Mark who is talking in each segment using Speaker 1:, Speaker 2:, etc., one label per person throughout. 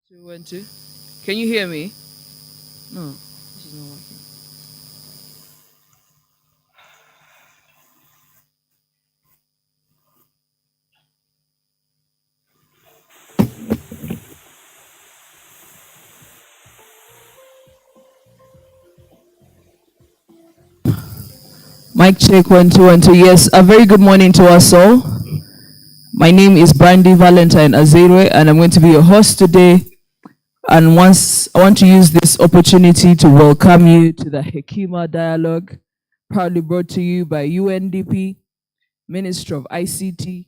Speaker 1: Two, one, two. Can you hear me? No, this is not working. Mic check one, two, one, two. Yes, a very good morning to us all. My name is Brandy Valentine Azere, and I'm going to be your host today. And once I want to use this opportunity to welcome you to the Hekima Dialogue, proudly brought to you by UNDP, Minister of ICT.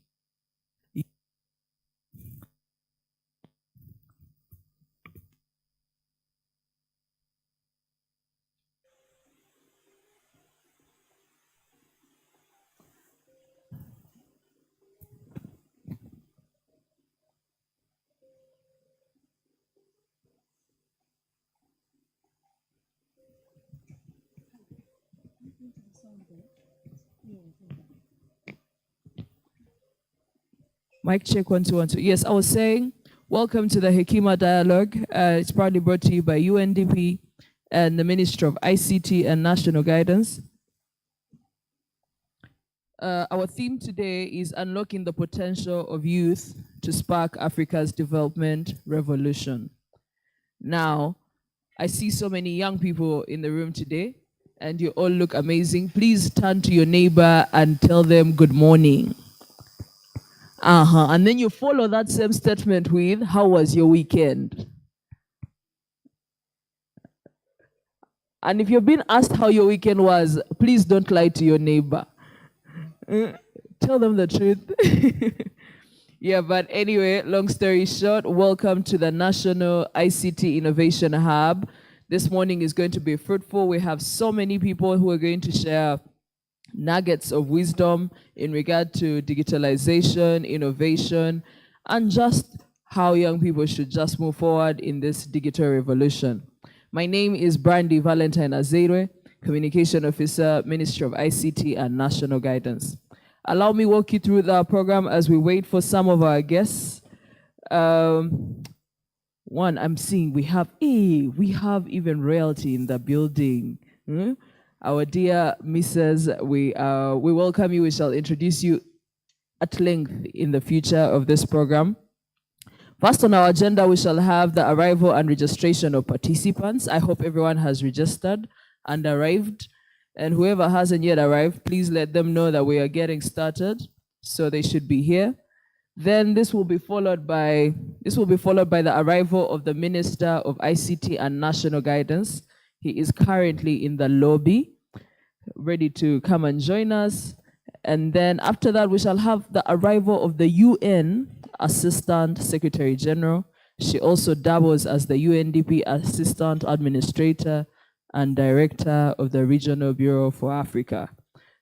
Speaker 1: Mic check one, two, one, two. Yes, I was saying, welcome to the Hekima Dialogue. It's proudly brought to you by UNDP and the Ministry of ICT and National Guidance. Our theme today is unlocking the potential of youth to spark Africa's development revolution. Now, I see so many young people in the room today, and you all look amazing. Please turn to your neighbor and tell them good morning. And then you follow that same statement with, how was your weekend? And if you've been asked how your weekend was, please don't lie to your neighbor. Tell them the truth. Yeah, but anyway, long story short, welcome to the National ICT Innovation Hub. This morning is going to be fruitful. We have so many people who are going to share nuggets of wisdom in regard to digitalization, innovation, and just how young people should just move forward in this digital revolution. My name is Brandy Valentine Azere, Communication Officer, Ministry of ICT and National Guidance. Allow me walk you through the program as we wait for some of our guests. One, I'm seeing we have even royalty in the building. Our dear Mrs. We welcome you. We shall introduce you at length in the future of this program. First on our agenda, we shall have the arrival and registration of participants. I hope everyone has registered and arrived. And whoever hasn't yet arrived, please let them know that we are getting started. So they should be here. Then this will be followed by the arrival of the Minister of ICT and National Guidance. He is currently in the lobby, ready to come and join us. And then after that, we shall have the arrival of the UN Assistant Secretary General. She also doubles as the UNDP Assistant Administrator and Director of the Regional Bureau for Africa.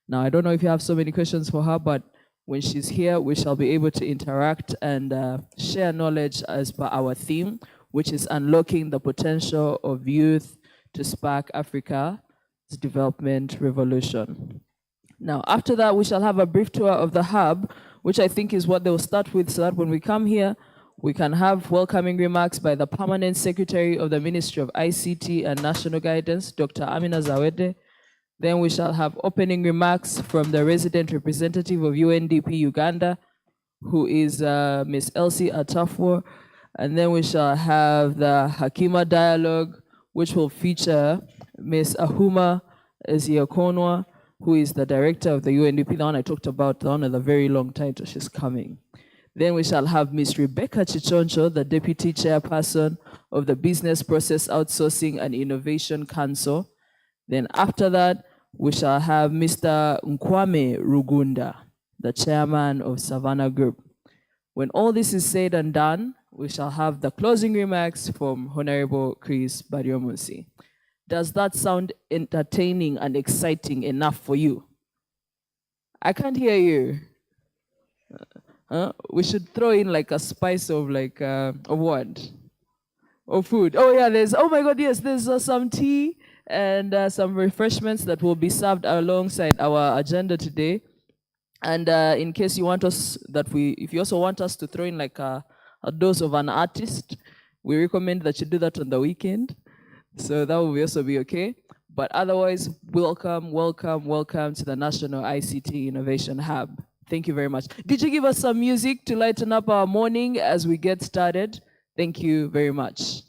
Speaker 1: Now, I don't know if you have so many questions for her, but when she's here, we shall be able to interact and share knowledge as per our theme, which is unlocking the potential of youth to spark Africa's development revolution. Now, after that, we shall have a brief tour of the hub, which I think is what they'll start with, so that when we come here, we can have welcoming remarks by the Permanent Secretary of the Ministry of ICT and National Guidance, Dr. Amina Zawede. Then we shall have opening remarks from the resident representative of UNDP Uganda, who is Ms. Elsie Atafwo. And then we shall have the Hakima Dialogue, which will feature Ms. Ahuma Eziokonwa, who is the director of the UNDP, the one I talked about, the one with a very long title. She's coming. Then we shall have Ms. Rebecca Chichoncho, the Deputy Chairperson of the Business Process Outsourcing and Innovation Council. Then after that, we shall have Mr. Nkwame Rugunda, the Chairman of Savannah Group. When all this is said and done, we shall have the closing remarks from Honorable Chris Bariomusi. Does that sound entertaining and exciting enough for you? I can't hear you. We should throw in like a spice of of what? Of food. Oh yeah, oh my God, yes, there's some tea and some refreshments that will be served alongside our agenda today. And in case you want us if you also want us to throw in like a dose of an artist, We recommend that you do that on the weekend. So that will also be okay. But otherwise, welcome, welcome, welcome to the National ICT Innovation Hub. Thank you very much. Did you give us some music to lighten up our morning as we get started? Thank you very much.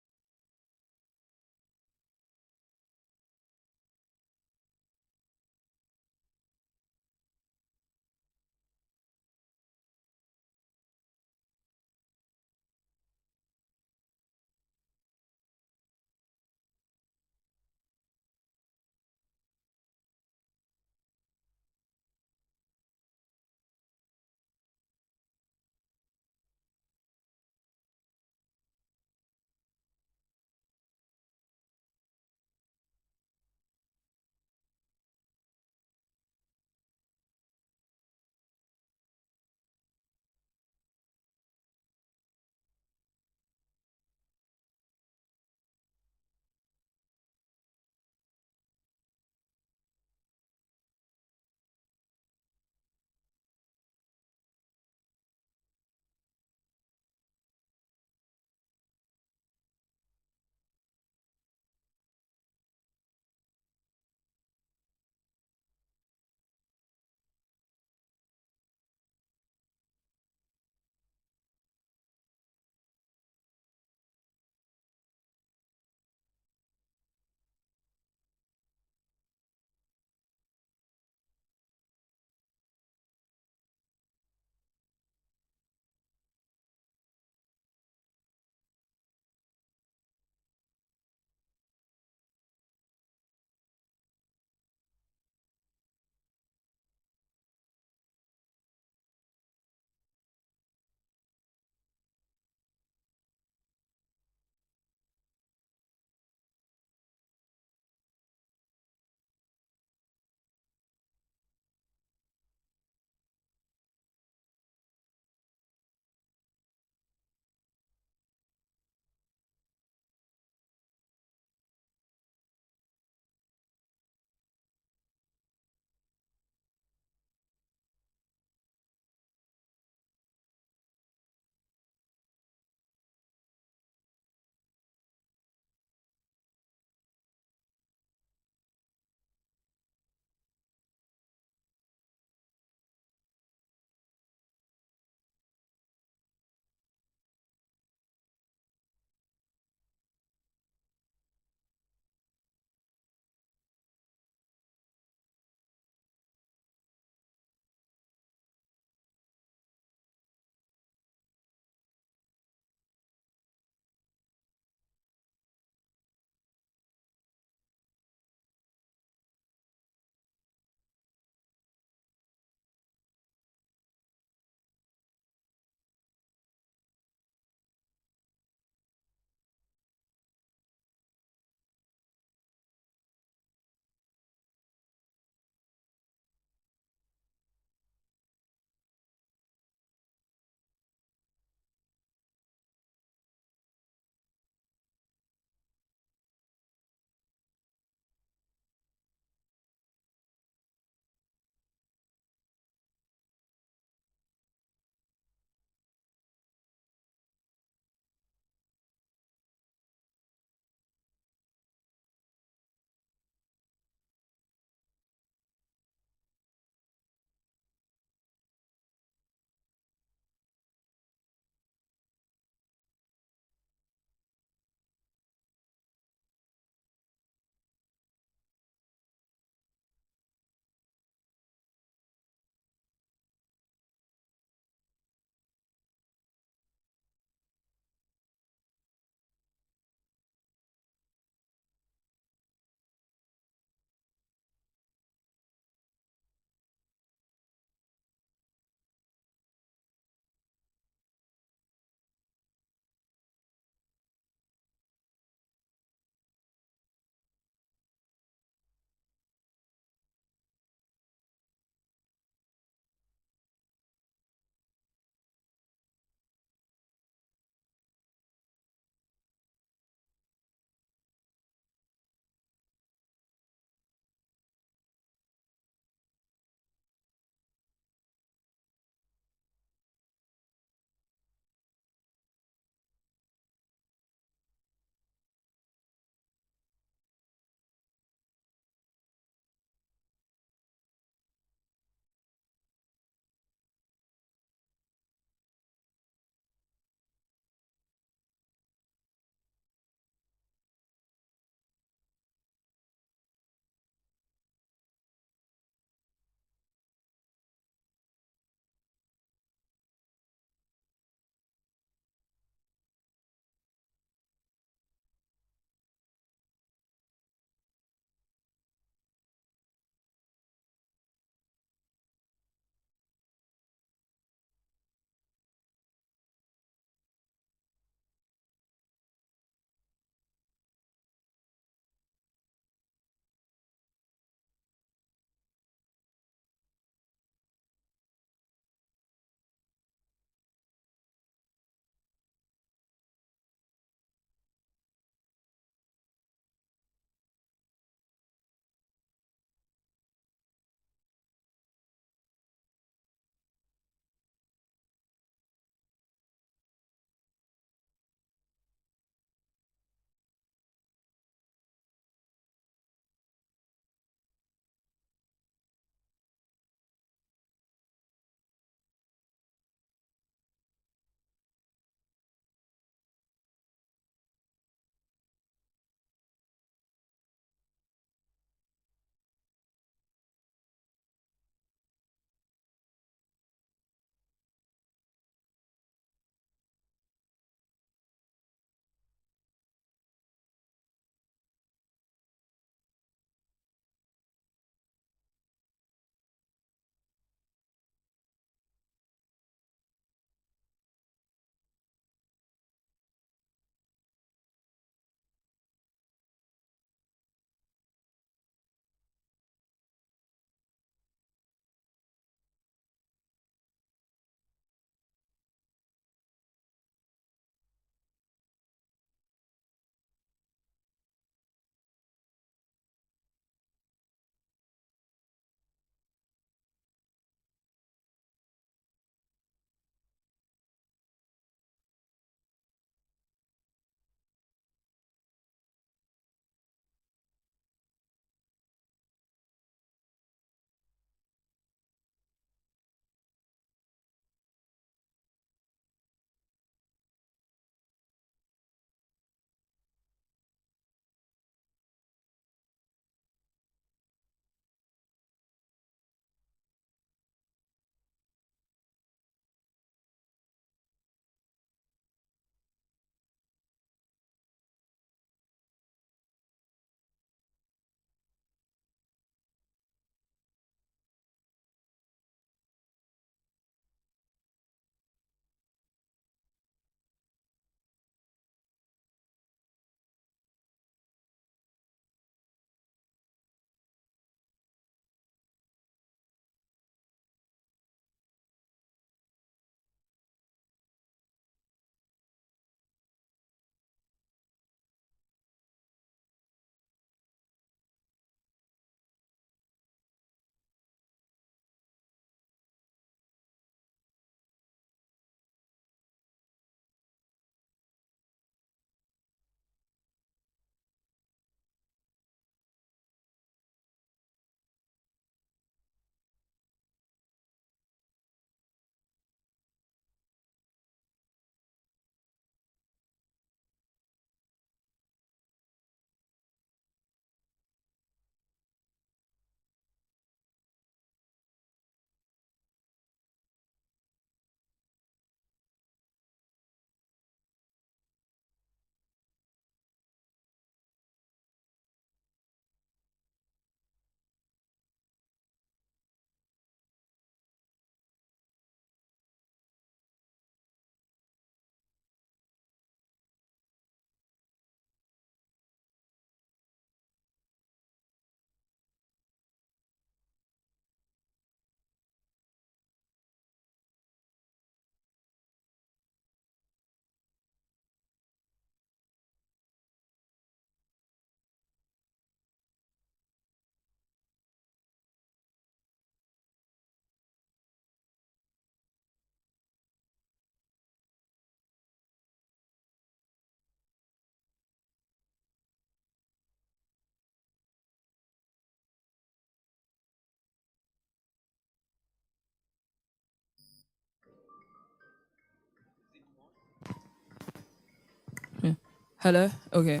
Speaker 1: Hello? Okay.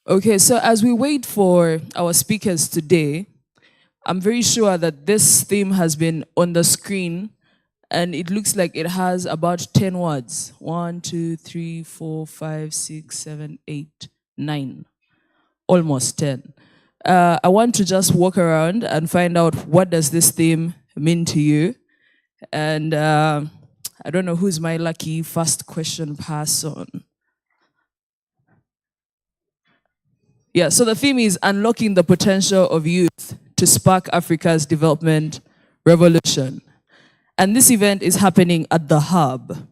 Speaker 1: Okay, so as we wait for our speakers today, I'm very sure that this theme has been on the screen and it looks like it has about 10 words. 1, 2, 3, 4, 5, 6, 7, 8, 9. Almost 10. I want to just walk around and find out what does this theme mean to you. And I don't know who's my lucky first question person. Yeah, so the theme is unlocking the potential of youth to spark Africa's development revolution. And this event is happening at the Hub,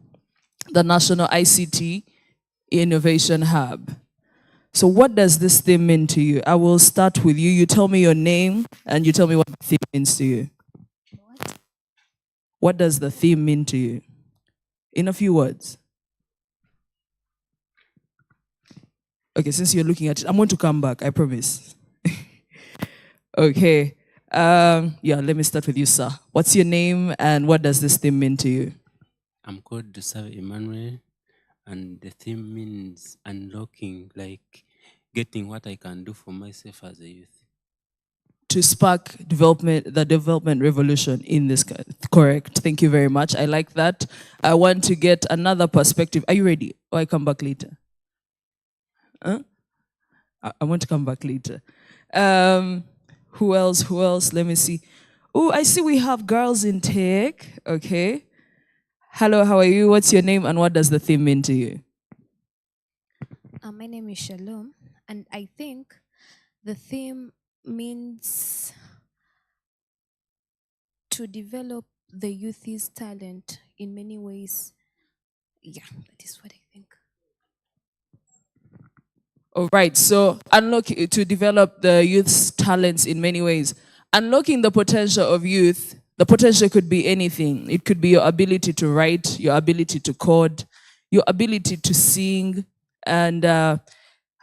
Speaker 1: the National ICT Innovation Hub. So what does this theme mean to you? I will start with you. You tell me your name and you tell me what the theme means to you. What does the theme mean to you? In a few words. Okay, since you're looking at it, I'm going to come back, I promise. Okay. Yeah, let me start with you, sir. What's your name and what does this theme mean to you?
Speaker 2: I'm called Dusabe Emmanuel, and the theme means unlocking, like getting what I can do for myself as a youth.
Speaker 1: To spark development, the development revolution in this. Correct. Thank you very much. I like that. I want to get another perspective. Are you ready? Or I come back later? Huh? I want to come back later. Who else? Who else? Let me see. Oh, I see we have girls in tech. Okay. Hello, how are you? What's your name and what does the theme mean to you?
Speaker 3: My name is Shalom, and I think the theme means to develop the youth's talent in many ways. Yeah, that is what I think.
Speaker 1: All right. So to develop the youth's talents in many ways. Unlocking the potential of youth, the potential could be anything. It could be your ability to write, your ability to code, your ability to sing. And I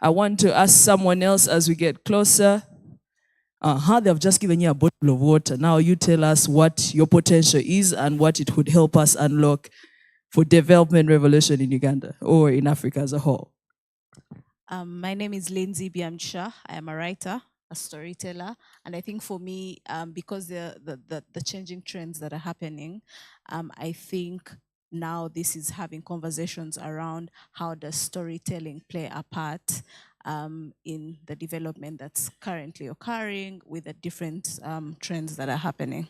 Speaker 1: want to ask someone else as we get closer. They've just given you a bottle of water. Now you tell us what your potential is and what it would help us unlock for development revolution in Uganda or in Africa as a whole.
Speaker 4: My name is Lindsay Biamcha. I am a writer, a storyteller, and I think for me, because the changing trends that are happening, I think now this is having conversations around how does storytelling play a part in the development that's currently occurring with the different trends that are happening.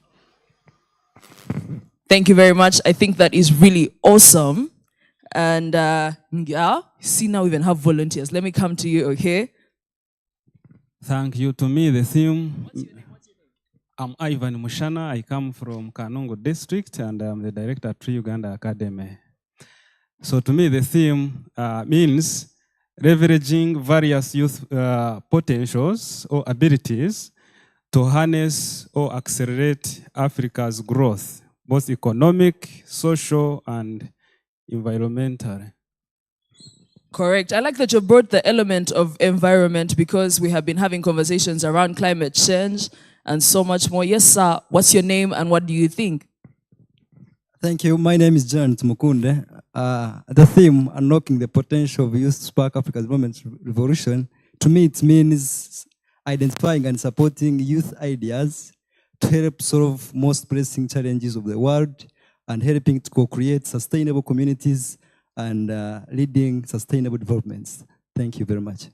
Speaker 1: Thank you very much. I think that is really awesome. And yeah, see, now we even have volunteers. Let me come to you, okay?
Speaker 5: Thank you. To me, the theme, I'm Ivan Mushana. I come from Kanungu district and I'm the director at Tree Uganda Academy. So to me, the theme means leveraging various youth potentials or abilities to harness or accelerate Africa's growth, both economic, social, and environmental.
Speaker 1: Correct. I like that you brought the element of environment because we have been having conversations around climate change and so much more. Yes, sir. What's your name and what do you think?
Speaker 6: Thank you. My name is John Tumukunde. The theme, unlocking the potential of youth to spark Africa's development revolution, to me it means identifying and supporting youth ideas to help solve most pressing challenges of the world and helping to co-create sustainable communities and leading sustainable developments. Thank you very much.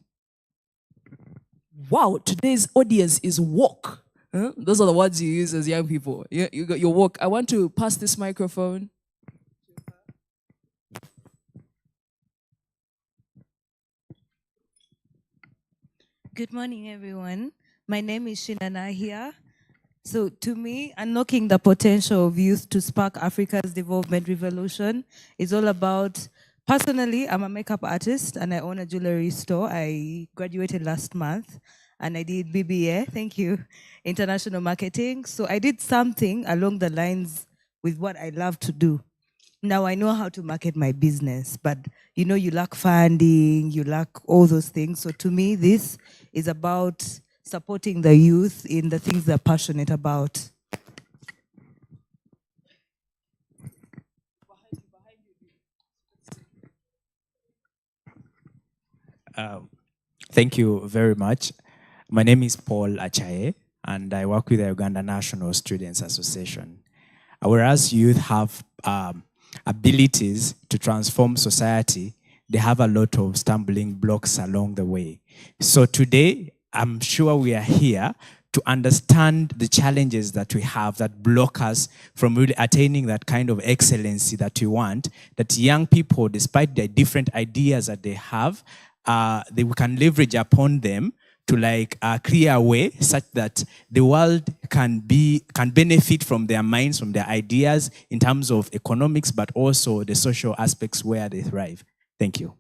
Speaker 1: Wow, today's audience is woke. Huh? Those are the words you use as young people. You got your woke. I want to pass this microphone.
Speaker 7: Good morning, everyone. My name is Shinana here. So to me, unlocking the potential of youth to spark Africa's development revolution is all about, personally, I'm a makeup artist and I own a jewelry store. I graduated last month and I did BBA, thank you, international marketing. So I did something along the lines with what I love to do. Now I know how to market my business, but you know, you lack funding, you lack all those things. So to me, this is about supporting the youth in the things they're passionate about.
Speaker 8: Thank you very much. My name is Paul Achaye, and I work with the Uganda National Students Association. Whereas youth have abilities to transform society, they have a lot of stumbling blocks along the way. So today, I'm sure we are here to understand the challenges that we have that block us from really attaining that kind of excellency that we want, that young people, despite their different ideas that they have, we can leverage upon them to clear a way such that the world can benefit from their minds, from their ideas in terms of economics, but also the social aspects where they thrive. Thank you.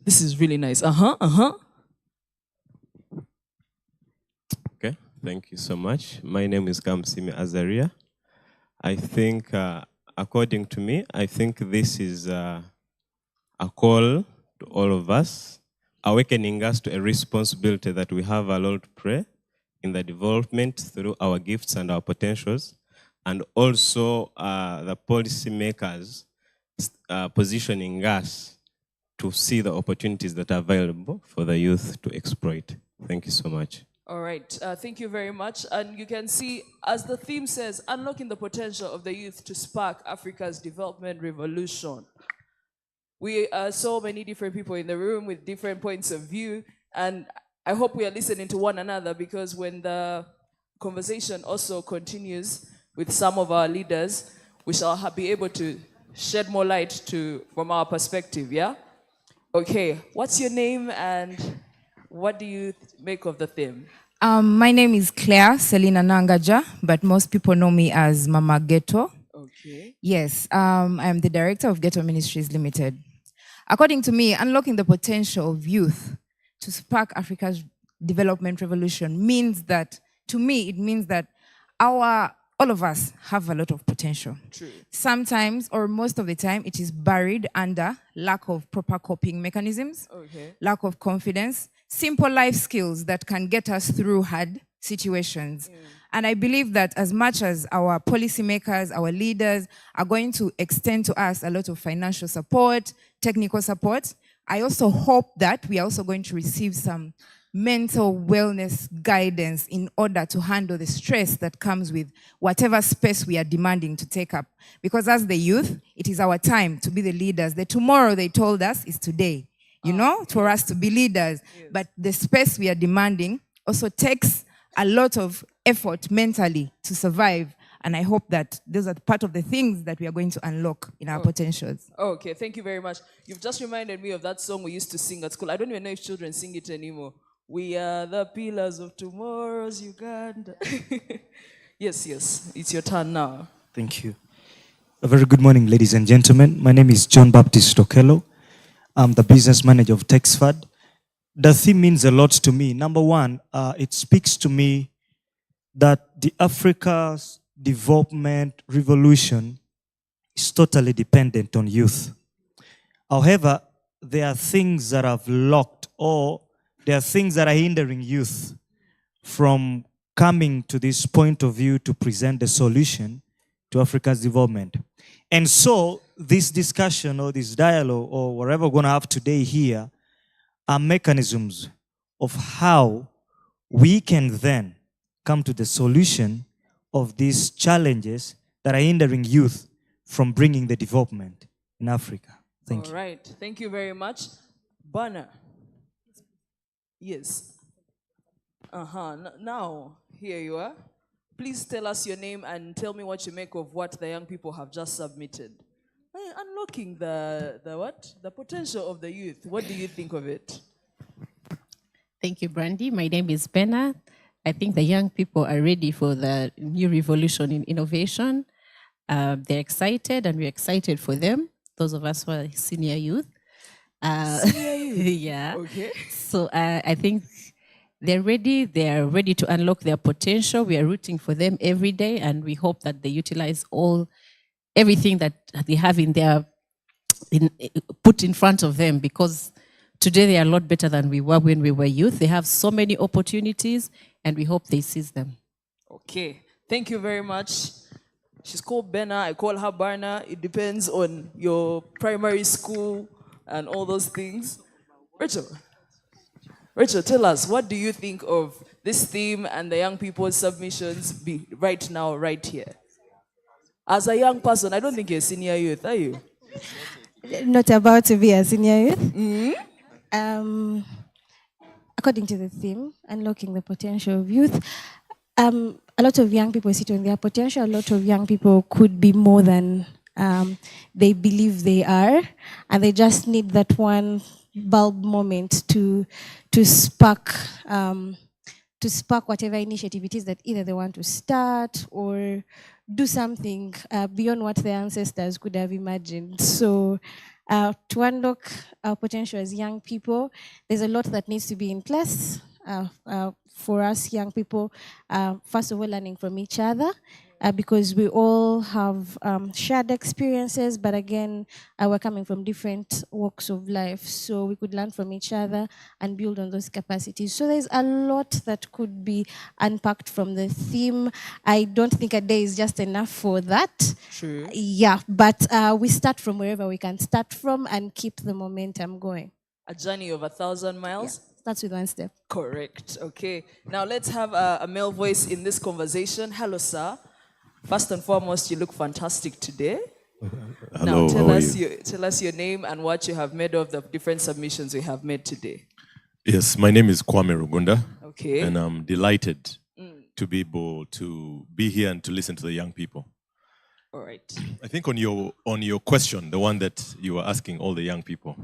Speaker 1: This is really nice.
Speaker 9: Okay, thank you so much. My name is Kamsimi Azaria. I think, according to me, I think this is a call to all of us, awakening us to a responsibility that we have a lot to play in the development through our gifts and our potentials, and also the policymakers positioning us to see the opportunities that are available for the youth to exploit. Thank you so much.
Speaker 1: All right, thank you very much. And you can see, as the theme says, unlocking the potential of the youth to spark Africa's development revolution. We are so many different people in the room with different points of view, and I hope we are listening to one another, because when the conversation also continues with some of our leaders, we shall be able to shed more light from our perspective, yeah? Okay, what's your name and what do you make of the theme?
Speaker 10: My name is Claire Selina Nangaja, but most people know me as Mama Ghetto.
Speaker 1: Okay.
Speaker 10: Yes, I am the director of Ghetto Ministries Limited. According to me, unlocking the potential of youth to spark Africa's development revolution means that, to me, it means that all of us have a lot of potential.
Speaker 1: True.
Speaker 10: Sometimes, or most of the time, it is buried under lack of proper coping mechanisms, lack of confidence, simple life skills that can get us through hard situations. And I believe that as much as our policymakers, our leaders are going to extend to us a lot of financial support, technical support, I also hope that we are also going to receive some mental wellness guidance in order to handle the stress that comes with whatever space we are demanding to take up. Because as the youth, it is our time to be the leaders. The tomorrow they told us is today, for us to be leaders. Yes. But the space we are demanding also takes a lot of effort mentally to survive. And I hope that those are part of the things that we are going to unlock in our potentials.
Speaker 1: Okay, thank you very much. You've just reminded me of that song we used to sing at school. I don't even know if children sing it anymore. We are the pillars of tomorrow's Uganda. Yes, it's your turn now.
Speaker 11: Thank you. A very good morning, ladies and gentlemen. My name is John Baptist Okello. I'm the business manager of TextFund. The theme means a lot to me. Number one, it speaks to me that the Africa's development revolution is totally dependent on youth. However, there are things that have locked, or there are things that are hindering youth from coming to this point of view to present the solution to Africa's development. And so this discussion or this dialogue or whatever we're going to have today here are mechanisms of how we can then come to the solution of these challenges that are hindering youth from bringing the development in Africa. Thank you.
Speaker 1: All right. Thank you very much. Bana. Yes. Now, here you are. Please tell us your name and tell me what you make of what the young people have just submitted. Unlocking the potential of the youth. What do you think of it?
Speaker 12: Thank you, Brandy. My name is Benna. I think the young people are ready for the new revolution in innovation. They're excited, and we're excited for them, those of us who are senior youth.
Speaker 1: Senior youth?
Speaker 12: Yeah.
Speaker 1: Okay.
Speaker 12: So I think they're ready to unlock their potential. We are rooting for them every day, and we hope that they utilize everything that they have put in front of them, because today they are a lot better than we were when we were youth. They have so many opportunities, and we hope they seize them.
Speaker 1: Okay. Thank you very much. She's called Benna, I call her Barna. It depends on your primary school and all those things. Rachel, tell us, what do you think of this theme and the young people's submissions right now, right here? As a young person, I don't think you're a senior youth, are you?
Speaker 13: Not about to be a senior youth.
Speaker 1: Mm-hmm.
Speaker 13: According to the theme, unlocking the potential of youth, a lot of young people sit on their potential. A lot of young people could be more than they believe they are, and they just need that one bulb moment to spark whatever initiative it is that either they want to start or do something beyond what their ancestors could have imagined. So to unlock our potential as young people, there's a lot that needs to be in place for us young people. First of all, learning from each other, because we all have shared experiences, but again, we're coming from different walks of life. So we could learn from each other and build on those capacities. So there's a lot that could be unpacked from the theme. I don't think a day is just enough for that.
Speaker 1: True.
Speaker 13: Yeah, but we start from wherever we can start from and keep the momentum going.
Speaker 1: A journey of 1,000 miles?
Speaker 13: Yeah. Starts with one step.
Speaker 1: Correct. Okay. Now let's have a male voice in this conversation. Hello, sir. First and foremost, you look fantastic today.
Speaker 14: Hello,
Speaker 1: now
Speaker 14: tell
Speaker 1: us your name and what you have made of the different submissions we have made today.
Speaker 14: Yes, my name is Kwame Rugunda.
Speaker 1: Okay.
Speaker 14: And I'm delighted to be able to be here and to listen to the young people.
Speaker 1: All right.
Speaker 14: I think on your question, the one that you were asking all the young people,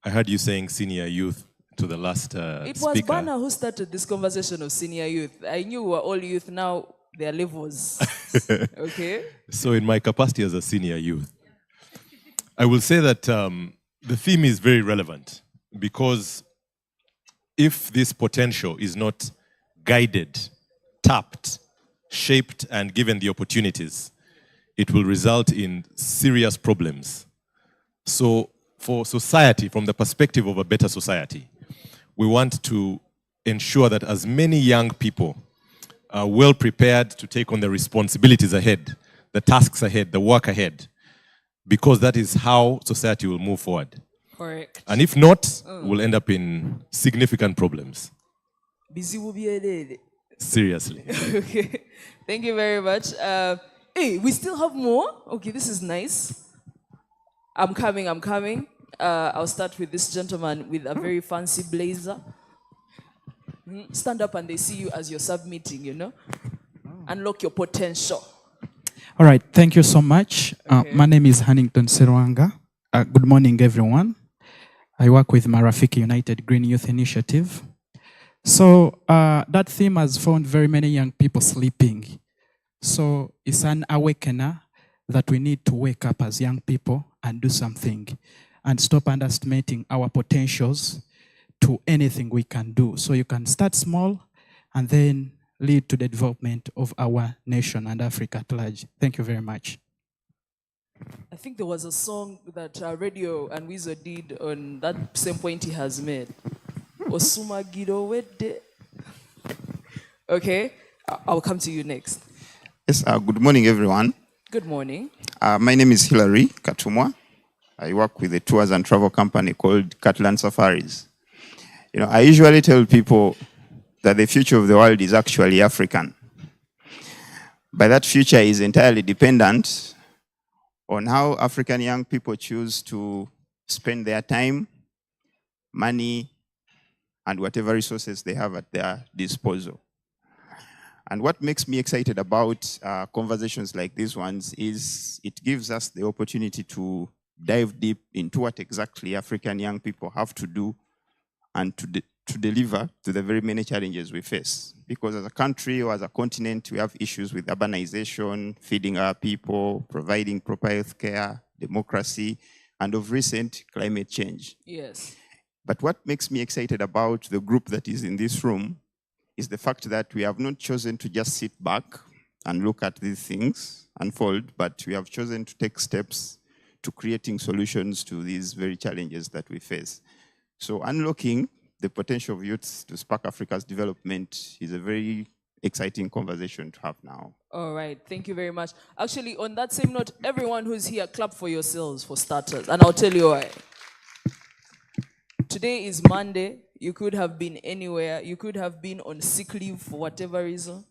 Speaker 14: I heard you saying senior youth to the last
Speaker 1: It was
Speaker 14: speaker.
Speaker 1: Bana who started this conversation of senior youth. I knew we were all youth, now there are levels. Okay?
Speaker 14: So in my capacity as a senior youth, I will say that the theme is very relevant, because if this potential is not guided, tapped, shaped, and given the opportunities, it will result in serious problems. So for society, from the perspective of a better society, we want to ensure that as many young people are well prepared to take on the responsibilities ahead, the tasks ahead, the work ahead, because that is how society will move forward.
Speaker 1: Correct.
Speaker 14: And if not, we'll end up in significant problems. Seriously.
Speaker 1: Okay. Thank you very much. Hey, we still have more. Okay, this is nice. I'm coming. I'll start with this gentleman with a very fancy blazer. Stand up and they see you as you're submitting, you know? Unlock your potential.
Speaker 15: All right, thank you so much. My name is Hannington Serwanga. Good morning, everyone. I work with Marafiki United Green Youth Initiative. So that theme has found very many young people sleeping. So it's an awakener that we need to wake up as young people and do something and stop underestimating our potentials to anything we can do. So you can start small and then lead to the development of our nation and Africa at large. Thank you very much.
Speaker 1: I think there was a song that Radio and Wizard did on that same point he has made. Osuma Gido Wedde. Okay, I'll come to you next.
Speaker 16: Yes, good morning, everyone.
Speaker 1: Good morning.
Speaker 16: My name is Hilary Katumwa. I work with a tours and travel company called Catland Safaris. You know, I usually tell people that the future of the world is actually African. But that future is entirely dependent on how African young people choose to spend their time, money, and whatever resources they have at their disposal. And what makes me excited about conversations like these ones is it gives us the opportunity to dive deep into what exactly African young people have to do and to deliver to the very many challenges we face. Because as a country or as a continent, we have issues with urbanization, feeding our people, providing proper health care, democracy, and of recent, climate change.
Speaker 1: Yes.
Speaker 16: But what makes me excited about the group that is in this room is the fact that we have not chosen to just sit back and look at these things unfold, but we have chosen to take steps to creating solutions to these very challenges that we face. So unlocking the potential of youths to spark Africa's development is a very exciting conversation to have now.
Speaker 1: All right, thank you very much. Actually, on that same note, everyone who's here, clap for yourselves for starters, and I'll tell you why. Today is Monday. You could have been anywhere. You could have been on sick leave for whatever reason,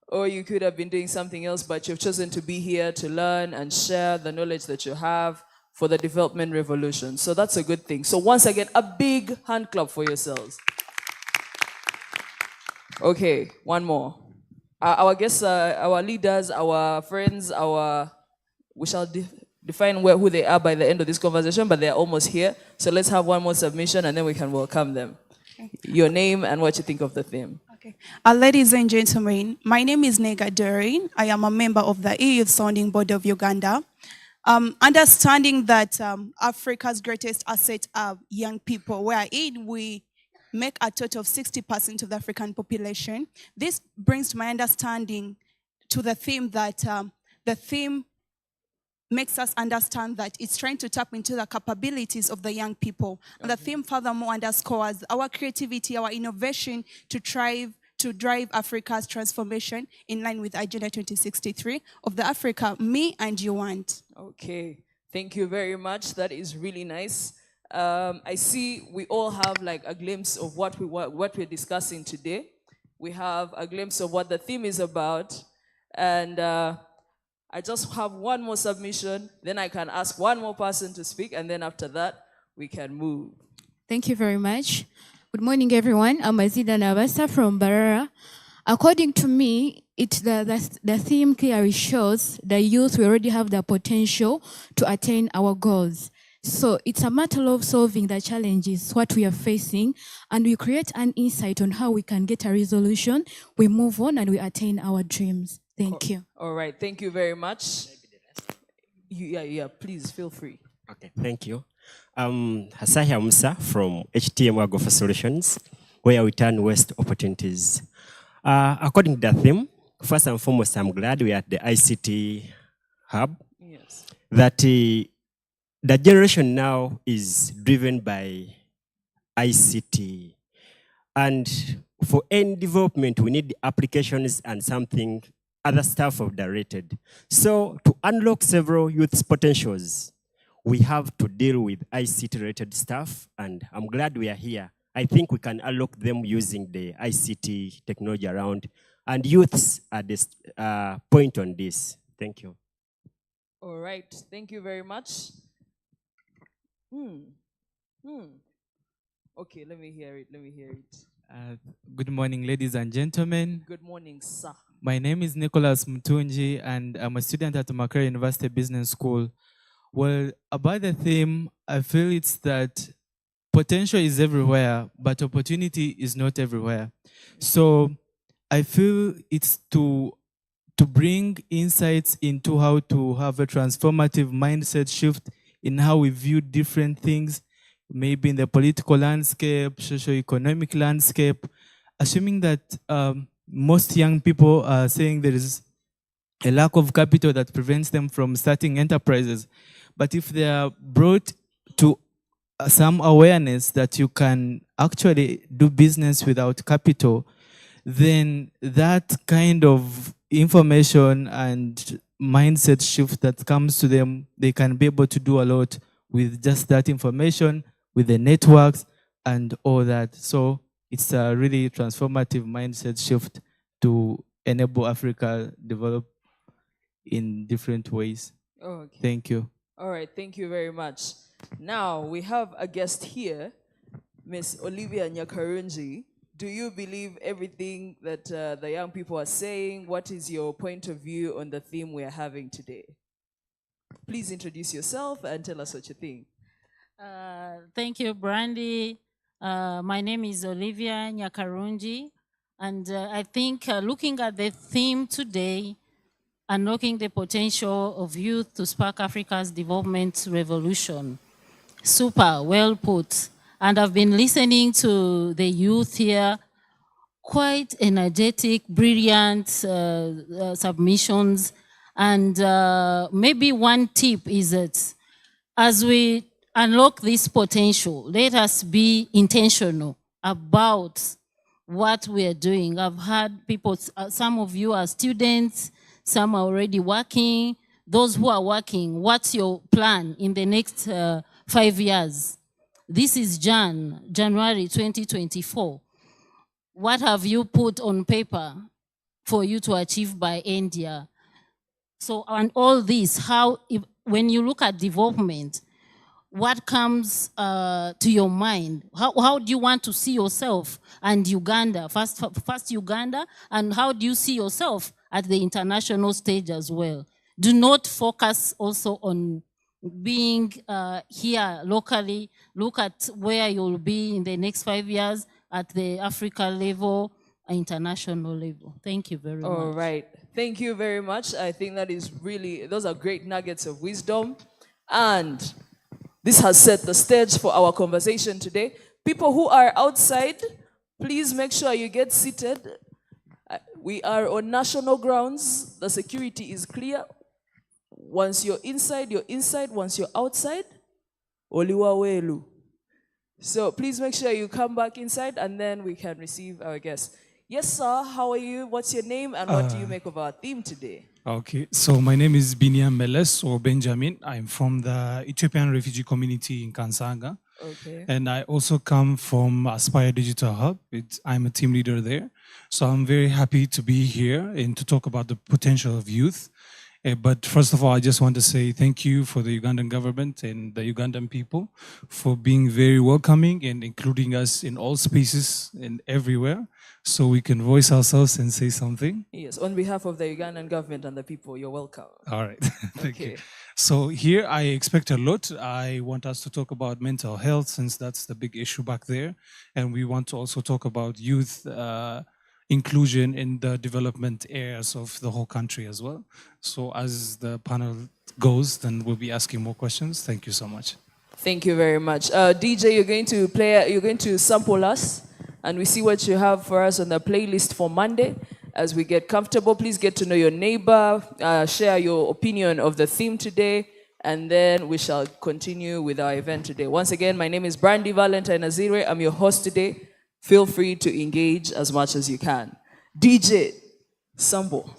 Speaker 1: or you could have been doing something else, but you've chosen to be here to learn and share the knowledge that you have for the development revolution. So that's a good thing. So once again, a big hand clap for yourselves. Okay, one more. Our guests, our leaders, our friends, we shall define who they are by the end of this conversation, but they're almost here. So let's have one more submission and then we can welcome them. Your name and what you think of the theme.
Speaker 17: Ladies and gentlemen, my name is Nega Doreen. I am a member of the EU Sounding Board of Uganda. Understanding that Africa's greatest asset are young people, wherein we make a total of 60% of the African population. This brings to my understanding to the theme that the theme makes us understand that it's trying to tap into the capabilities of the young people. And the theme furthermore underscores our creativity, our innovation to drive Africa's transformation in line with Agenda 2063 of the Africa me and you want.
Speaker 1: Okay, thank you very much. That is really nice. I see we all have like a glimpse of what we're discussing today. We have a glimpse of what the theme is about, and I just have one more submission. Then I can ask one more person to speak, and then after that we can move.
Speaker 18: Thank you very much. Good morning, everyone. I'm Azida Navasa from Barara. According to me, the theme clearly shows the youth, we already have the potential to attain our goals. So it's a matter of solving the challenges, what we are facing, and we create an insight on how we can get a resolution. We move on and we attain our dreams. Thank you.
Speaker 1: All right, thank you very much. Yeah, please feel free.
Speaker 19: Okay, thank you. Hasahia Musa from HTM Wagofa Solutions, where we turn waste opportunities. According to the theme, first and foremost, I'm glad we are at the ICT hub.
Speaker 1: Yes.
Speaker 19: That the generation now is driven by ICT. And for any development, we need the applications and something, other stuff of the rated. So to unlock several youth's potentials, we have to deal with ICT-related stuff, and I'm glad we are here. I think we can unlock them using the ICT technology around, and youths are the point on this. Thank you.
Speaker 1: All right, thank you very much. Okay, let me hear it.
Speaker 20: Good morning, ladies and gentlemen.
Speaker 1: Good morning, sir.
Speaker 20: My name is Nicholas Mtunji, and I'm a student at Makerere University Business School. Well, about the theme, I feel it's that potential is everywhere, but opportunity is not everywhere. So I feel it's to bring insights into how to have a transformative mindset shift in how we view different things, maybe in the political landscape, socio-economic landscape, assuming that most young people are saying there is a lack of capital that prevents them from starting enterprises. But if they are brought to some awareness that you can actually do business without capital, then that kind of information and mindset shift that comes to them, they can be able to do a lot with just that information, with the networks and all that. So it's a really transformative mindset shift to enable Africa develop in different ways.
Speaker 1: Okay.
Speaker 20: Thank you.
Speaker 1: All right, thank you very much. Now we have a guest here, Miss Olivia Nyakarunji. Do you believe everything that the young people are saying? What is your point of view on the theme we are having today? Please introduce yourself and tell us what you think.
Speaker 21: Thank you, Brandy. My name is Olivia Nyakarunji, and I think looking at the theme today, unlocking the potential of youth to spark Africa's development revolution. Super, well put. And I've been listening to the youth here, quite energetic, brilliant submissions. And maybe one tip is that as we unlock this potential, let us be intentional about what we are doing. I've had people, some of you are students, some are already working. Those who are working, what's your plan in the next 5 years? This is January 2024. What have you put on paper for you to achieve by end year? So, and all this, when you look at development, what comes to your mind? How do you want to see yourself and Uganda? First Uganda, and how do you see yourself at the international stage as well? Do not focus also on being here locally. Look at where you'll be in the next 5 years at the Africa level, international level. Thank you very much.
Speaker 1: All right. Thank you very much. I think that is really, those are great nuggets of wisdom. And this has set the stage for our conversation today. People who are outside, please make sure you get seated. We are on national grounds. The security is clear. Once you're inside, you're inside. Once you're outside, oliwa welu. So please make sure you come back inside and then we can receive our guests. Yes, sir. How are you? What's your name and what do you make of our theme today?
Speaker 2: Okay, so my name is Biniam Meles or Benjamin. I'm from the Ethiopian refugee community in Kansanga.
Speaker 1: Okay.
Speaker 2: And I also come from Aspire Digital Hub. I'm a team leader there. So I'm very happy to be here and to talk about the potential of youth. But first of all, I just want to say thank you for the Ugandan government and the Ugandan people for being very welcoming and including us in all spaces and everywhere so we can voice ourselves and say something.
Speaker 1: Yes, on behalf of the Ugandan government and the people, you're welcome.
Speaker 2: All right, thank you. So here I expect a lot. I want us to talk about mental health since that's the big issue back there. And we want to also talk about youth inclusion in the development areas of the whole country as well. So as the panel goes, then we'll be asking more questions. Thank you so much.
Speaker 1: Thank you very much. DJ, you're going to sample us and we see what you have for us on the playlist for Monday. As we get comfortable, please get to know your neighbor, share your opinion of the theme today, and then we shall continue with our event today. Once again, my name is Brandy Valentine Azire. I'm your host today. Feel free to engage as much as you can. DJ, sample.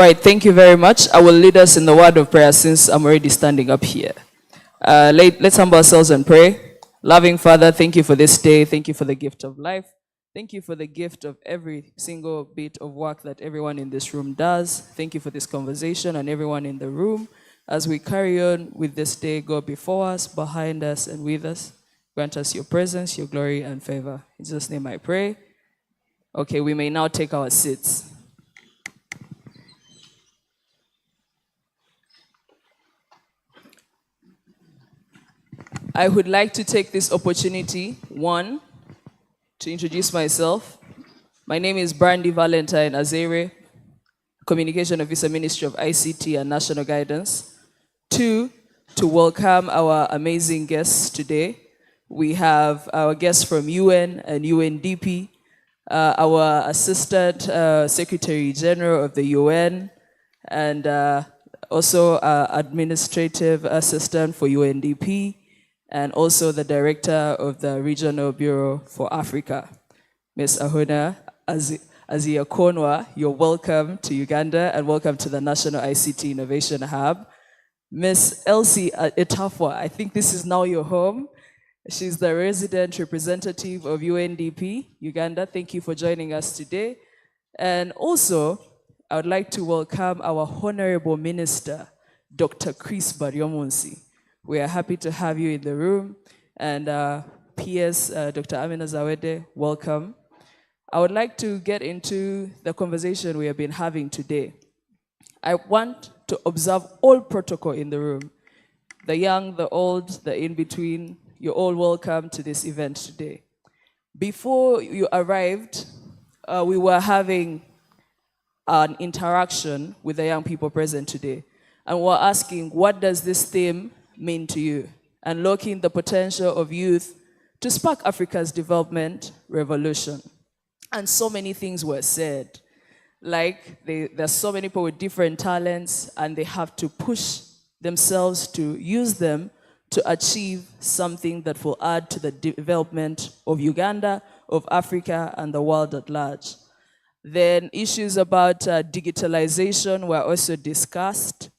Speaker 1: right, thank you very much. I will lead us in the word of prayer since I'm already standing up here. Let's humble ourselves and pray. Loving Father, thank you for this day. Thank you for the gift of life. Thank you for the gift of every single bit of work that everyone in this room does. Thank you for this conversation and everyone in the room. As we carry on with this day, go before us, behind us, and with us. Grant us your presence, your glory, and favor. In Jesus' name I pray. Okay, we may now take our seats. I would like to take this opportunity, one, to introduce myself. My name is Brandy Valentine Azere, Communication Officer, Ministry of ICT and National Guidance. Two, to welcome our amazing guests today. We have our guests from UN and UNDP, our Assistant Secretary General of the UN, and also Administrative Assistant for UNDP, and also the Director of the Regional Bureau for Africa, Ms. Ahuna Aziakonwa. You're welcome to Uganda and welcome to the National ICT Innovation Hub. Ms. Elsie Etafwa, I think this is now your home. She's the resident representative of UNDP, Uganda. Thank you for joining us today. And also, I would like to welcome our Honorable Minister, Dr. Chris Baryomunsi. We are happy to have you in the room. And PS, Dr. Amina Zawede, welcome. I would like to get into the conversation we have been having today. I want to observe all protocol in the room. The young, the old, the in-between, you're all welcome to this event today. Before you arrived, we were having an interaction with the young people present today. And we're asking, what does this theme mean to you? Unlocking the potential of youth to spark Africa's development revolution. And so many things were said. Like, there's so many people with different talents, and they have to push themselves to use them to achieve something that will add to the development of Uganda, of Africa, and the world at large. Then issues about digitalization were also discussed.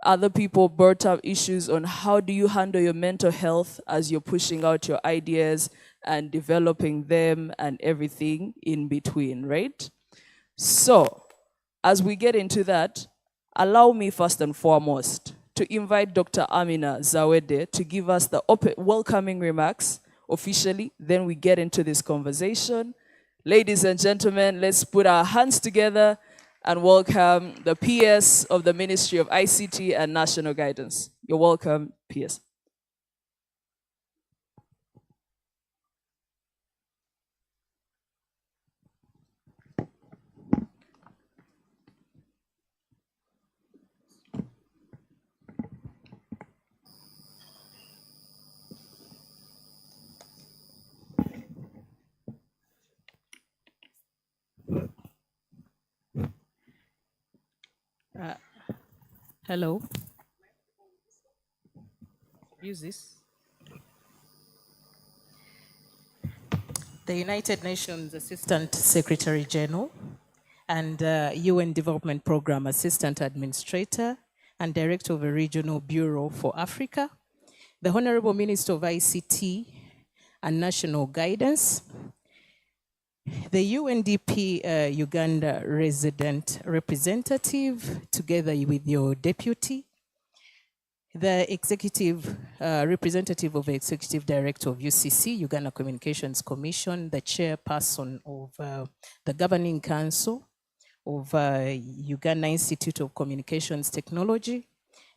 Speaker 1: Other people brought up issues on how do you handle your mental health as you're pushing out your ideas and developing them and everything in between, right? So, as we get into that, allow me first and foremost to invite Dr. Amina Zawede to give us the welcoming remarks officially, then we get into this conversation. Ladies and gentlemen, let's put our hands together and welcome the PS of the Ministry of ICT and National Guidance. You're welcome, PS.
Speaker 3: Hello. Use this. The United Nations Assistant Secretary General and UN Development Program Assistant Administrator and Director of the Regional Bureau for Africa, the Honorable Minister of ICT and National Guidance, the UNDP Uganda resident representative, together with your deputy, the executive representative of the executive director of UCC, Uganda Communications Commission, the chairperson of the governing council of Uganda Institute of Communications Technology,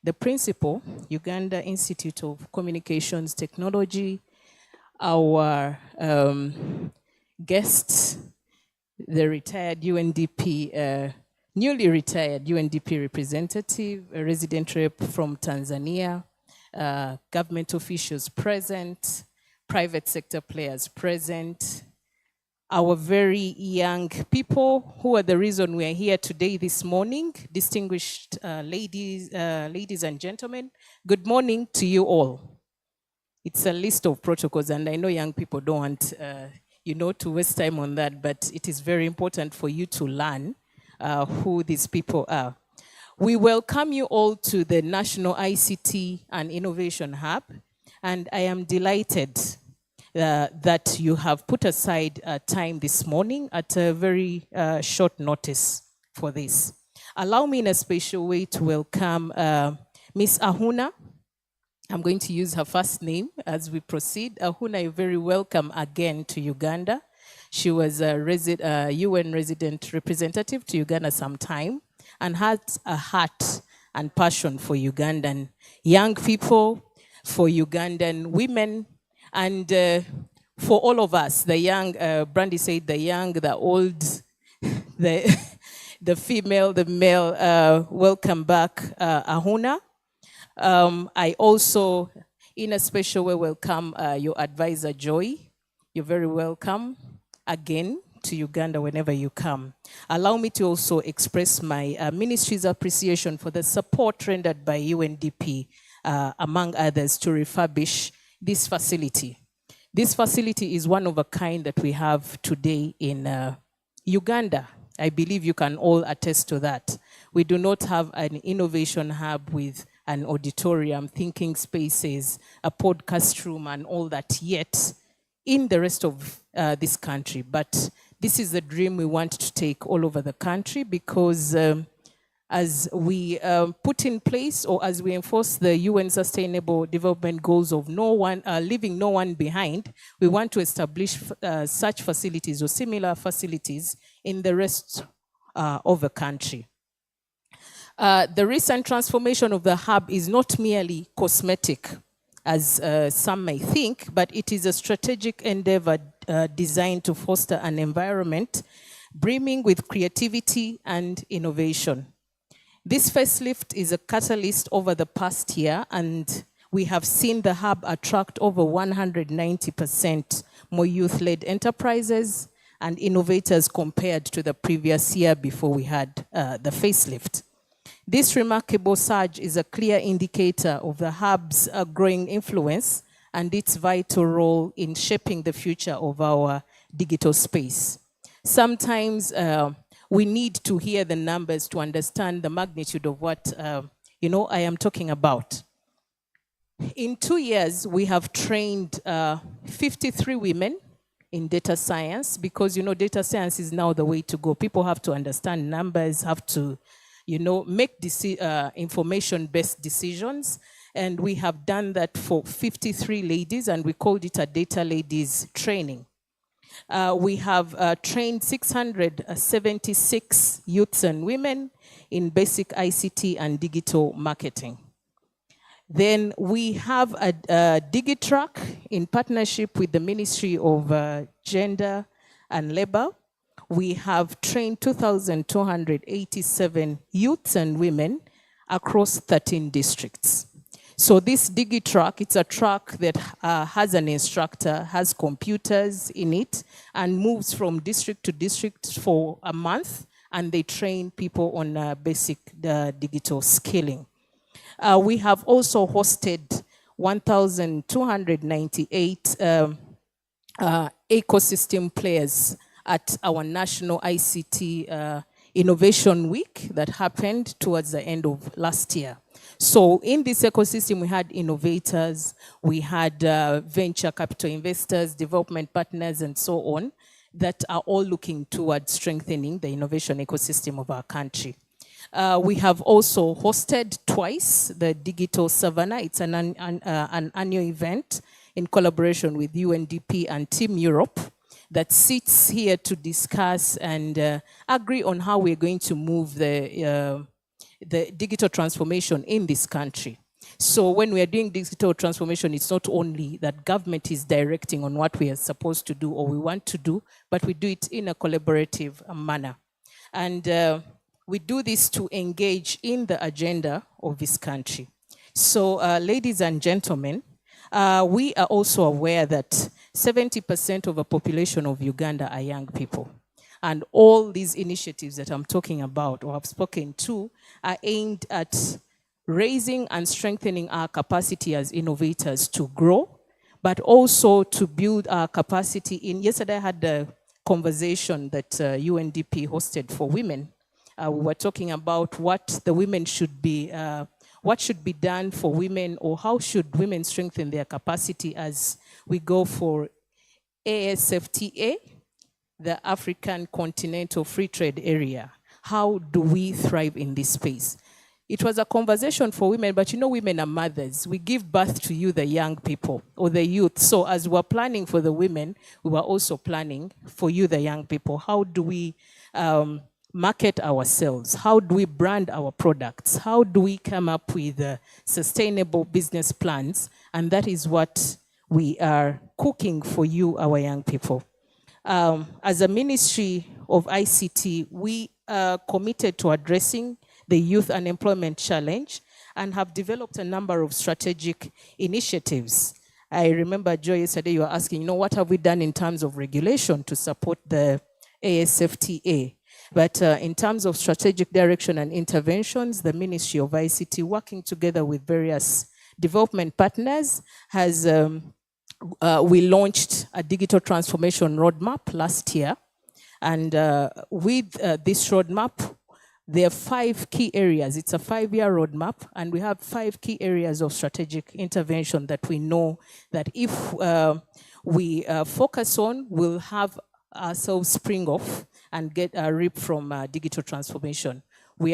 Speaker 3: the principal, Uganda Institute of Communications Technology, our guests, the retired UNDP, newly retired UNDP representative, a resident rep from Tanzania, government officials present, private sector players present, our very young people who are the reason we are here today this morning, distinguished ladies and gentlemen, good morning to you all. It's a list of protocols, and I know young people don't want to waste time on that, but it is very important for you to learn who these people are. We welcome you all to the National ICT and Innovation Hub, and I am delighted that you have put aside time this morning at a very short notice for this. Allow me in a special way to welcome Miss Ahuna. I'm going to use her first name as we proceed. Ahuna, you're very welcome again to Uganda. She was a UN resident representative to Uganda sometime and had a heart and passion for Ugandan young people, for Ugandan women, and for all of us, the young, Brandy said the young, the old, the female, the male. Welcome back, Ahuna. I also, in a special way, welcome your advisor, Joy. You're very welcome again to Uganda whenever you come. Allow me to also express my ministry's appreciation for the support rendered by UNDP, among others, to refurbish this facility. This facility is one of a kind that we have today in Uganda. I believe you can all attest to that. We do not have an innovation hub with an auditorium, thinking spaces, a podcast room, and all that yet in the rest of this country. But this is a dream we want to take all over the country because as we put in place or as we enforce the UN Sustainable Development Goals of leaving no one behind, we want to establish such facilities or similar facilities in the rest of the country. The recent transformation of the hub is not merely cosmetic, as some may think, but it is a strategic endeavor designed to foster an environment brimming with creativity and innovation. This facelift is a catalyst over the past year, and we have seen the hub attract over 190% more youth-led enterprises and innovators compared to the previous year before we had the facelift. This remarkable surge is a clear indicator of the hub's growing influence and its vital role in shaping the future of our digital space. Sometimes we need to hear the numbers to understand the magnitude of what I am talking about. In 2 years, we have trained 53 women in data science because, data science is now the way to go. People have to understand numbers, have to make information-based decisions. And we have done that for 53 ladies, and we called it a Data Ladies Training. We have trained 676 youths and women in basic ICT and digital marketing. Then we have a DigiTrack in partnership with the Ministry of Gender and Labor. We have trained 2,287 youths and women across 13 districts. So this DigiTrack, it's a track that has an instructor, has computers in it, and moves from district to district for a month, and they train people on basic digital skilling. We have also hosted 1,298 ecosystem players at our National ICT Innovation Week that happened towards the end of last year. So in this ecosystem, we had innovators, we had venture capital investors, development partners, and so on, that are all looking towards strengthening the innovation ecosystem of our country. We have also hosted twice the Digital Savannah. It's an annual event in collaboration with UNDP and Team Europe that sits here to discuss and agree on how we're going to move the digital transformation in this country. So when we are doing digital transformation, it's not only that government is directing on what we are supposed to do or we want to do, but we do it in a collaborative manner. And we do this to engage in the agenda of this country. So ladies and gentlemen, we are also aware that 70% of the population of Uganda are young people. And all these initiatives that I'm talking about or have spoken to are aimed at raising and strengthening our capacity as innovators to grow, but also to build our capacity in. Yesterday I had a conversation that UNDP hosted for women, we were talking about what the women should be, what should be done for women, or how should women strengthen their capacity as we go for ASFTA, the African Continental Free Trade Area. How do we thrive in this space? It was a conversation for women, but you know, women are mothers. We give birth to you, the young people, or the youth. So as we're planning for the women, we were also planning for you, the young people. How do we market ourselves? How do we brand our products? How do we come up with sustainable business plans? And that is what we are cooking for you, our young people. As a Ministry of ICT, we are committed to addressing the youth unemployment challenge and have developed a number of strategic initiatives. I remember, Joy, yesterday you were asking, you know, what have we done in terms of regulation to support the ASFTA? But in terms of strategic direction and interventions, the Ministry of ICT, working together with various development partners, has we launched a digital transformation roadmap last year. And with this roadmap, there are 5 key areas. It's a 5-year roadmap, and we have 5 key areas of strategic intervention that we know that if we focus on, we'll have ourselves spring off and get a rip from digital transformation. We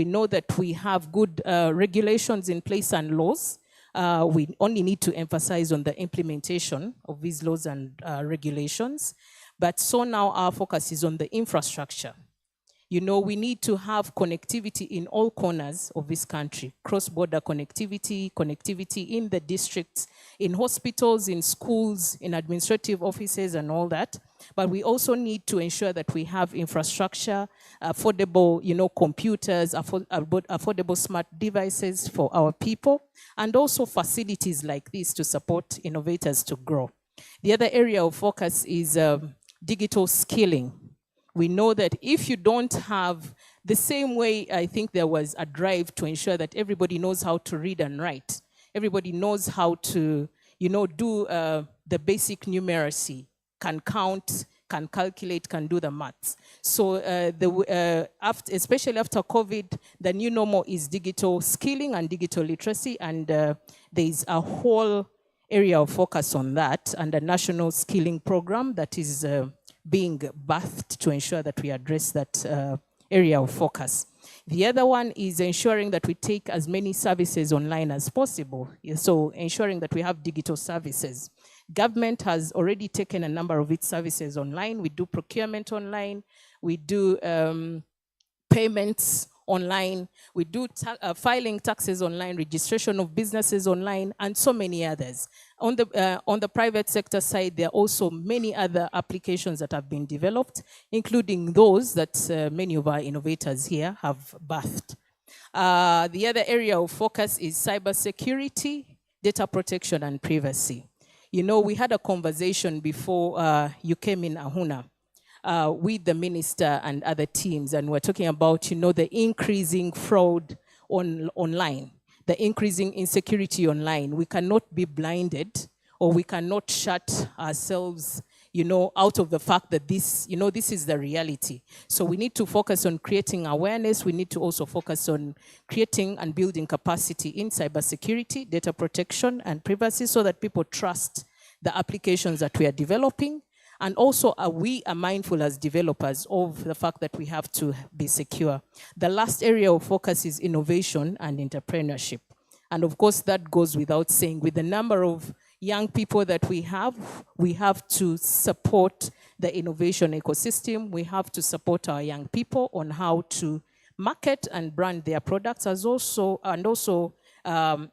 Speaker 3: know that we have good regulations in place and laws. We only need to emphasize on the implementation of these laws and regulations. But so now our focus is on the infrastructure. You know, we need to have connectivity in all corners of this country, cross-border connectivity, connectivity in the districts, in hospitals, in schools, in administrative offices and all that. But we also need to ensure that we have infrastructure, affordable, you know, computers, affordable smart devices for our people, and also facilities like this to support innovators to grow. The other area of focus is digital skilling. We know that if you don't have the same way, I think there was a drive to ensure that everybody knows how to read and write. Everybody knows how to, you know, do the basic numeracy, can count, can calculate, can do the maths. So especially after COVID, the new normal is digital skilling and digital literacy, and there is a whole area of focus on that, and a national skilling program that is being birthed to ensure that we address that area of focus. The other one is ensuring that we take as many services online as possible. So ensuring that we have digital services. Government has already taken a number of its services online. We do procurement online. We do payments online. We do filing taxes online, registration of businesses online, and so many others. On the private sector side, there are also many other applications that have been developed, including those that many of our innovators here have birthed. The other area of focus is cybersecurity, data protection, and privacy. You know, we had a conversation before you came in, Ahuna, with the minister and other teams, and we're talking about, you know, the increasing fraud online, the increasing insecurity online. We cannot be blinded, or we cannot shut ourselves, you know, out of the fact that this, you know, this is the reality. So we need to focus on creating awareness. We need to also focus on creating and building capacity in cybersecurity, data protection, and privacy, so that people trust the applications that we are developing. And also, we are mindful as developers of the fact that we have to be secure. The last area of focus is innovation and entrepreneurship. And of course, that goes without saying. With the number of young people that we have to support the innovation ecosystem. We have to support our young people on how to market and brand their products, and also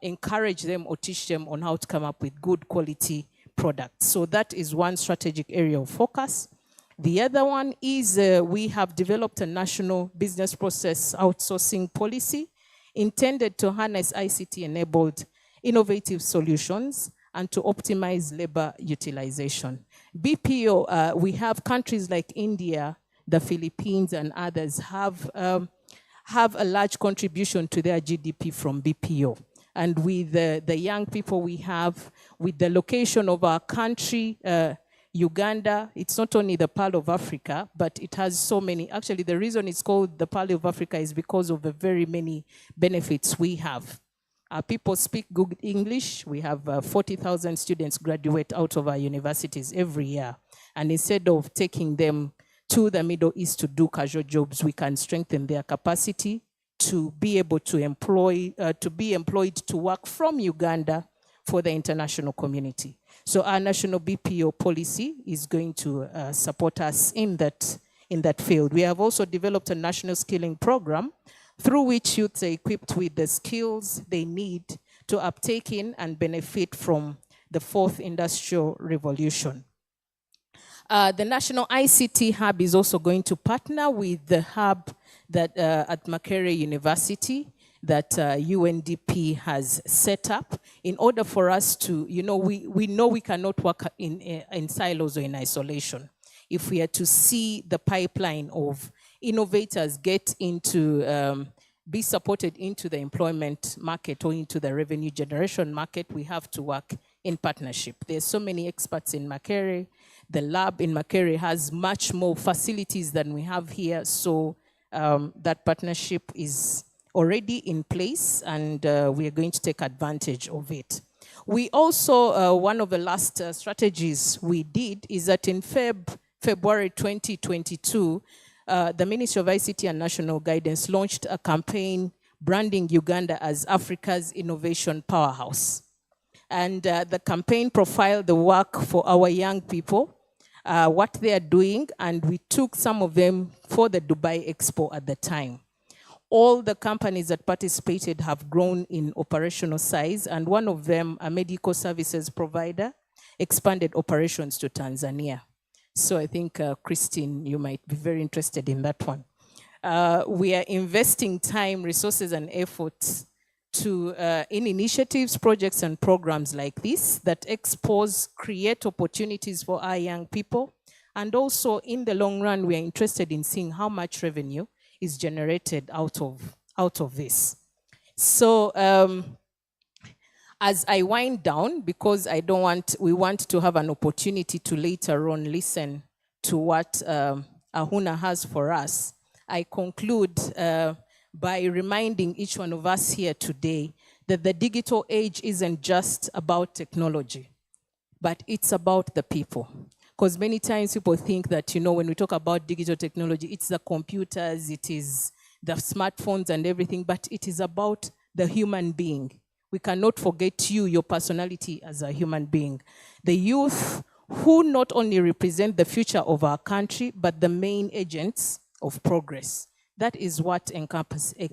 Speaker 3: encourage them or teach them on how to come up with good quality products. So that is one strategic area of focus. The other one is we have developed a national business process outsourcing policy intended to harness ICT-enabled innovative solutions and to optimize labor utilization. BPO, we have countries like India, the Philippines, and others have a large contribution to their GDP from BPO. And with the young people we have, with the location of our country, Uganda, it's not only the Pearl of Africa, but it has so many. Actually, the reason it's called the Pearl of Africa is because of the very many benefits we have. People speak good English. We have 40,000 students graduate out of our universities every year. And instead of taking them to the Middle East to do casual jobs, we can strengthen their capacity to be able to employ, to be employed to work from Uganda for the international community. So our national BPO policy is going to support us in that field. We have also developed a national skilling program through which youth are equipped with the skills they need to uptake in and benefit from the fourth industrial revolution. The National ICT Hub is also going to partner with the hub that at Makerere University that UNDP has set up in order for us to, we know we cannot work in silos or in isolation. If we are to see the pipeline of innovators get into, be supported into the employment market or into the revenue generation market, we have to work in partnership. There's so many experts in Makerere. The lab in Makerere has much more facilities than we have here, so that partnership is already in place, and we are going to take advantage of it. We also, one of the last strategies we did is that in February 2022, the Ministry of ICT and National Guidance launched a campaign branding Uganda as Africa's innovation powerhouse. And the campaign profiled the work for our young people, what they are doing, and we took some of them for the Dubai Expo at the time. All the companies that participated have grown in operational size, and one of them, a medical services provider, expanded operations to Tanzania. So I think, Christine, you might be very interested in that one. We are investing time, resources, and efforts to in initiatives, projects, and programs like this that expose, create opportunities for our young people. And also, in the long run, we are interested in seeing how much revenue is generated out of this. So as I wind down, because we want to have an opportunity to later on listen to what Ahuna has for us, I conclude by reminding each one of us here today that the digital age isn't just about technology, but it's about the people. Because many times people think that, when we talk about digital technology, it's the computers, it is the smartphones and everything, but it is about the human being. We cannot forget your personality as a human being. The youth who not only represent the future of our country, but the main agents of progress. That is what encompasses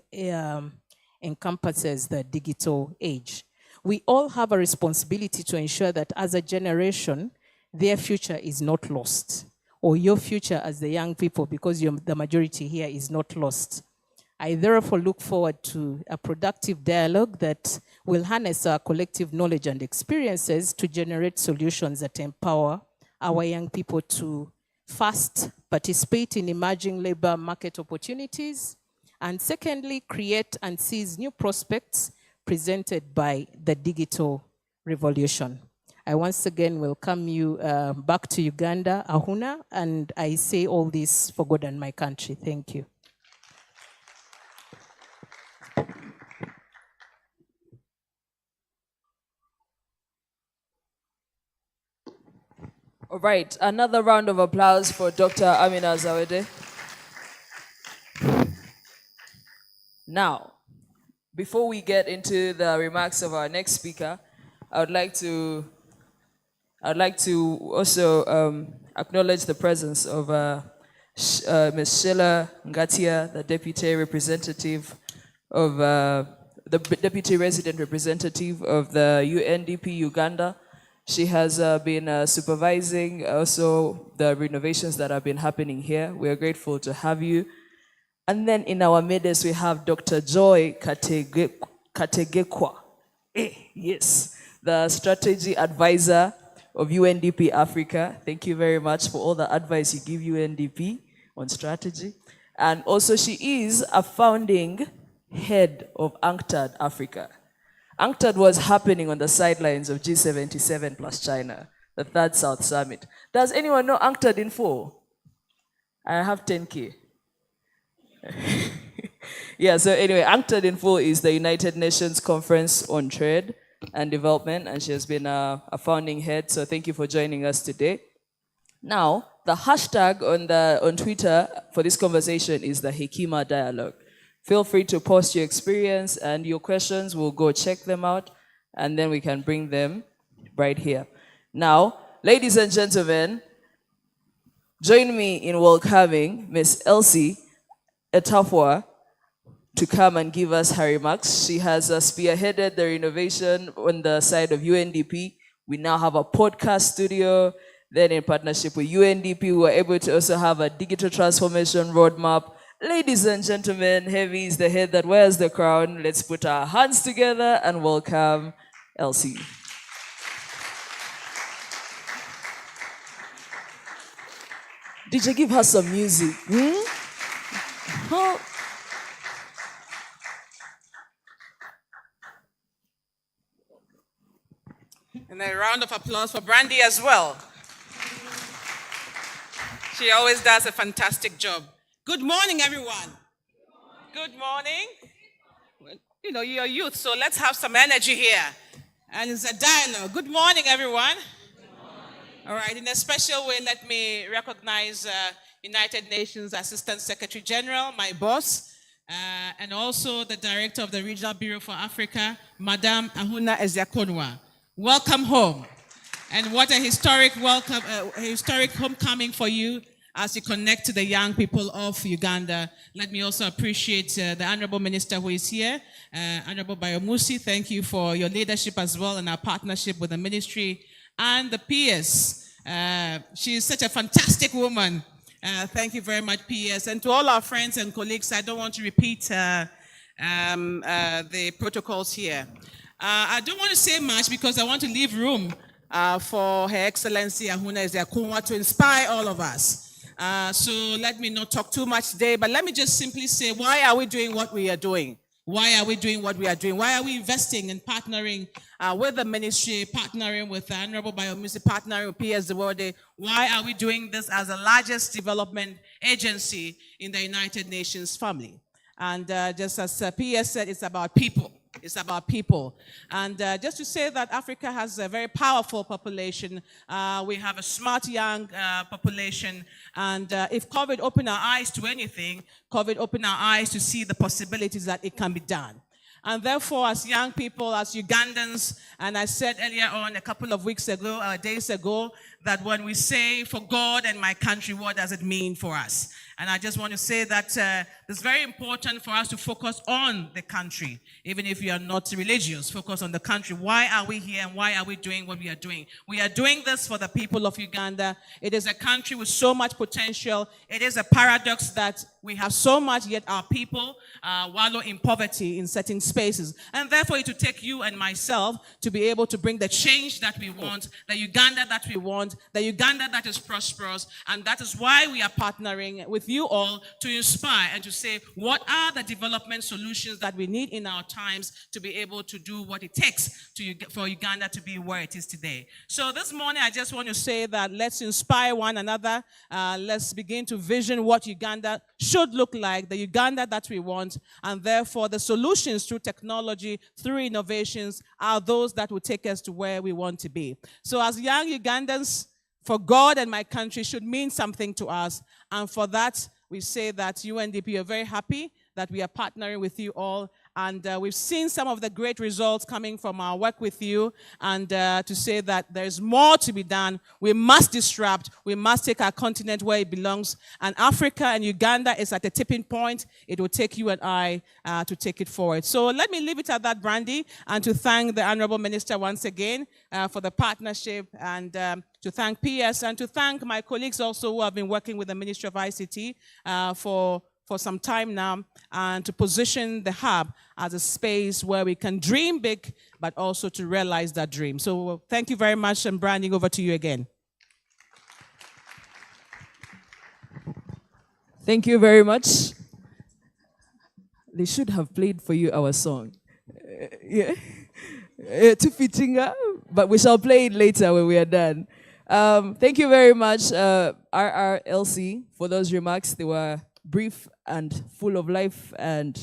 Speaker 3: the digital age. We all have a responsibility to ensure that as a generation, their future is not lost, or your future as the young people, because the majority here is not lost. I therefore look forward to a productive dialogue that will harness our collective knowledge and experiences to generate solutions that empower our young people to first participate in emerging labor market opportunities, and secondly, create and seize new prospects presented by the digital revolution. I once again welcome you back to Uganda, Ahuna, and I say all this for God and my country. Thank you.
Speaker 1: All right, another round of applause for Dr. Amina Zawede. Now, before we get into the remarks of our next speaker, I would like to also acknowledge the presence of Ms. Sheila Ngatia, the Deputy Representative of the Deputy Resident Representative of the UNDP Uganda. She has been supervising also the renovations that have been happening here. We are grateful to have you. And then in our midst, we have Dr. Joy Kategekwa. Yes, the strategy advisor of UNDP Africa. Thank you very much for all the advice you give UNDP on strategy. And also she is a founding head of UNCTAD Africa. UNCTAD was happening on the sidelines of G77 plus China. the third South Summit. Does anyone know UNCTAD in full? I have 10K. Yeah, so anyway, UNCTAD in full is the United Nations Conference on Trade and Development, and she has been a founding head, so thank you for joining us today. Now, the hashtag on Twitter for this conversation is the Hekima Dialogue. Feel free to post your experience and your questions. We'll go check them out, and then we can bring them right here. Now, ladies and gentlemen, join me in welcoming Miss Elsie Etafwa to come and give us her remarks. She has spearheaded the renovation on the side of UNDP. We now have a podcast studio. Then in partnership with UNDP, we were able to also have a digital transformation roadmap. Ladies and gentlemen, heavy is the head that wears the crown. Let's put our hands together and welcome Elsie. DJ, give her some music. Oh.
Speaker 4: And a round of applause for Brandy as well. She always does a fantastic job. Good morning, everyone. Good morning. You know, you're youth, so let's have some energy here. And it's a dialogue. Good morning, everyone. All right, in a special way, let me recognize United Nations Assistant Secretary General, my boss, and also the Director of the Regional Bureau for Africa, Madame Ahuna Eziakonwa. Welcome home. And what a historic welcome, historic homecoming for you as you connect to the young people of Uganda. Let me also appreciate the Honorable Minister who is here, Honorable Bayomusi. Thank you for your leadership as well and our partnership with the ministry and the PS. She is such a fantastic woman. Thank you very much, PS. And to all our friends and colleagues, I don't want to repeat the protocols here. I don't want to say much because I want to leave room for Her Excellency Ahuna Eziakonwa to inspire all of us. So let me not talk too much today, but let me just simply say, why are we doing what we are doing? Why are we doing what we are doing? Why are we investing and partnering with the ministry, partnering with the Honorable Bayomusi, partnering with PS Zawode? Why are we doing this as the largest development agency in the United Nations family? And just as PS said, it's about people. It's about people. And just to say that Africa has a very powerful population. We have a smart young population. And if COVID opened our eyes to anything, COVID opened our eyes to see the possibilities that it can be done. And therefore, as young people, as Ugandans, and I said earlier on a couple of weeks ago, days ago, that when we say for God and my country, what does it mean for us? And I just want to say that it's very important for us to focus on the country, even if you are not religious, focus on the country. Why are we here and why are we doing what we are doing? We are doing this for the people of Uganda. It is a country with so much potential. It is a paradox that we have so much, yet our people wallow in poverty in certain spaces. And therefore, it will take you and myself to be able to bring the change that we want, the Uganda that we want, the Uganda that is prosperous. And that is why we are partnering with you all to inspire and to say, what are the development solutions that we need in our times to be able to do what it takes for Uganda to be where it is today. So this morning, I just want to say that let's inspire one another. Let's begin to vision what Uganda should look like, the Uganda that we want, and therefore the solutions through technology, through innovations, are those that will take us to where we want to be. So as young Ugandans, for God and my country should mean something to us. And for that, we say that UNDP are very happy that we are partnering with you all. And we've seen some of the great results coming from our work with you. And to say that there's more to be done. We must disrupt. We must take our continent where it belongs. And Africa and Uganda is at a tipping point. It will take you and I to take it forward. So let me leave it at that, Brandy, and to thank the Honorable Minister once again for the partnership, and to thank PS, and to thank my colleagues also who have been working with the Ministry of ICT for some time now, and to position the hub as a space where we can dream big, but also to realize that dream. So thank you very much, and Branding, over to you again.
Speaker 1: Thank you very much. They should have played for you our song. Yeah. Too fitting, but we shall play it later when we are done. Thank you very much, RRLC, for those remarks. They were brief and full of life and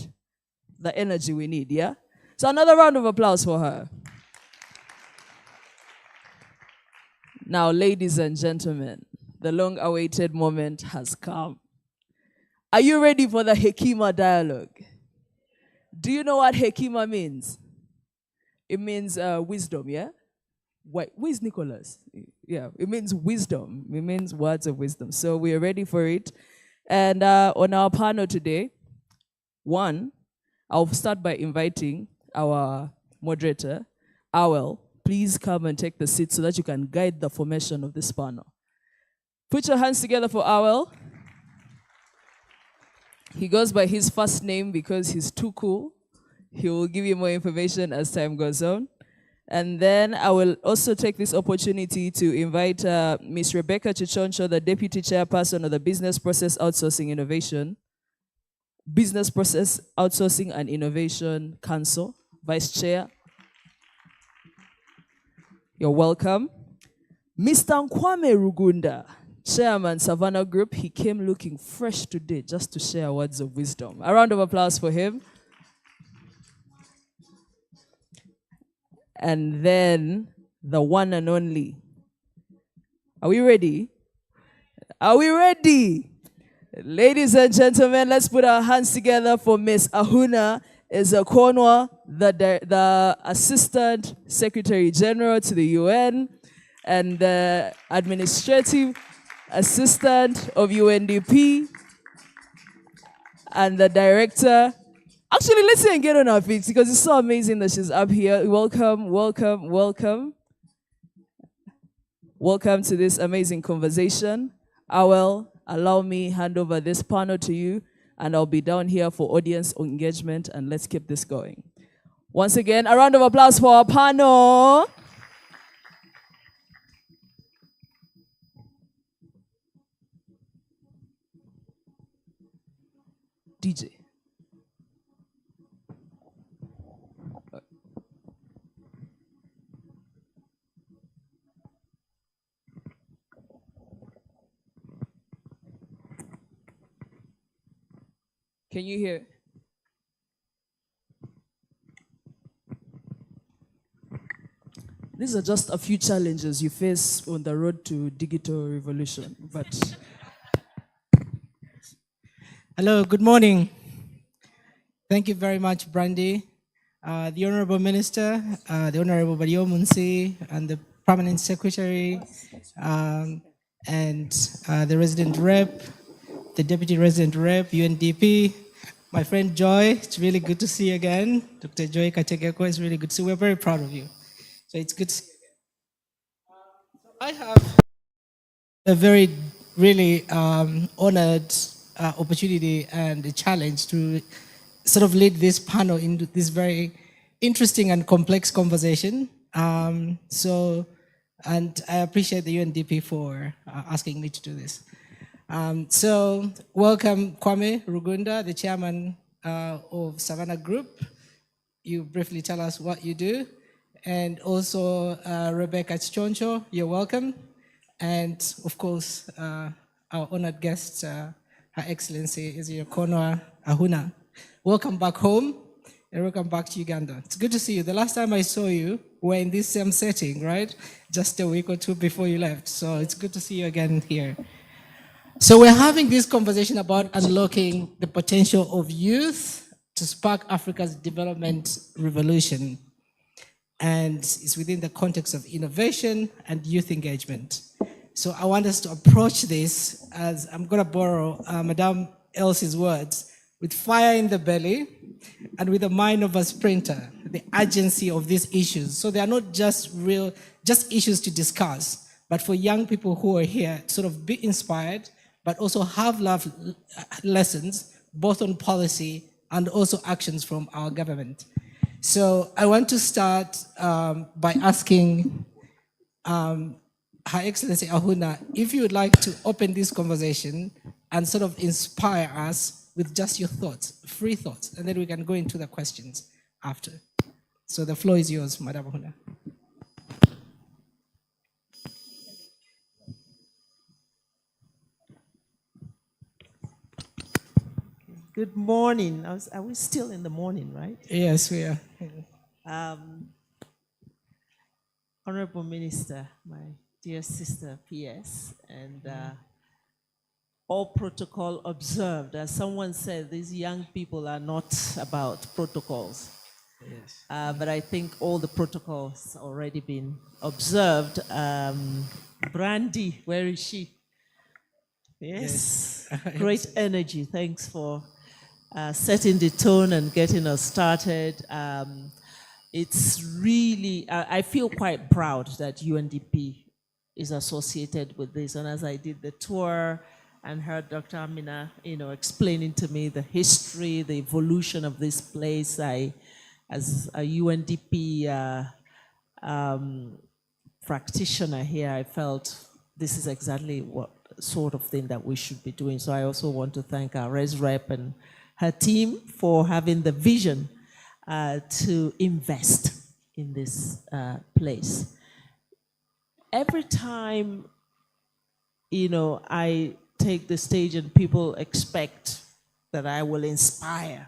Speaker 1: the energy we need, yeah? So another round of applause for her. Now, ladies and gentlemen, the long-awaited moment has come. Are you ready for the Hekima dialogue? Do you know what Hekima means? It means wisdom, yeah? Wait, where's Nicholas? Yeah, it means wisdom. It means words of wisdom. So we are ready for it. And on our panel today, one, I'll start by inviting our moderator, Awel. Please come and take the seat so that you can guide the formation of this panel. Put your hands together for Awel. He goes by his first name because he's too cool. He will give you more information as time goes on. And then I will also take this opportunity to invite Ms. Rebecca Chichoncho, the Deputy Chairperson of the Business Process Outsourcing and Innovation Council, Vice Chair. You're welcome. Mr. Nkwame Rugunda, Chairman, Savannah Group. He came looking fresh today just to share words of wisdom. A round of applause for him. And then the one and only. Are we ready? Are we ready? Ladies and gentlemen, let's put our hands together for Miss Ahuna Ezekonwa, the Assistant Secretary General to the UN and the Administrative Assistant of UNDP and the Director. Actually, let's see and get on our feet because it's so amazing that she's up here. Welcome, welcome, welcome. Welcome to this amazing conversation. Awel, allow me hand over this panel to you, and I'll be down here for audience engagement, and let's keep this going. Once again, a round of applause for our panel. DJ. Can you hear? These are just a few challenges you face on the road to digital revolution, but...
Speaker 5: Hello, good morning. Thank you very much, Brandy. The Honorable Minister, the Honorable Bario Munsi, and the Permanent Secretary, and the Resident Rep, the Deputy Resident Rep, UNDP, my friend Joy, it's really good to see you again. Dr. Joy Kategeko, it's really good to see you. We're very proud of you. So it's good to see you again. I have a very, really honored opportunity and a challenge to sort of lead this panel into this very interesting and complex conversation. And I appreciate the UNDP for asking me to do this. So welcome Kwame Rugunda, the chairman of Savannah Group. You briefly tell us what you do. And also Rebecca Chichoncho, you're welcome. And of course, our honored guest, Her Excellency Ezekonwa Ahuna. Welcome back home and welcome back to Uganda. It's good to see you. The last time I saw you, we were in this same setting, right? Just a week or two before you left. So it's good to see you again here. So we're having this conversation about unlocking the potential of youth to spark Africa's development revolution. And it's within the context of innovation and youth engagement. So I want us to approach this as, I'm gonna borrow Madame Elsie's words, with fire in the belly and with the mind of a sprinter, the urgency of these issues. So they are not just issues to discuss, but for young people who are here to sort of be inspired, but also have lessons, both on policy and also actions from our government. So I want to start by asking Her Excellency Ahuna, if you would like to open this conversation and sort of inspire us with just your thoughts, free thoughts, and then we can go into the questions after. So the floor is yours, Madam Ahuna.
Speaker 6: Good morning. Are we still in the morning, right?
Speaker 5: Yes, we are.
Speaker 6: Honorable Minister, my dear sister PS, and all protocol observed. As someone said, these young people are not about protocols.
Speaker 5: Yes.
Speaker 6: But I think all the protocols already been observed. Brandy, where is she? Yes, great energy. Thanks for setting the tone and getting us started. It's really, I feel quite proud that UNDP is associated with this. And as I did the tour and heard Dr. Amina, explaining to me the history, the evolution of this place, as a UNDP practitioner here, I felt this is exactly what sort of thing that we should be doing. So I also want to thank our res rep and her team for having the vision to invest in this place. Every time, I take the stage and people expect that I will inspire,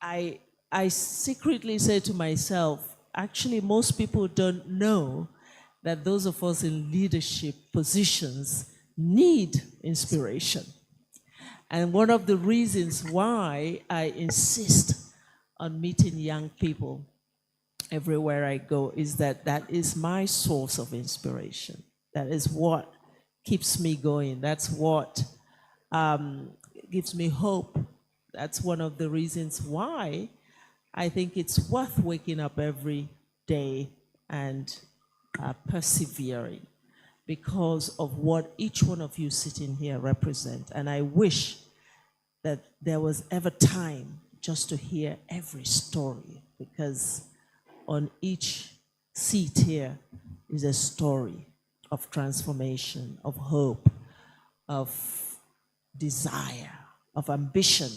Speaker 6: I secretly say to myself, actually, most people don't know that those of us in leadership positions need inspiration. And one of the reasons why I insist on meeting young people everywhere I go is that is my source of inspiration. That is what keeps me going. That's what gives me hope. That's one of the reasons why I think it's worth waking up every day and persevering, because of what each one of you sitting here represent. And I wish that there was ever time just to hear every story, because on each seat here is a story of transformation, of hope, of desire, of ambition.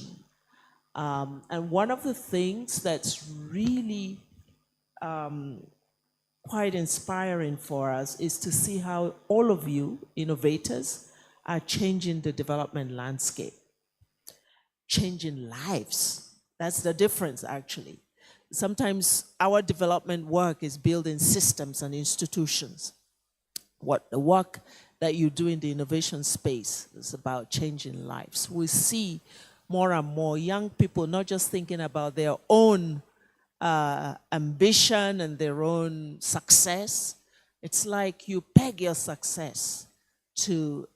Speaker 6: And one of the things that's really quite inspiring for us is to see how all of you, innovators, are changing the development landscape, changing lives. That's the difference, actually. Sometimes our development work is building systems and institutions. What the work that you do in the innovation space is about changing lives. We see more and more young people not just thinking about their own ambition and their own success. It's like you peg your success to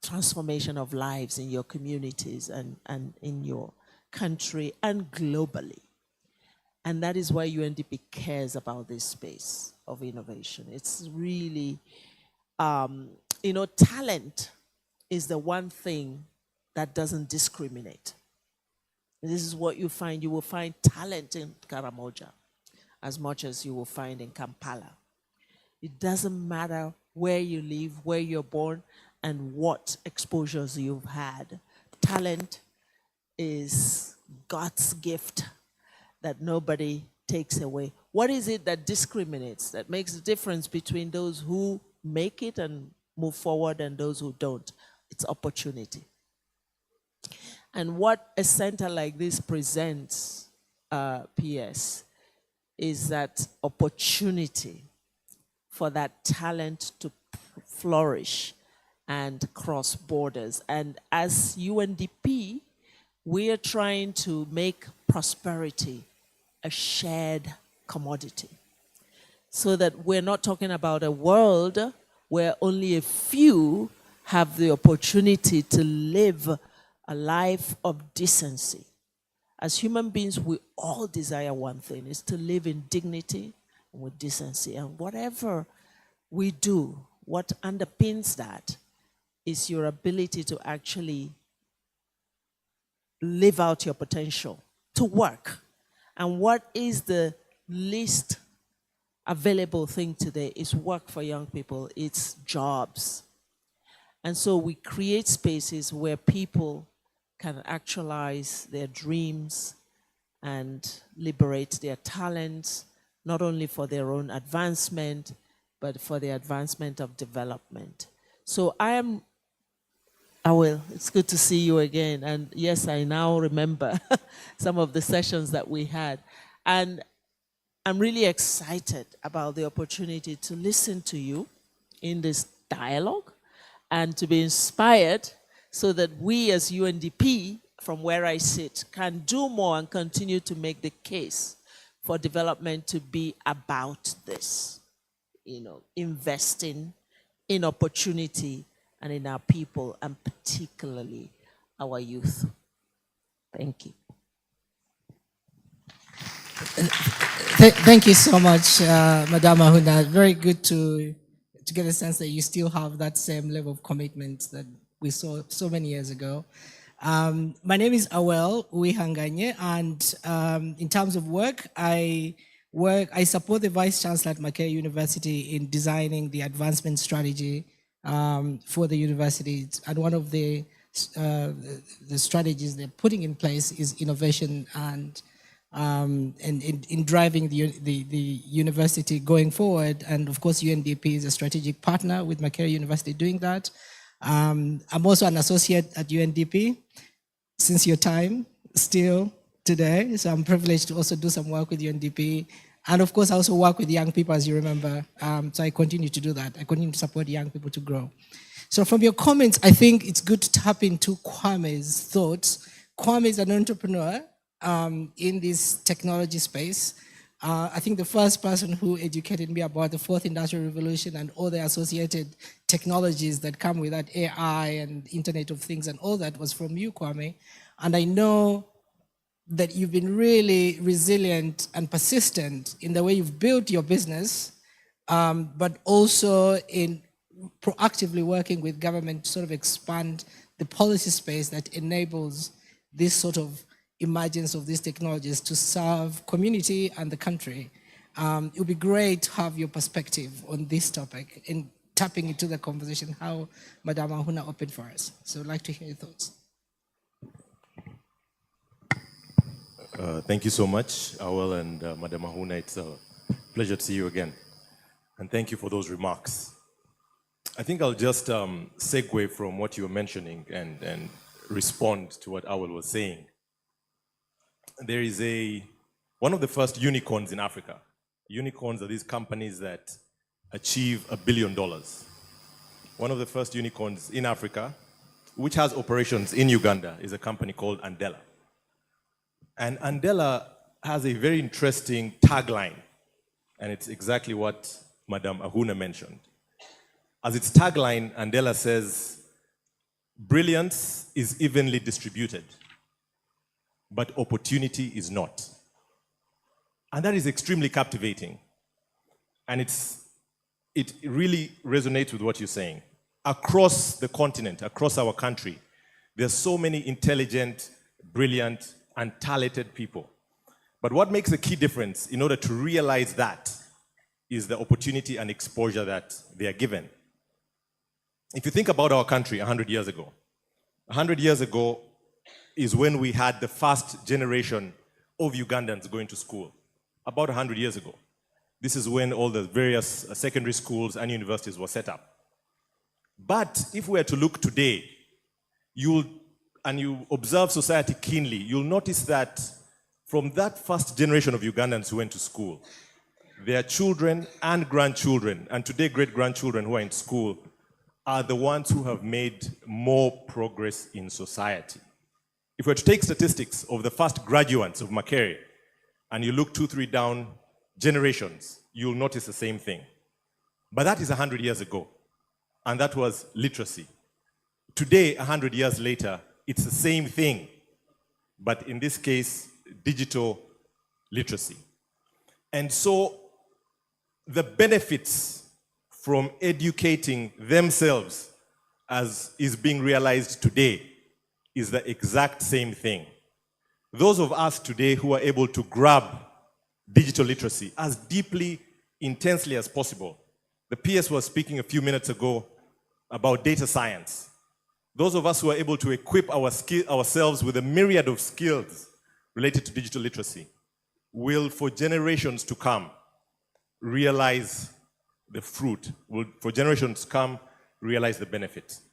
Speaker 6: transformation of lives in your communities and in your country and globally. And that is why UNDP cares about this space of innovation. It's really, talent is the one thing that doesn't discriminate. This is what you find. You will find talent in Karamoja as much as you will find in Kampala. It doesn't matter where you live, where you're born, and what exposures you've had. Talent is God's gift that nobody takes away. What is it that discriminates, that makes the difference between those who make it and move forward and those who don't? It's opportunity. And what a center like this presents, PS, is that opportunity for that talent to flourish and cross borders. And as UNDP, we are trying to make prosperity a shared commodity, so that we're not talking about a world where only a few have the opportunity to live a life of decency. As human beings, we all desire one thing, is to live in dignity and with decency. And whatever we do, what underpins that is your ability to actually live out your potential, to work. And what is the least available thing today is work for young people. It's jobs. And so we create spaces where people can actualize their dreams and liberate their talents, not only for their own advancement, but for the advancement of development. So I am I will. It's good to see you again. And yes, I now remember some of the sessions that we had. And I'm really excited about the opportunity to listen to you in this dialogue and to be inspired so that we as UNDP, from where I sit, can do more and continue to make the case for development to be about this, investing in opportunity and in our people, and particularly our youth. Thank you.
Speaker 5: Thank you so much, Madam Ahuna. Very good to get a sense that you still have that same level of commitment that we saw so many years ago. My name is Awel Uihanganye, and in terms of work, I support the Vice Chancellor at Makerere University in designing the advancement strategy for the university. And one of the strategies they're putting in place is innovation and in driving the university going forward. And of course, UNDP is a strategic partner with Makerere University doing that. I'm also an associate at UNDP since your time, still today. So I'm privileged to also do some work with UNDP. And of course, I also work with young people, as you remember. So I continue to do that. I continue to support young people to grow. So from your comments, I think it's good to tap into Kwame's thoughts. Kwame is an entrepreneur in this technology space. I think the first person who educated me about the fourth industrial revolution and all the associated technologies that come with that, AI and Internet of Things and all that, was from you, Kwame. And I know that you've been really resilient and persistent in the way you've built your business, but also in proactively working with government to sort of expand the policy space that enables this sort of emergence of these technologies to serve community and the country. It would be great to have your perspective on this topic in tapping into the conversation, how Madam Ahuna opened for us. So I'd like to hear your thoughts.
Speaker 14: Thank you so much, Awel and Madam Ahuna. It's a pleasure to see you again. And thank you for those remarks. I think I'll just segue from what you were mentioning and respond to what Awel was saying. There is one of the first unicorns in Africa. Unicorns are these companies that achieve $1 billion. One of the first unicorns in Africa, which has operations in Uganda, is a company called Andela. And Andela has a very interesting tagline, and it's exactly what Madam Ahuna mentioned. As its tagline, Andela says, "Brilliance is evenly distributed, but opportunity is not." And that is extremely captivating. And it really resonates with what you're saying. Across the continent, across our country, there's so many intelligent, brilliant, and talented people. But what makes a key difference in order to realize that is the opportunity and exposure that they are given. If you think about our country 100 years ago, 100 years ago is when we had the first generation of Ugandans going to school, about 100 years ago. This is when all the various secondary schools and universities were set up. But if we were to look today, you observe society keenly, you'll notice that from that first generation of Ugandans who went to school, their children and grandchildren, and today great-grandchildren who are in school, are the ones who have made more progress in society. If we were to take statistics of the first graduates of Makerere, and you look 2, 3 down generations, you'll notice the same thing. But that is 100 years ago, and that was literacy. Today, 100 years later, it's the same thing, but in this case, digital literacy. And so the benefits from educating themselves as is being realized today is the exact same thing. Those of us today who are able to grab digital literacy as deeply, intensely as possible. The PS was speaking a few minutes ago about data science. Those of us who are able to equip ourselves with a myriad of skills related to digital literacy will, for generations to come, realize the fruit, will, for generations to come, realize the benefits.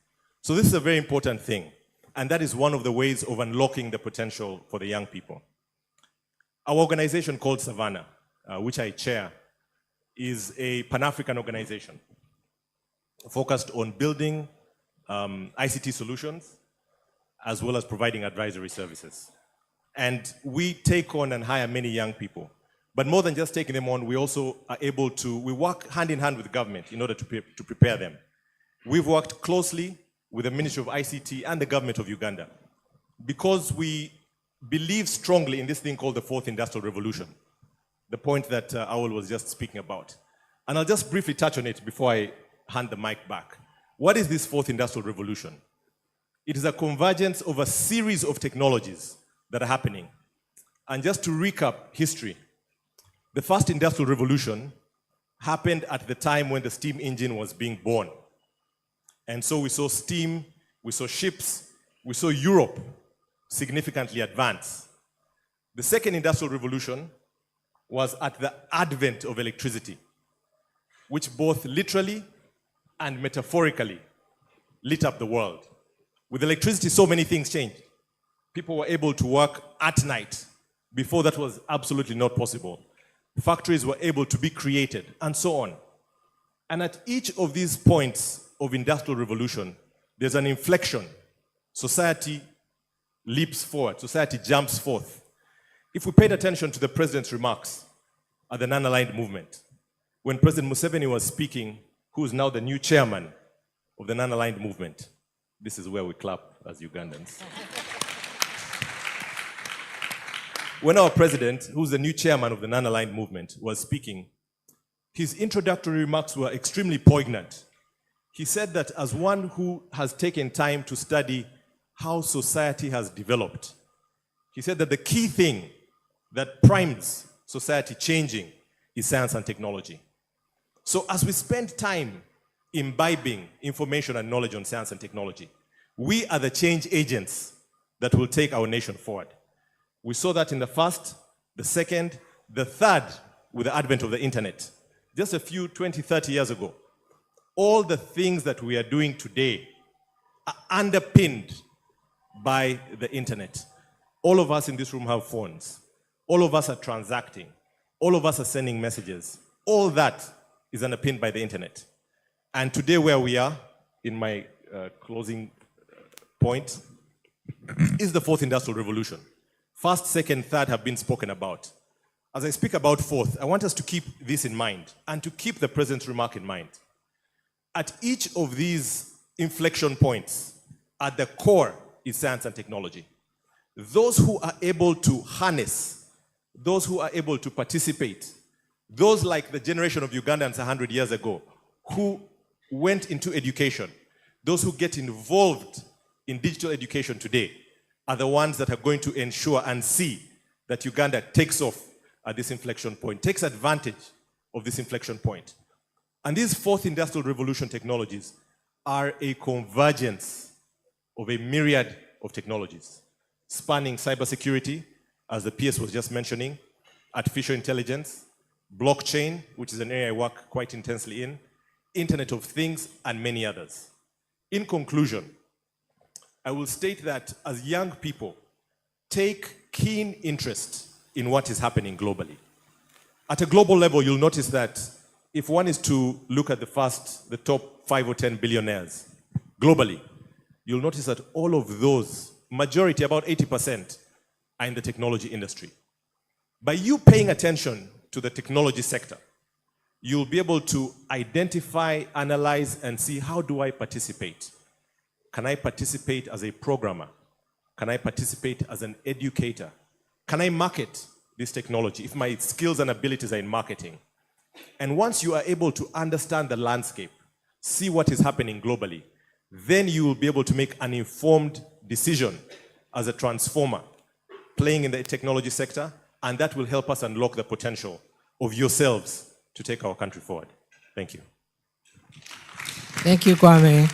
Speaker 14: So this is a very important thing. And that is one of the ways of unlocking the potential for the young people. Our organization called Savannah, which I chair, is a Pan-African organization focused on building ICT solutions as well as providing advisory services. And we take on and hire many young people. But more than just taking them on, we also are able to, we work hand in hand with the government in order to prepare them. We've worked closely with the Ministry of ICT and the government of Uganda because we believe strongly in this thing called the fourth industrial revolution, the point that Awol was just speaking about. And I'll just briefly touch on it before I hand the mic back. What is this fourth industrial revolution? It is a convergence of a series of technologies that are happening. And just to recap history, the first industrial revolution happened at the time when the steam engine was being born. And so we saw steam, we saw ships, we saw Europe significantly advance. The second industrial revolution was at the advent of electricity, which both literally and metaphorically lit up the world. With electricity, so many things changed. People were able to work at night. Before that was absolutely not possible. Factories were able to be created, and so on. And at each of these points of industrial revolution, there's an inflection. Society leaps forward, society jumps forth. If we paid attention to the president's remarks at the non-aligned movement, when President Museveni was speaking, who is now the new chairman of the non-aligned movement, this is where we clap as Ugandans. When our president, who's the new chairman of the non-aligned movement, was speaking, his introductory remarks were extremely poignant. He said that as one who has taken time to study how society has developed, he said that the key thing that primes society changing is science and technology. So as we spend time imbibing information and knowledge on science and technology, we are the change agents that will take our nation forward. We saw that in the first, the second, the third, with the advent of the internet. Just a few 20, 30 years ago, all the things that we are doing today are underpinned by the internet. All of us in this room have phones. All of us are transacting. All of us are sending messages. All that is underpinned by the internet. And today where we are, in my closing point, is the fourth industrial revolution. First, second, third have been spoken about. As I speak about fourth, I want us to keep this in mind and to keep the president's remark in mind. At each of these inflection points, at the core is science and technology. Those who are able to harness, those who are able to participate, those like the generation of Ugandans 100 years ago who went into education, those who get involved in digital education today are the ones that are going to ensure and see that Uganda takes off at this inflection point, takes advantage of this inflection point. And these fourth industrial revolution technologies are a convergence of a myriad of technologies, spanning cybersecurity, as the PS was just mentioning, artificial intelligence, blockchain, which is an area I work quite intensely in, Internet of Things, and many others. In conclusion, I will state that as young people, take keen interest in what is happening globally. At a global level, you'll notice that if one is to look at the top 5 or 10 billionaires globally, you'll notice that all of those, majority, about 80%, are in the technology industry. By you paying attention to the technology sector, you'll be able to identify, analyze, and see, how do I participate? Can I participate as a programmer? Can I participate as an educator? Can I market this technology if my skills and abilities are in marketing? And once you are able to understand the landscape, see what is happening globally, then you will be able to make an informed decision as a transformer playing in the technology sector, and that will help us unlock the potential of yourselves to take our country forward. Thank you.
Speaker 5: Thank you, Kwame.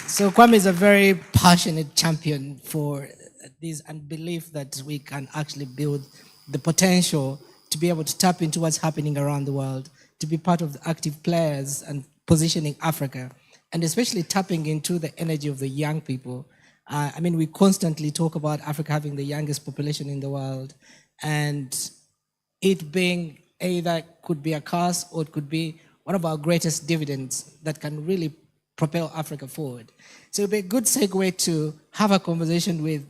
Speaker 5: So Kwame is a very passionate champion for this and belief that we can actually build the potential to be able to tap into what's happening around the world, to be part of the active players and positioning Africa and especially tapping into the energy of the young people. I mean, we constantly talk about Africa having the youngest population in the world, and it being either could be a curse or it could be one of our greatest dividends that can really propel Africa forward. So it'd be a good segue to have a conversation with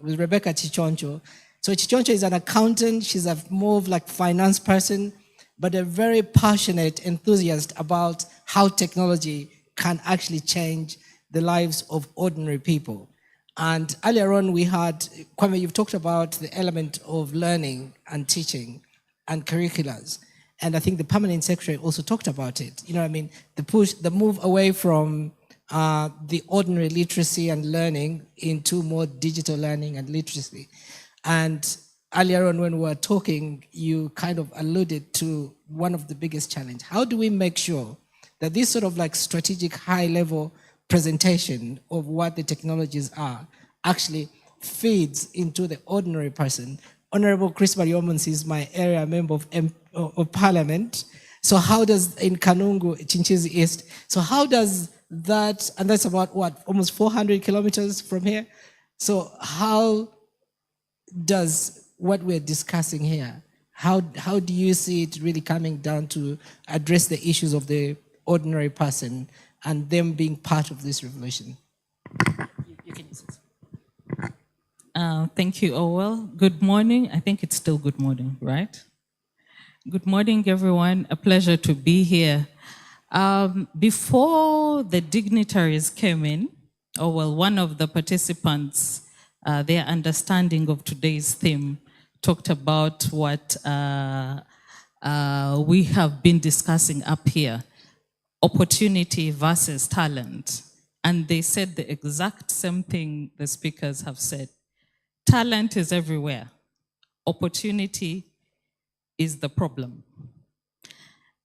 Speaker 5: Rebecca Chichoncho. So Chichoncho is an accountant. She's a more of like finance person, but a very passionate enthusiast about how technology can actually change the lives of ordinary people. And earlier on we had, Kwame, you've talked about the element of learning and teaching and curriculums. And I think the permanent secretary also talked about it. You know what I mean? The push, the move away from the ordinary literacy and learning into more digital learning and literacy. And earlier on when we were talking, you kind of alluded to one of the biggest challenges. How do we make sure that this sort of like strategic high level presentation of what the technologies are actually feeds into the ordinary person? Honorable Chris Bariomunsi is my area member of parliament. So how does, in Kanungu, Chinchizi East, so how does that, and that's about what, almost 400 kilometers from here? So how does what we're discussing here, how do you see it really coming down to address the issues of the ordinary person and them being part of this revolution?
Speaker 21: You can use it. Thank you, Owell. Good morning. I think it's still good morning, right? Good morning, everyone. A pleasure to be here. Before the dignitaries came in, one of the participants, their understanding of today's theme talked about what we have been discussing up here, opportunity versus talent. And they said the exact same thing the speakers have said. Talent is everywhere. Opportunity is the problem.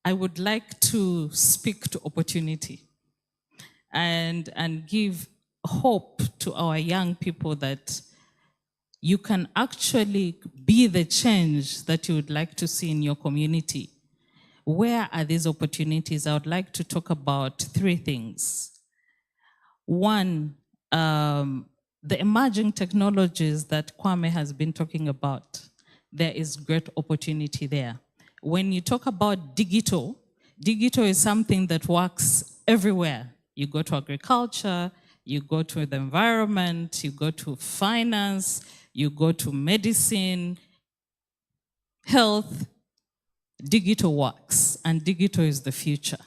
Speaker 21: I would like to speak to opportunity and give hope to our young people that you can actually be the change that you would like to see in your community. Where are these opportunities? I would like to talk about three things. One, the emerging technologies that Kwame has been talking about, there is great opportunity there. When you talk about digital is something that works everywhere. You go to agriculture, you go to the environment, you go to finance, you go to medicine, health. Digital works, and digital is the future.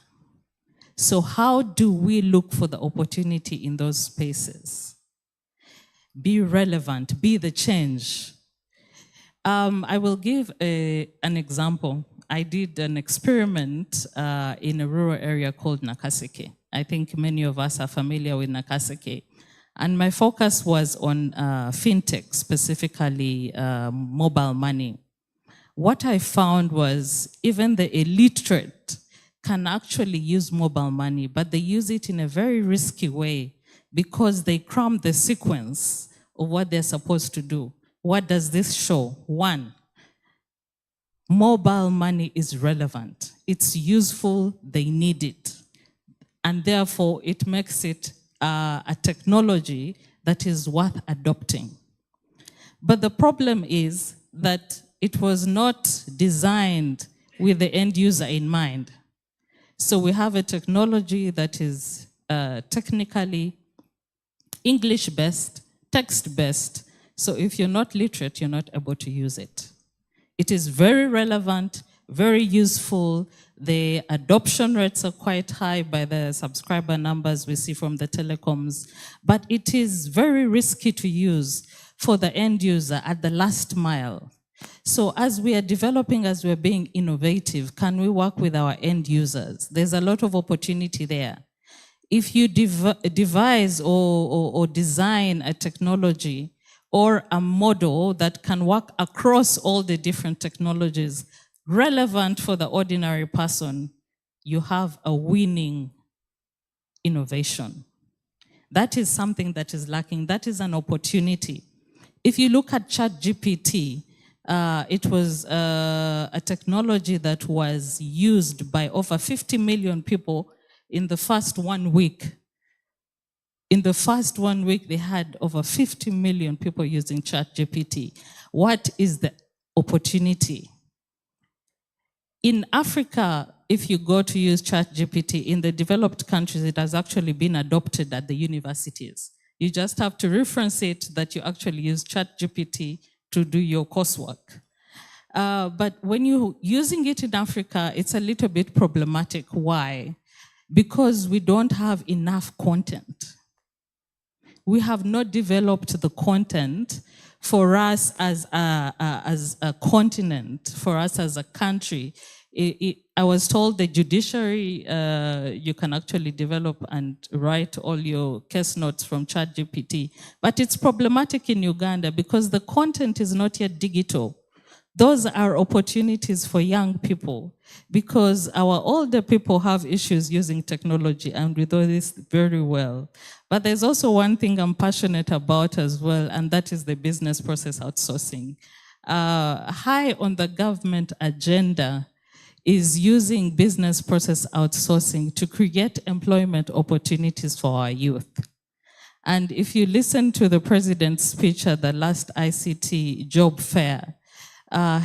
Speaker 21: So how do we look for the opportunity in those spaces? Be relevant, be the change. I will give an example. I did an experiment in a rural area called Nakaseke. I think many of us are familiar with Nakaseke. And my focus was on fintech, specifically mobile money. What I found was even the illiterate can actually use mobile money, but they use it in a very risky way because they cram the sequence of what they're supposed to do. What does this show? One, mobile money is relevant. It's useful, they need it. And therefore, it makes it a technology that is worth adopting. But the problem is that it was not designed with the end user in mind. So we have a technology that is technically English-based, text-based. So if you're not literate, you're not able to use it. It is very relevant, very useful. The adoption rates are quite high by the subscriber numbers we see from the telecoms, but it is very risky to use for the end user at the last mile. So as we are developing, as we're being innovative, can we work with our end users? There's a lot of opportunity there. If you devise or design a technology or a model that can work across all the different technologies, relevant for the ordinary person, you have a winning innovation. That is something that is lacking. That is an opportunity. If you look at ChatGPT, it was a technology that was used by over 50 million people
Speaker 7: in the first 1 week, they had over 50 million people using ChatGPT. What is the opportunity? In Africa, if you go to use ChatGPT, in the developed countries, it has actually been adopted at the universities. You just have to reference it that you actually use ChatGPT to do your coursework. But when you're using it in Africa, it's a little bit problematic. Why? Because we don't have enough content. We have not developed the content for us as a continent, for us as a country. I was told the judiciary, you can actually develop and write all your case notes from ChatGPT. But it's problematic in Uganda because the content is not yet digital. Those are opportunities for young people because our older people have issues using technology, and we do this very well. But there's also one thing I'm passionate about as well, and that is the business process outsourcing. High on the government agenda is using business process outsourcing to create employment opportunities for our youth. And if you listen to the president's speech at the last ICT job fair,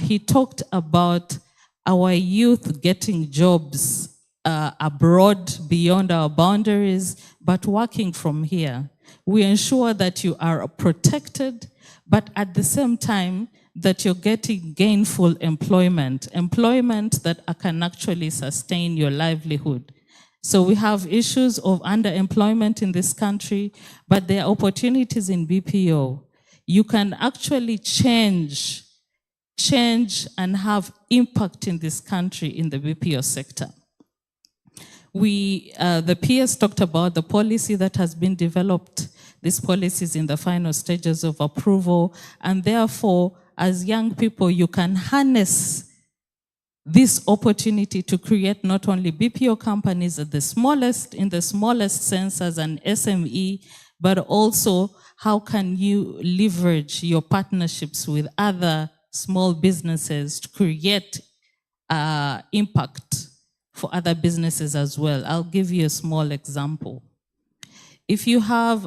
Speaker 7: he talked about our youth getting jobs abroad beyond our boundaries, but working from here. We ensure that you are protected, but at the same time, that you're getting gainful employment that can actually sustain your livelihood. So we have issues of underemployment in this country, but there are opportunities in BPO. You can actually change and have impact in this country in the BPO sector. The peers talked about the policy that has been developed. This policy is in the final stages of approval, and therefore, as young people, you can harness this opportunity to create not only BPO companies in the smallest sense as an SME, but also how can you leverage your partnerships with other small businesses to create impact for other businesses as well. I'll give you a small example. If you have,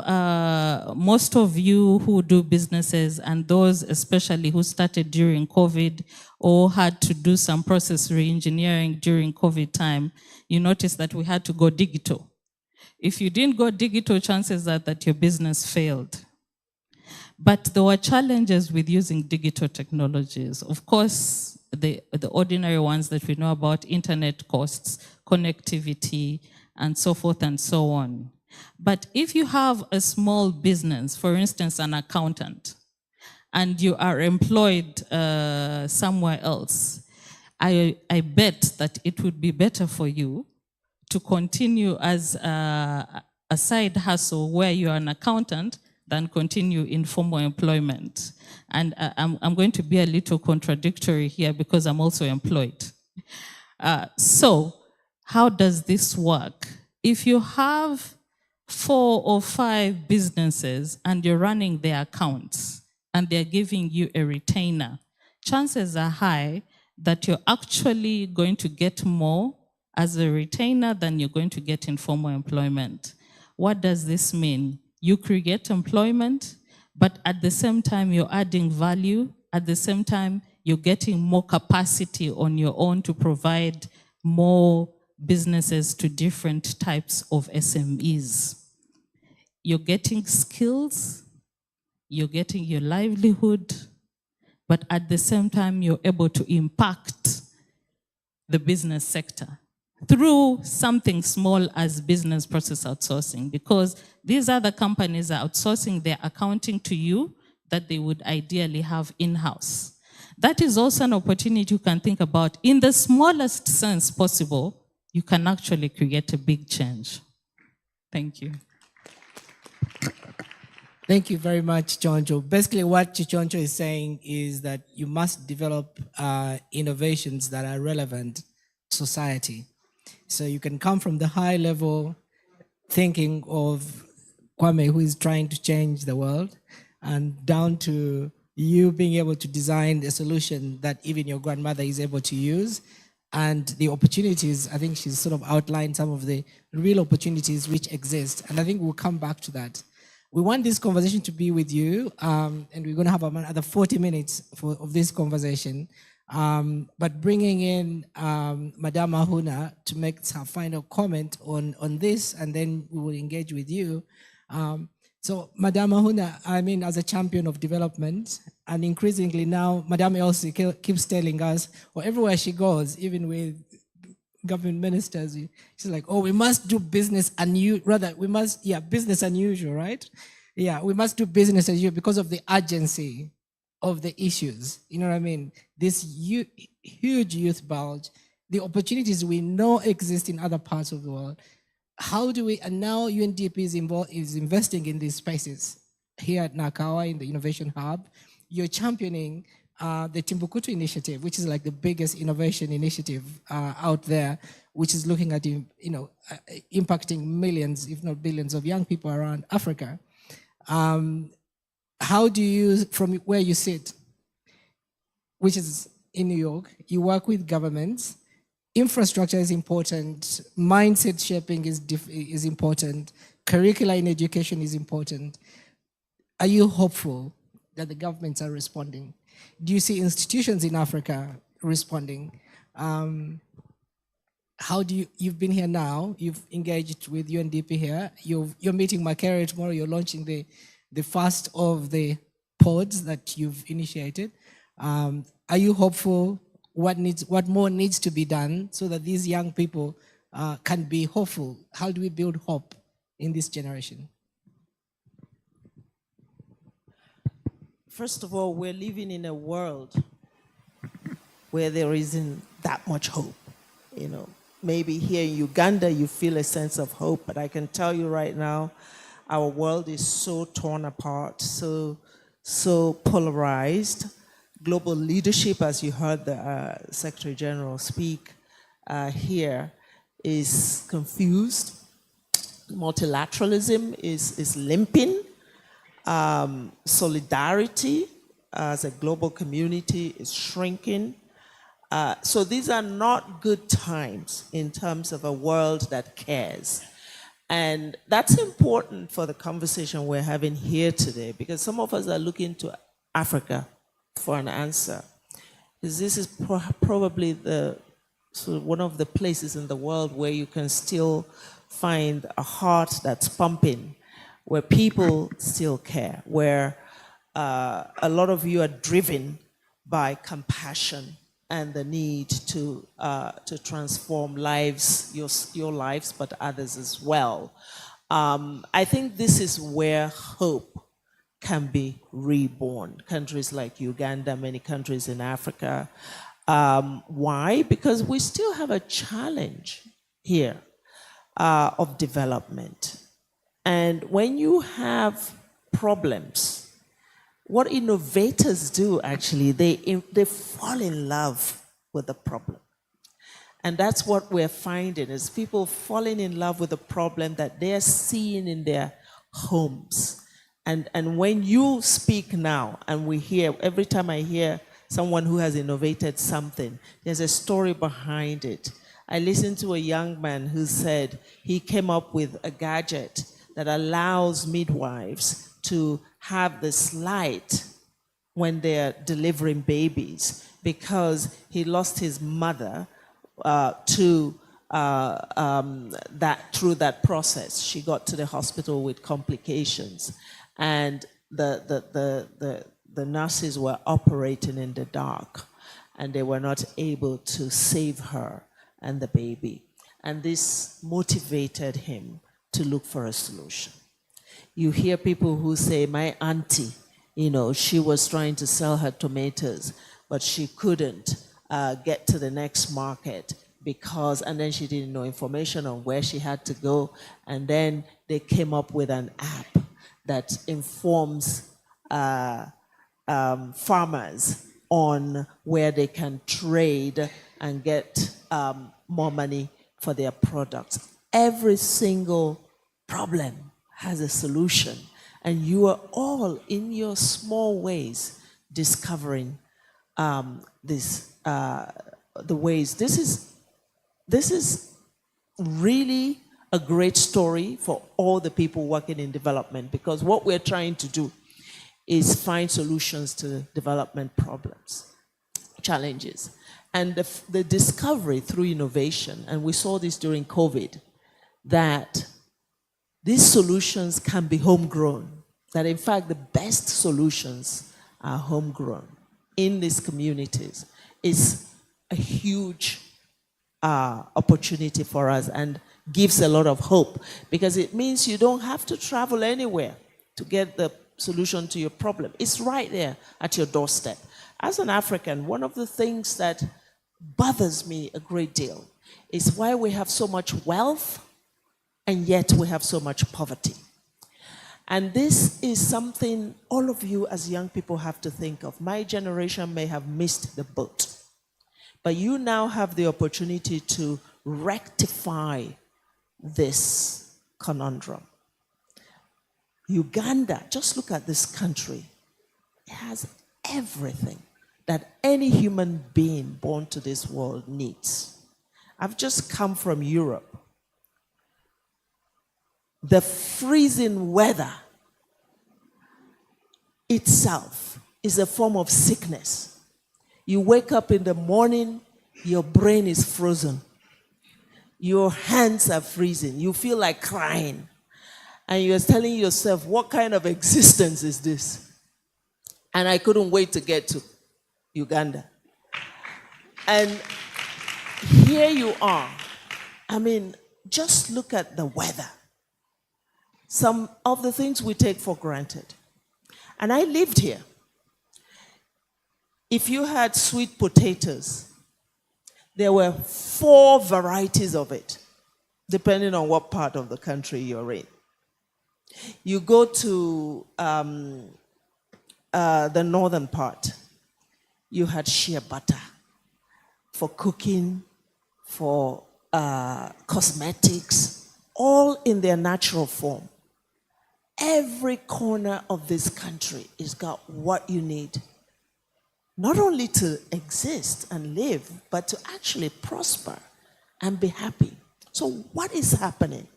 Speaker 7: most of you who do businesses and those especially who started during COVID or had to do some process re-engineering during COVID time, you notice that we had to go digital. If you didn't go digital, chances are that your business failed. But there were challenges with using digital technologies. Of course, the ordinary ones that we know about, internet costs, connectivity, and so forth and so on. But if you have a small business, for instance, an accountant, and you are employed somewhere else, I bet that it would be better for you to continue as a side hustle where you are an accountant than continue in formal employment. And I'm going to be a little contradictory here because I'm also employed. So how does this work? If you have 4 or 5 businesses and you're running their accounts and they're giving you a retainer, chances are high that you're actually going to get more as a retainer than you're going to get in formal employment. What does this mean? You create employment, but at the same time, you're adding value. At the same time, you're getting more capacity on your own to provide more businesses to different types of SMEs. You're getting skills, you're getting your livelihood, but at the same time, you're able to impact the business sector through something small as business process outsourcing, because these other companies are outsourcing their accounting to you that they would ideally have in-house. That is also an opportunity you can think about. In the smallest sense possible, you can actually create a big change. Thank you.
Speaker 5: Thank you very much, Choncho. Basically, what Choncho is saying is that you must develop innovations that are relevant to society. So you can come from the high level thinking of Kwame, who is trying to change the world, and down to you being able to design a solution that even your grandmother is able to use, and the opportunities. I think she's sort of outlined some of the real opportunities which exist, and I think we'll come back to that. We want this conversation to be with you, and we're going to have another 40 minutes of this conversation. But bringing in Madame Ahuna to make her final comment on this, and then we will engage with you. So Madame Ahuna, I mean, as a champion of development, and increasingly now, Madame Elsie keeps telling us, or everywhere she goes, even with government ministers, she's like, oh, we must do business business unusual, right? Yeah, we must do business as usual because of the urgency of the issues. You know what I mean? This huge youth bulge, the opportunities we know exist in other parts of the world. How do we, and now UNDP is investing in these spaces here at Nakawa in the Innovation Hub. You're championing the Timbuktu initiative, which is like the biggest innovation initiative out there, which is looking at impacting millions, if not billions, of young people around Africa. How do you, from where you sit, which is in New York, you work with governments, infrastructure is important, mindset shaping is important, curricula in education is important. Are you hopeful that the governments are responding? Do you see institutions in Africa responding? How do you've been here now, you've engaged with UNDP here, you're meeting Makerere tomorrow, you're launching the first of the pods that you've initiated. Are you hopeful? What more needs to be done so that these young people can be hopeful? How do we build hope in this generation?
Speaker 6: First of all, we're living in a world where there isn't that much hope. Maybe here in Uganda you feel a sense of hope, but I can tell you right now, our world is so torn apart, so polarized. Global leadership, as you heard the Secretary General speak here, is confused. Multilateralism is limping. Solidarity as a global community is shrinking. So these are not good times in terms of a world that cares. And that's important for the conversation we're having here today, because some of us are looking to Africa for an answer. Because this is probably one of the places in the world where you can still find a heart that's pumping, where people still care, where a lot of you are driven by compassion and the need to transform lives, your lives, but others as well. I think this is where hope can be reborn. Countries like Uganda, many countries in Africa. Why? Because we still have a challenge here of development. And when you have problems, what innovators do actually, they fall in love with the problem. And that's what we're finding, is people falling in love with the problem that they're seeing in their homes. And when you speak now, and we hear, every time I hear someone who has innovated something, there's a story behind it. I listened to a young man who said he came up with a gadget that allows midwives to have this light when they're delivering babies, because he lost his mother through that process. She got to the hospital with complications, and the nurses were operating in the dark, and they were not able to save her and the baby. And this motivated him to look for a solution. You hear people who say, my auntie, she was trying to sell her tomatoes, but she couldn't get to the next market and then she didn't know information on where she had to go. And then they came up with an app that informs farmers on where they can trade and get more money for their products. Every single problem has a solution, and you are all in your small ways discovering this the ways. This is really a great story for all the people working in development, because what we're trying to do is find solutions to development problems, challenges. And the discovery through innovation, and we saw this during COVID, that these solutions can be homegrown, that in fact the best solutions are homegrown in these communities, is a huge opportunity for us and gives a lot of hope, because it means you don't have to travel anywhere to get the solution to your problem. It's right there at your doorstep. As an African, one of the things that bothers me a great deal is why we have so much wealth and yet we have so much poverty. And this is something all of you as young people have to think of. My generation may have missed the boat, but you now have the opportunity to rectify this conundrum. Uganda, just look at this country. It has everything that any human being born to this world needs. I've just come from Europe. The freezing weather itself is a form of sickness. You wake up in the morning, your brain is frozen. Your hands are freezing. You feel like crying. And you're telling yourself, what kind of existence is this? And I couldn't wait to get to Uganda. And here you are. I mean, just look at the weather. Some of the things we take for granted. And I lived here. If you had sweet potatoes, there were 4 varieties of it, depending on what part of the country you're in. You go to the northern part, you had shea butter for cooking, for cosmetics, all in their natural form. Every corner of this country has got what you need, not only to exist and live, but to actually prosper and be happy. So what is happening?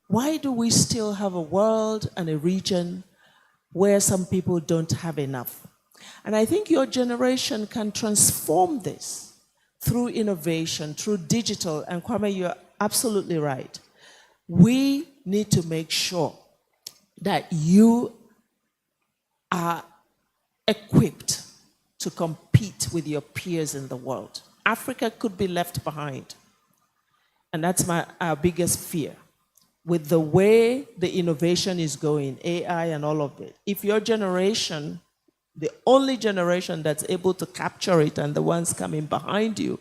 Speaker 6: Why do we still have a world and a region where some people don't have enough? And I think your generation can transform this through innovation, through digital. And Kwame, you're absolutely right. We need to make sure that you are equipped to compete with your peers in the world. Africa could be left behind. And that's our biggest fear. With the way the innovation is going, AI and all of it, if your generation, the only generation that's able to capture it and the ones coming behind you,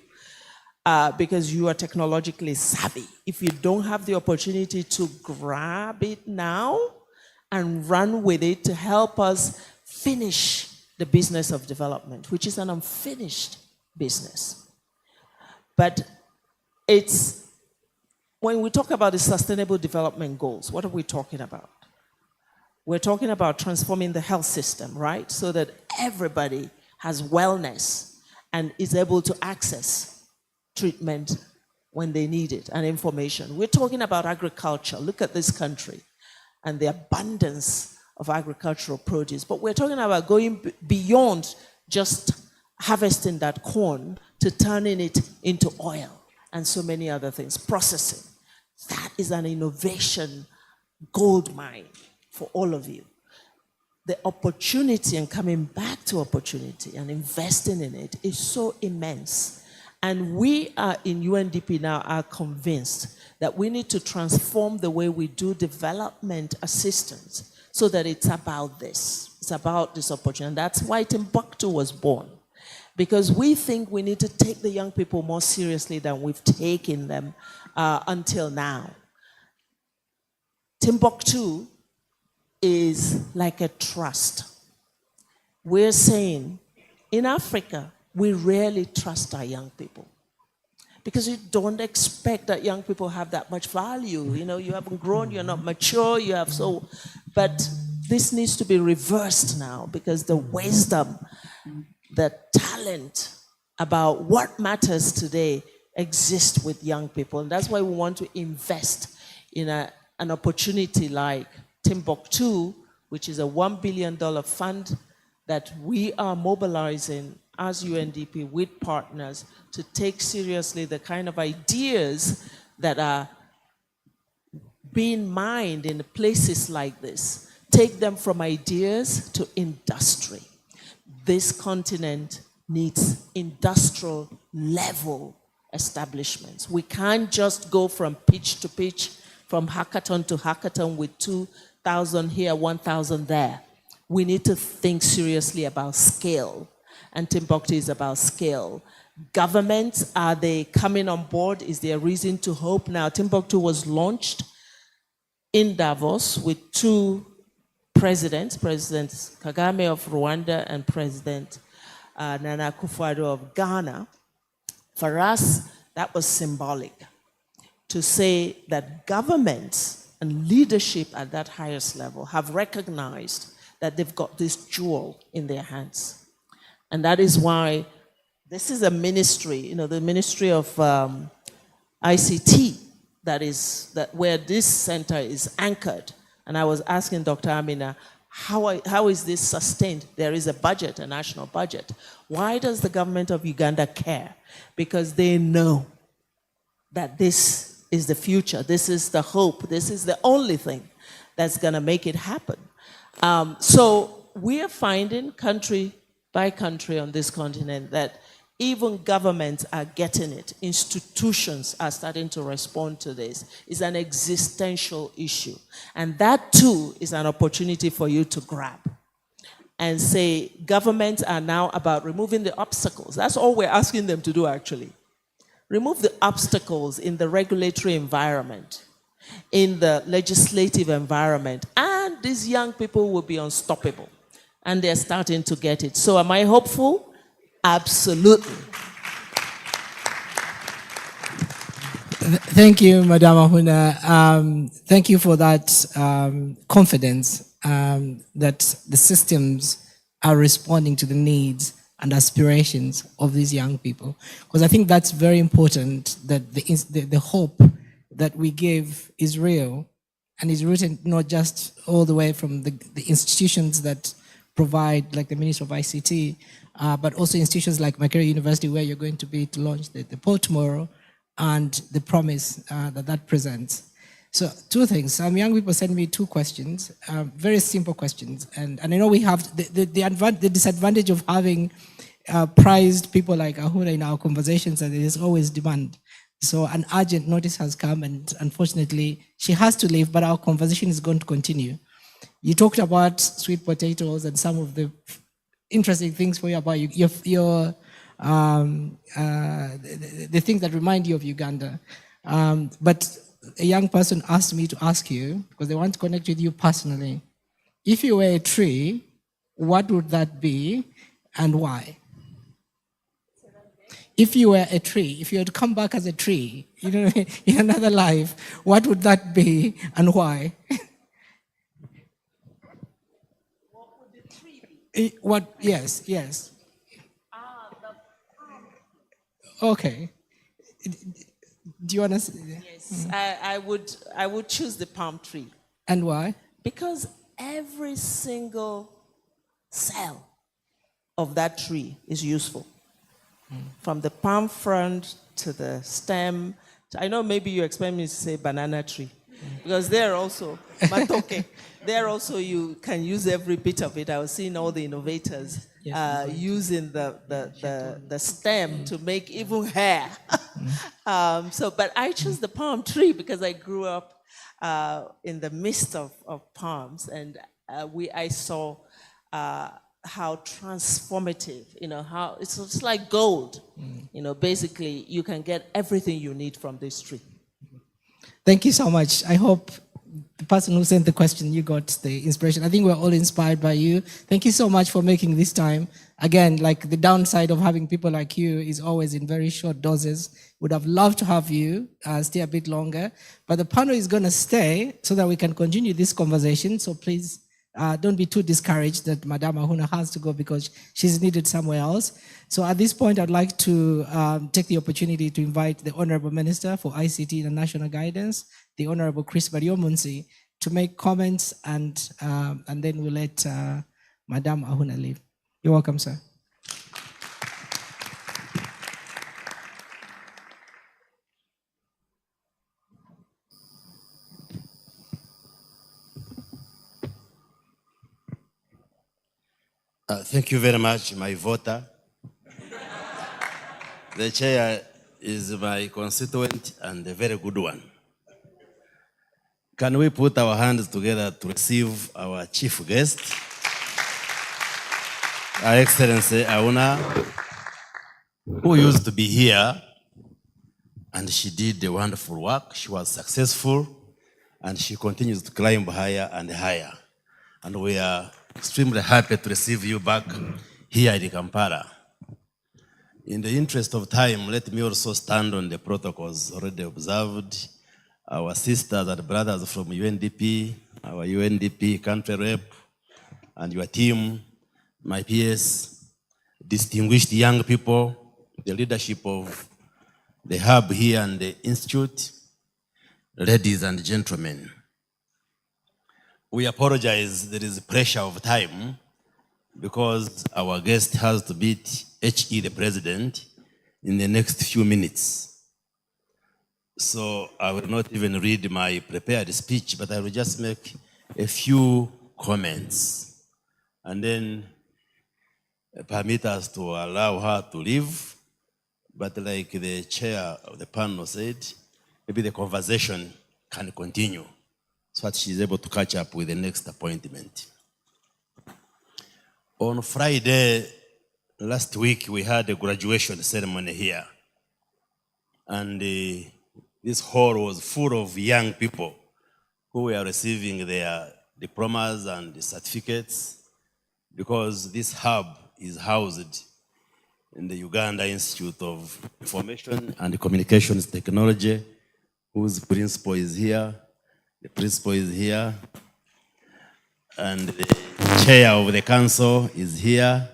Speaker 6: because you are technologically savvy, if you don't have the opportunity to grab it now and run with it to help us finish the business of development, which is an unfinished business. But it's, when we talk about the Sustainable Development Goals, what are we talking about? We're talking about transforming the health system, right? So that everybody has wellness and is able to access treatment when they need it and information. We're talking about agriculture. Look at this country and the abundance of agricultural produce. But we're talking about going beyond just harvesting that corn to turning it into oil and so many other things, processing. That is an innovation gold mine for all of you. The opportunity and coming back to opportunity and investing in it is so immense. And we are in UNDP now are convinced that we need to transform the way we do development assistance so that it's about this. It's about this opportunity. And that's why Timbuktu was born. Because we think we need to take the young people more seriously than we've taken them until now. Timbuktu is like a trust. We're saying, in Africa, we rarely trust our young people. Because you don't expect that young people have that much value. You know, you haven't grown, you're not mature, you have so... But this needs to be reversed now because the wisdom, the talent about what matters today exist with young people. And that's why we want to invest in an opportunity like Timbuktu, which is a $1 billion fund that we are mobilizing as UNDP with partners to take seriously the kind of ideas that are being mined in places like this. Take them from ideas to industry. This continent needs industrial level establishments. We can't just go from pitch to pitch, from hackathon to hackathon with 2,000 here, 1,000 there. We need to think seriously about scale, and Timbuktu is about scale. Governments, are they coming on board? Is there reason to hope? Now, Timbuktu was launched in Davos with two presidents, President Kagame of Rwanda and President Nana Akufo-Addo of Ghana. For us, that was symbolic to say that governments and leadership at that highest level have recognized that they've got this jewel in their hands. And that is why this is a ministry, the Ministry of ICT, where this center is anchored. And I was asking Dr. Amina, how is this sustained? There is a budget, a national budget. Why does the government of Uganda care? Because they know that this is the future, this is the hope, this is the only thing that's gonna make it happen. So we are finding country by country on this continent that even governments are getting it. Institutions are starting to respond to this. It's an existential issue. And that too is an opportunity for you to grab and say, governments are now about removing the obstacles. That's all we're asking them to do, actually. Remove the obstacles in the regulatory environment, in the legislative environment, and these young people will be unstoppable. And they're starting to get it. So am I hopeful? Absolutely.
Speaker 5: Thank you, Madam Ahuna. Thank you for that confidence that the systems are responding to the needs and aspirations of these young people. Because I think that's very important, that the hope that we give is real and is rooted not just all the way from the institutions that provide, like the Ministry of ICT, but also institutions like Makerere University, where you're going to be to launch the port tomorrow, and the promise that presents. So two things. Some young people send me two questions, very simple questions. And I know we have the disadvantage of having prized people like Ahuna in our conversations, and there is always demand. So an urgent notice has come, and unfortunately she has to leave, but our conversation is going to continue. You talked about sweet potatoes and some of the interesting things for you about the things that remind you of Uganda. But a young person asked me to ask you, because they want to connect with you personally, if you were a tree, what would that be and why? If you were a tree, if you had come back as a tree, in another life, what would that be and why? What? Yes, yes. Okay. Do you want to?
Speaker 6: Yes, I would choose the palm tree.
Speaker 5: And why?
Speaker 6: Because every single cell of that tree is useful. From the palm frond to the stem. I know maybe you expect me to say banana tree, because they're also matoke. There also you can use every bit of it. I was seeing all the innovators using the stem to make even hair. But I chose the palm tree because I grew up in the midst of palms, and I saw how transformative, how it's just like gold. Basically you can get everything you need from this tree.
Speaker 5: Thank you so much. I hope the person who sent the question, you got the inspiration. I think we're all inspired by you. Thank you so much for making this time. Again, like the downside of having people like you is always in very short doses. Would have loved to have you stay a bit longer, but the panel is going to stay so that we can continue this conversation. So please don't be too discouraged that Madame Ahuna has to go because she's needed somewhere else. So at this point, I'd like to take the opportunity to invite the Honorable Minister for ICT and National Guidance, the Honorable Chris Bariomunsi, to make comments, and then we'll let Madame Ahuna leave. You're welcome, sir.
Speaker 8: Thank you very much, my voter. The chair is my constituent and a very good one. Can we put our hands together to receive our chief guest, Her Excellency Ahuna, who used to be here, and she did a wonderful work. She was successful, and she continues to climb higher and higher. And we are extremely happy to receive you back here in Kampala. In the interest of time, let me also stand on the protocols already observed. Our sisters and brothers from UNDP, our UNDP country rep, and your team, my peers, distinguished young people, the leadership of the hub here and the institute, ladies and gentlemen. We apologize, there is pressure of time because our guest has to meet HE, the president, in the next few minutes. So I will not even read my prepared speech, but I will just make a few comments and then permit us to allow her to leave. But like the chair of the panel said, maybe the conversation can continue so that she's able to catch up with the next appointment. On Friday, last week, we had a graduation ceremony here. And this hall was full of young people who were receiving their diplomas and certificates because this hub is housed in the Uganda Institute of Information and Communications Technology, whose principal is here. The principal is here. And the chair of the council is here.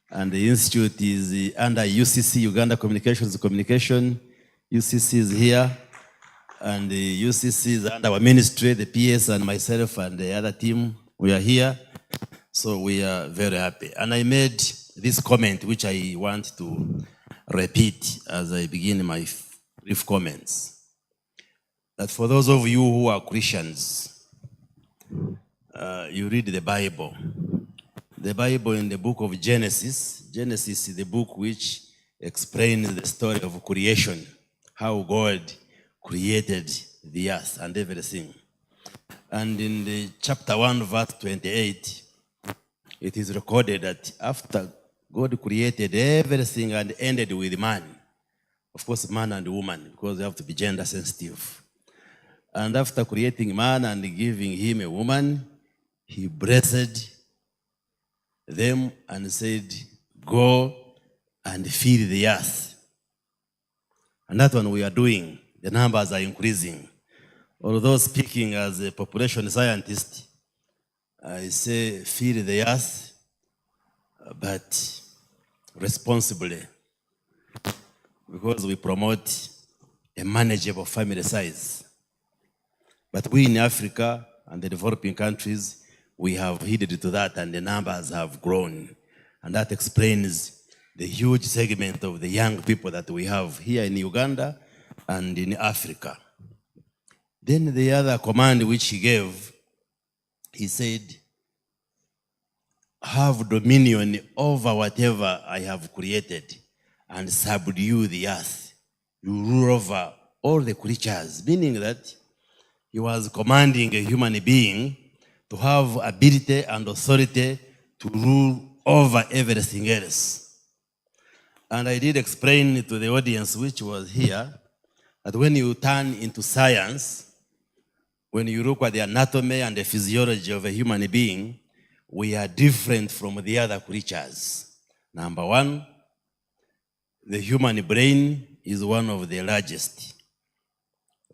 Speaker 8: And the institute is under UCC, Uganda Communications Communication. UCC is here. And the UCC is under our ministry, the PS and myself and the other team. We are here. So we are very happy. And I made this comment, which I want to repeat as I begin my brief comments. That for those of you who are Christians, you read the Bible. The Bible in the book of Genesis. Genesis is the book which explains the story of creation, how God created the earth and everything. And in the chapter 1, verse 28, it is recorded that after God created everything and ended with man, of course, man and woman, because they have to be gender sensitive. And after creating man and giving him a woman, he blessed them and said, go and feed the earth. And that one we are doing. The numbers are increasing. Although speaking as a population scientist, I say feed the earth, but responsibly, because we promote a manageable family size. But we in Africa and the developing countries, we have heeded to that and the numbers have grown. And that explains the huge segment of the young people that we have here in Uganda and in Africa. Then the other command which he gave, he said, have dominion over whatever I have created and subdue the earth. You rule over all the creatures, meaning that he was commanding a human being to have ability and authority to rule over everything else. And I did explain to the audience which was here that when you turn into science, when you look at the anatomy and the physiology of a human being, we are different from the other creatures. Number one, the human brain is one of the largest.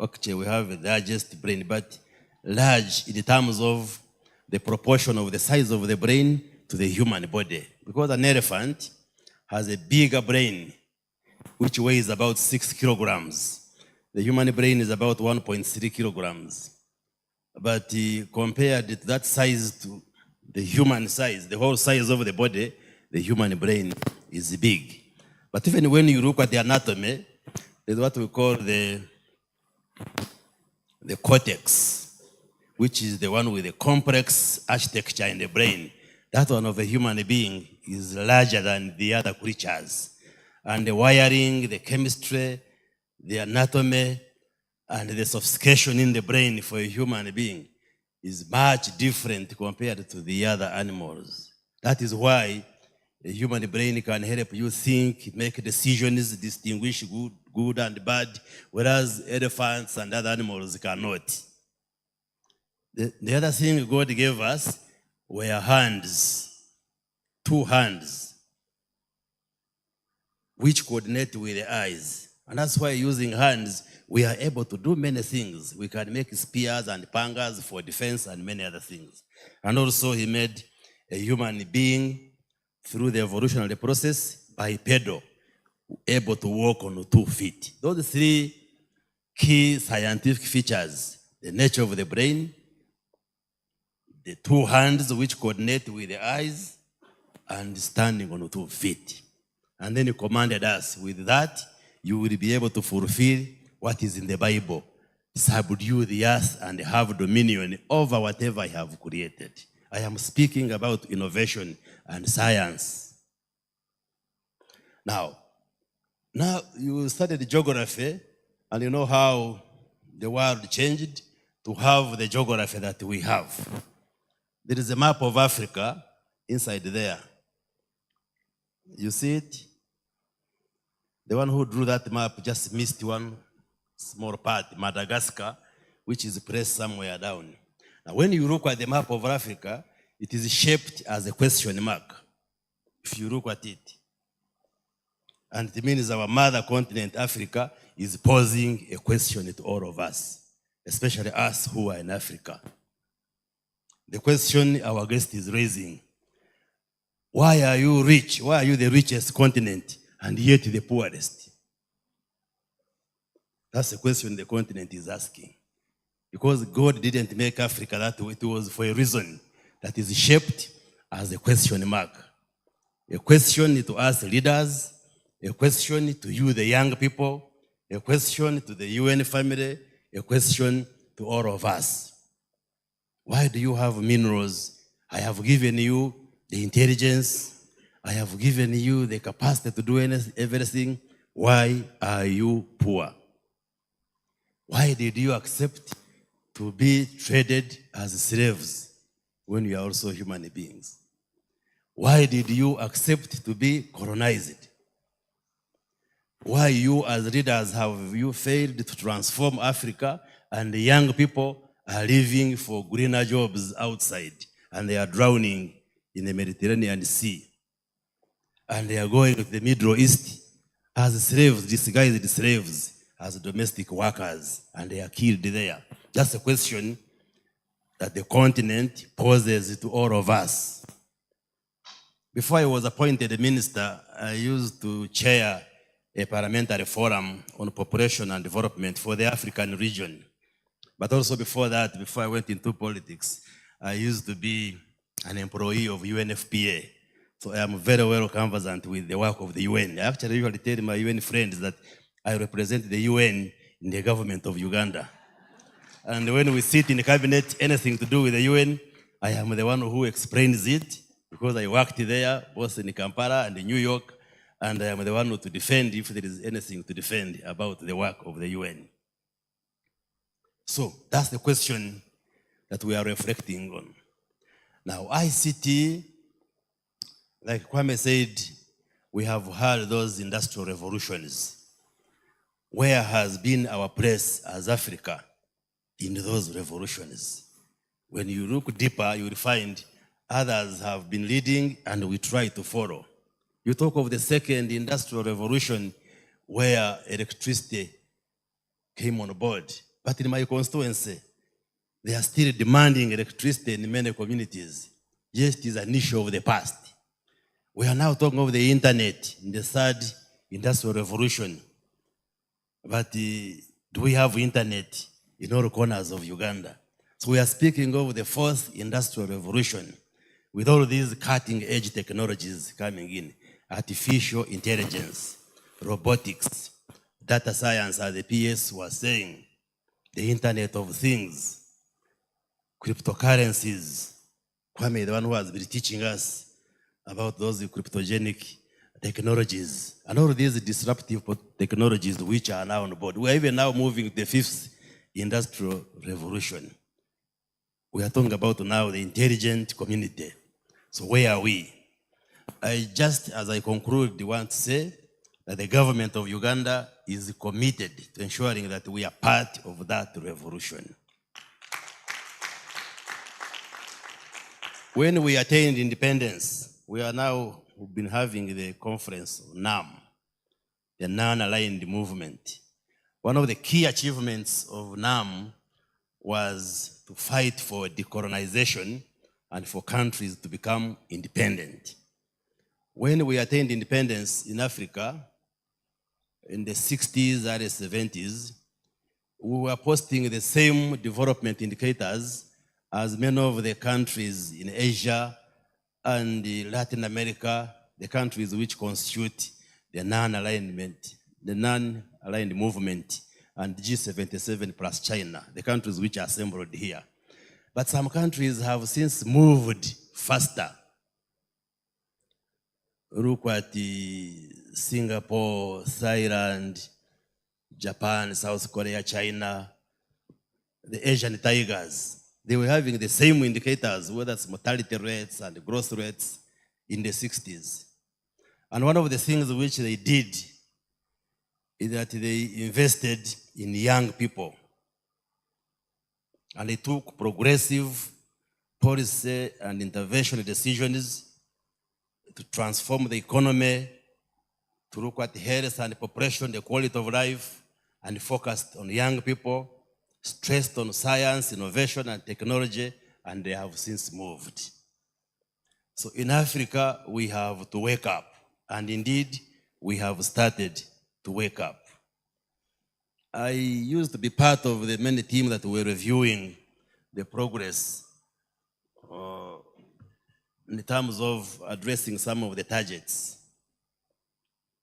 Speaker 8: Actually, we have the largest brain, but large in terms of the proportion of the size of the brain to the human body. Because an elephant has a bigger brain, which weighs about 6 kilograms. The human brain is about 1.3 kilograms. But compared to that size to the human size, the whole size of the body, the human brain is big. But even when you look at the anatomy, there's what we call the cortex, which is the one with the complex architecture in the brain. That one of a human being is larger than the other creatures. And the wiring, the chemistry, the anatomy, and the sophistication in the brain for a human being is much different compared to the other animals. That is why a human brain can help you think, make decisions, distinguish good and bad, whereas elephants and other animals cannot. The other thing God gave us were hands, 2 hands, which coordinate with the eyes. And that's why using hands, we are able to do many things. We can make spears and pangas for defense and many other things. And also he made a human being through the evolutionary process bipedal, able to walk on 2 feet. Those 3 key scientific features: the nature of the brain, the 2 hands which coordinate with the eyes, and standing on 2 feet. And then he commanded us, with that, you will be able to fulfill what is in the Bible: subdue the earth and have dominion over whatever I have created. I am speaking about innovation and science. Now you studied geography, and you know how the world changed to have the geography that we have. There is a map of Africa inside there. You see it? The one who drew that map just missed one small part, Madagascar, which is placed somewhere down. Now, when you look at the map of Africa, it is shaped as a question mark, if you look at it. And it means our mother continent, Africa, is posing a question to all of us, especially us who are in Africa. The question our guest is raising: why are you rich? Why are you the richest continent and yet the poorest? That's the question the continent is asking. Because God didn't make Africa that way. It was for a reason that is shaped as a question mark. A question to us leaders, a question to you, the young people, a question to the UN family, a question to all of us. Why do you have minerals? I have given you the intelligence. I have given you the capacity to do everything. Why are you poor? Why did you accept to be traded as slaves when you are also human beings? Why did you accept to be colonized? Why you as leaders have you failed to transform Africa, and the young people are living for greener jobs outside, and they are drowning in the Mediterranean Sea, and they are going to the Middle East as slaves, disguised slaves, as domestic workers, and they are killed there. That's a question that the continent poses to all of us. Before I was appointed minister, I used to chair a parliamentary forum on population and development for the African region. But also before that, before I went into politics, I used to be an employee of UNFPA. So I am very well conversant with the work of the UN. I actually usually tell my UN friends that I represent the UN in the government of Uganda. And when we sit in the cabinet, anything to do with the UN, I am the one who explains it, because I worked there, both in Kampala and in New York, and I am the one to defend if there is anything to defend about the work of the UN. So that's the question that we are reflecting on. Now, ICT, like Kwame said, we have had those industrial revolutions. Where has been our place as Africa in those revolutions? When you look deeper, you will find others have been leading and we try to follow. You talk of the second industrial revolution where electricity came on board. But in my constituency, They are still demanding electricity in many communities. Yes, it is an issue of the past. We are now talking of the internet in the third industrial revolution. But do we have internet in all corners of Uganda? So we are speaking of the fourth industrial revolution with all these cutting edge technologies coming in. Artificial intelligence, robotics, data science, as the PS was saying, the Internet of Things, cryptocurrencies. Kwame, the one who has been teaching us about those cryptogenic technologies and all these disruptive technologies which are now on board. We are even now moving to the fifth industrial revolution. We are talking about now the intelligent community. So where are we? As I conclude, want to say that the government of Uganda is committed to ensuring that we are part of that revolution. When we attained independence, we've been having the conference of NAM, the Non-Aligned Movement. One of the key achievements of NAM was to fight for decolonization and for countries to become independent. When we attained independence in Africa, in the 60s, early 70s, we were posting the same development indicators as many of the countries in Asia and Latin America, the countries which constitute the non-aligned movement, and G77 plus China, the countries which are assembled here. But some countries have since moved faster. Look at Singapore, Thailand, Japan, South Korea, China, the Asian tigers. They were having the same indicators, whether it's mortality rates and growth rates in the 60s. And one of the things which they did is that they invested in young people. And they took progressive policy and intervention decisions to transform the economy, to look at health and population, the quality of life, and focused on young people, stressed on science, innovation, and technology, and they have since moved. So in Africa, we have to wake up, and indeed, we have started to wake up. I used to be part of the many teams that were reviewing the progress in terms of addressing some of the targets,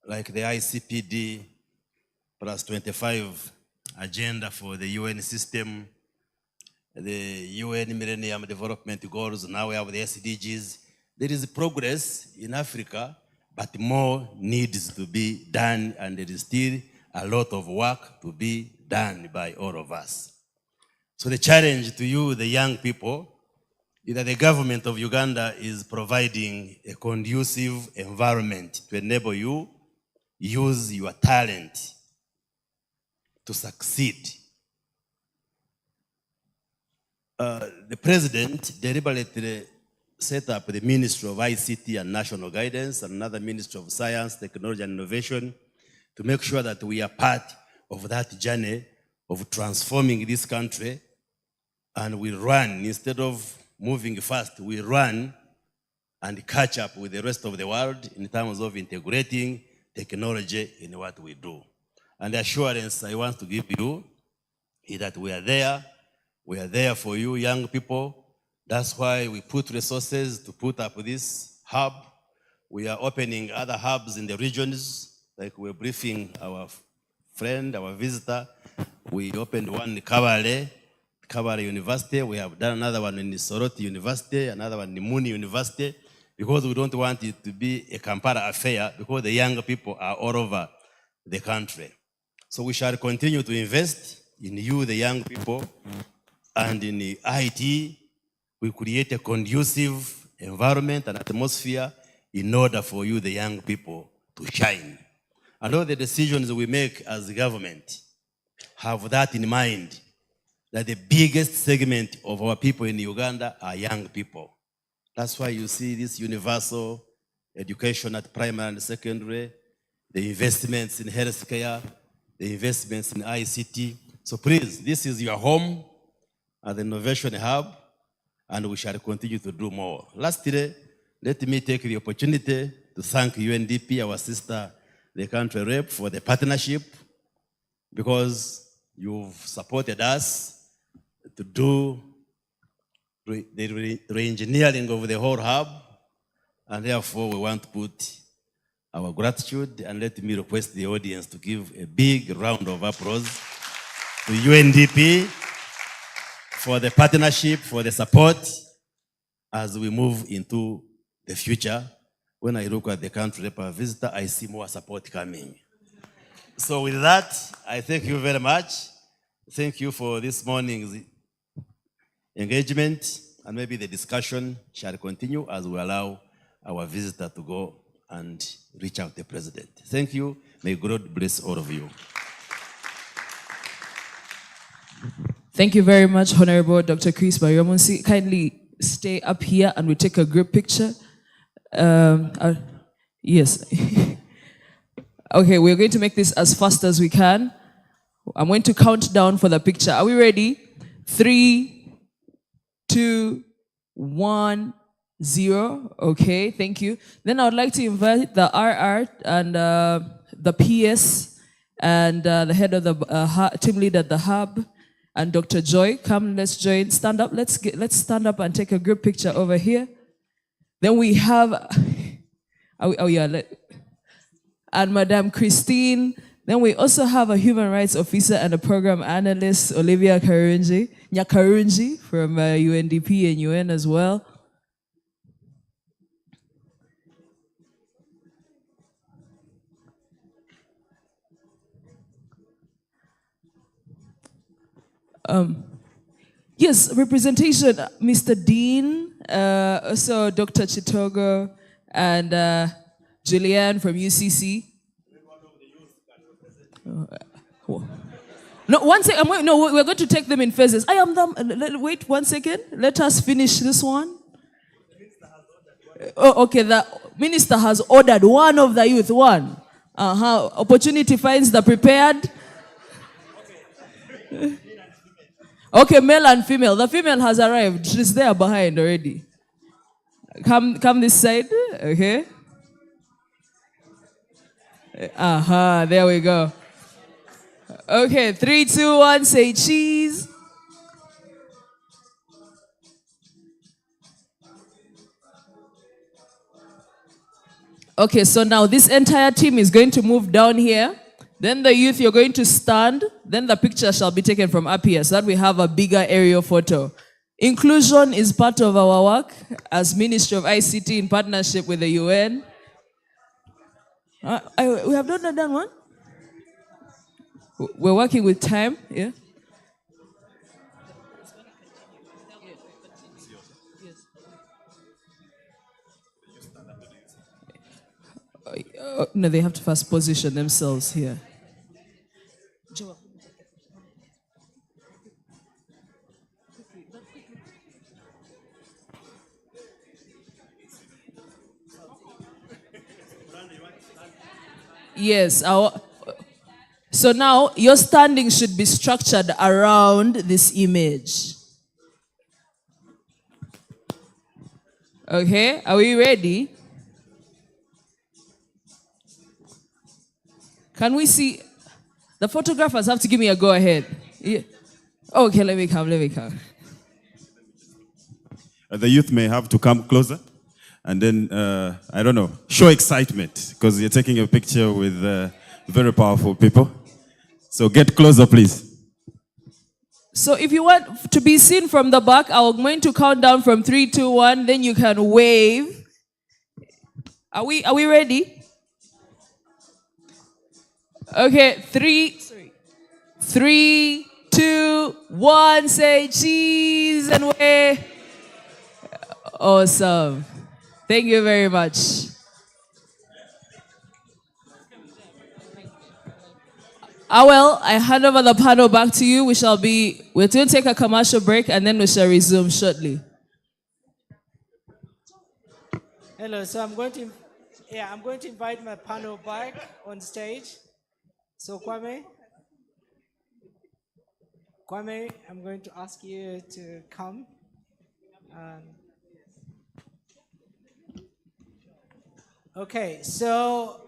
Speaker 8: like the ICPD plus 25 agenda for the UN system, the UN Millennium Development Goals, now we have the SDGs. There is progress in Africa, but more needs to be done, and there is still a lot of work to be done by all of us. So the challenge to you, the young people, is that the government of Uganda is providing a conducive environment to enable you use your talent to succeed. The president deliberately set up the Ministry of ICT and National Guidance and another Ministry of Science, Technology and Innovation to make sure that we are part of that journey of transforming this country, and we run, instead of moving fast, we run and catch up with the rest of the world in terms of integrating technology in what we do. And the assurance I want to give you is that we are there. We are there for you, young people. That's why we put resources to put up this hub. We are opening other hubs in the regions, like we're briefing our friend, our visitor. We opened one in Kabale University. We have done another one in Soroti University, another one in Muni University, because we don't want it to be a Kampala affair, because the young people are all over the country. So we shall continue to invest in you, the young people, and in the IT. We create a conducive environment and atmosphere in order for you, the young people, to shine. And all the decisions we make as the government have that in mind, that the biggest segment of our people in Uganda are young people. That's why you see this universal education at primary and secondary, the investments in healthcare, the investments in ICT. So please, this is your home. as the innovation hub, and we shall continue to do more. Lastly, let me take the opportunity to thank UNDP, our sister, the country rep, for the partnership, because you've supported us to do the re-engineering of the whole hub, and therefore we want to put our gratitude, and let me request the audience to give a big round of applause to UNDP for the partnership, for the support as we move into the future. When I look at the country rep visitor, I see more support coming. So with that, I thank you very much. Thank you for this morning's engagement, and maybe the discussion shall continue as we allow our visitor to go and reach out to the president. Thank you. May God bless all of you.
Speaker 1: Thank you very much, Honorable Dr. Chris Baryomunsi. Kindly stay up here and we take a group picture. Yes. Okay, we're going to make this as fast as we can. I'm going to count down for the picture. Are we ready? 3, 2, 1, 0. Okay, thank you. Then I would like to invite the RR and the PS and the head of the team lead at the hub and Dr. Joy. Come, let's join. Stand up. Let's stand up and take a group picture over here. Then we have, and Madame Christine. Then we also have a human rights officer and a program analyst, Olivia Nyakarunji from UNDP and UN as well. Yes, representation, Mr. Dean, also Dr. Chitogo, and Julianne from UCC. No, one second. No, we're going to take them in phases. I am them. Wait 1 second. Let us finish this one. Oh, okay. The minister has ordered one of the youth. One. Opportunity finds the prepared. Okay, male and female. The female has arrived. She's there behind already. Come this side. Okay. There we go. Okay, 3, 2, 1, say cheese. Okay, so now this entire team is going to move down here. Then the youth, you're going to stand. Then the picture shall be taken from up here so that we have a bigger aerial photo. Inclusion is part of our work as Ministry of ICT in partnership with the UN. We have not done one? We're working with time, yeah? No, they have to first position themselves here. Yes, so now your standing should be structured around this image. Okay, are we ready? Can we see? The photographers have to give me a go ahead. Yeah. Okay, let me come.
Speaker 9: The youth may have to come closer and then, I don't know, show excitement because you're taking a picture with very powerful people. So get closer, please.
Speaker 1: So if you want to be seen from the back, I'm going to count down from 3, 2, 1, then you can wave. Are we ready? Okay, 3, 2, 1, say cheese and wave. Awesome. Thank you very much. I hand over the panel back to you. We're going to take a commercial break and then we shall resume shortly.
Speaker 5: Hello, so I'm going to invite my panel back on stage. So Kwame. Kwame, I'm going to ask you to come. Okay, so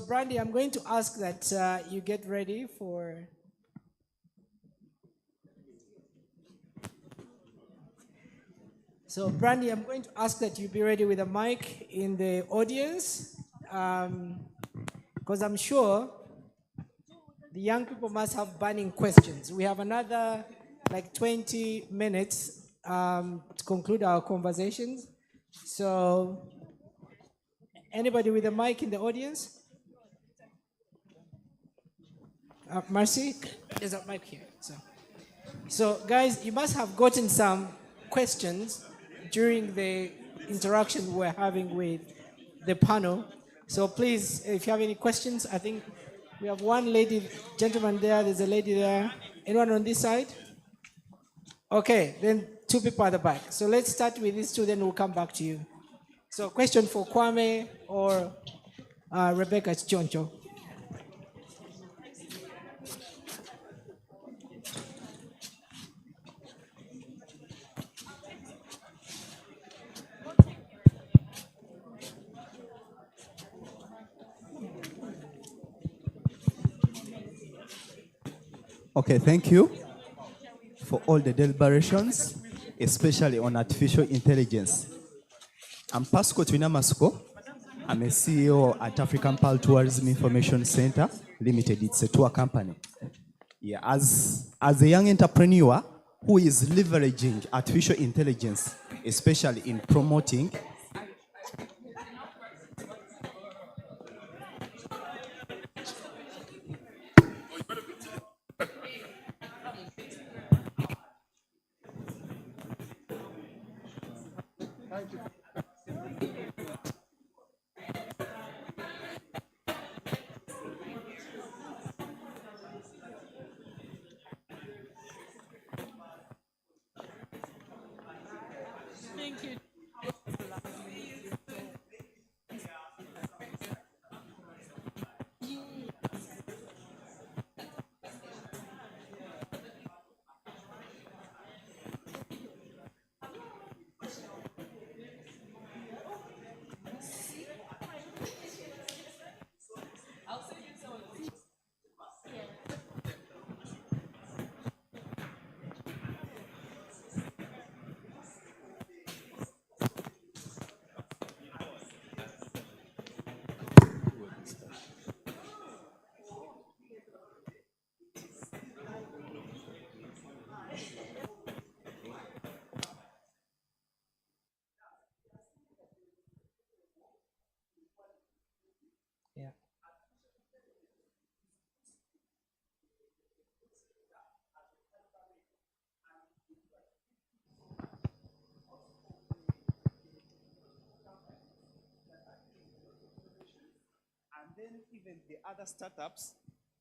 Speaker 5: Brandy, I'm going to ask that you get ready for. So Brandy, I'm going to ask that you be ready with a mic in the audience, because I'm sure the young people must have burning questions. We have another like 20 minutes to conclude our conversations. So anybody with a mic in the audience? Marcy, there's a mic here. So guys, you must have gotten some questions during the interaction we're having with the panel. So please, if you have any questions, I think we have one lady, gentleman there, there's a lady there. Anyone on this side? Okay, then two people at the back. So let's start with these two, then we'll come back to you. So question for Kwame or Rebecca Choncho.
Speaker 10: Okay, thank you for all the deliberations, especially on artificial intelligence. I'm Pasco Twinamasuko. I'm a CEO at African Pearl Tourism Information Center Limited. It's a tour company. Yeah, as a young entrepreneur who is leveraging artificial intelligence, especially in promoting
Speaker 21: Thank you.
Speaker 10: and then even the other startups,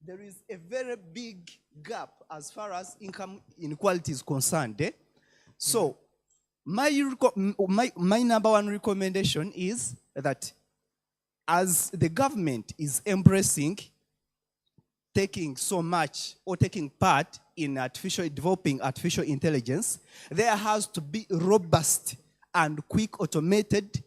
Speaker 10: there is a very big gap as far as income inequality is concerned. So my number one recommendation is that as the government is embracing taking so much or taking part in developing artificial intelligence, there has to be robust and quick automated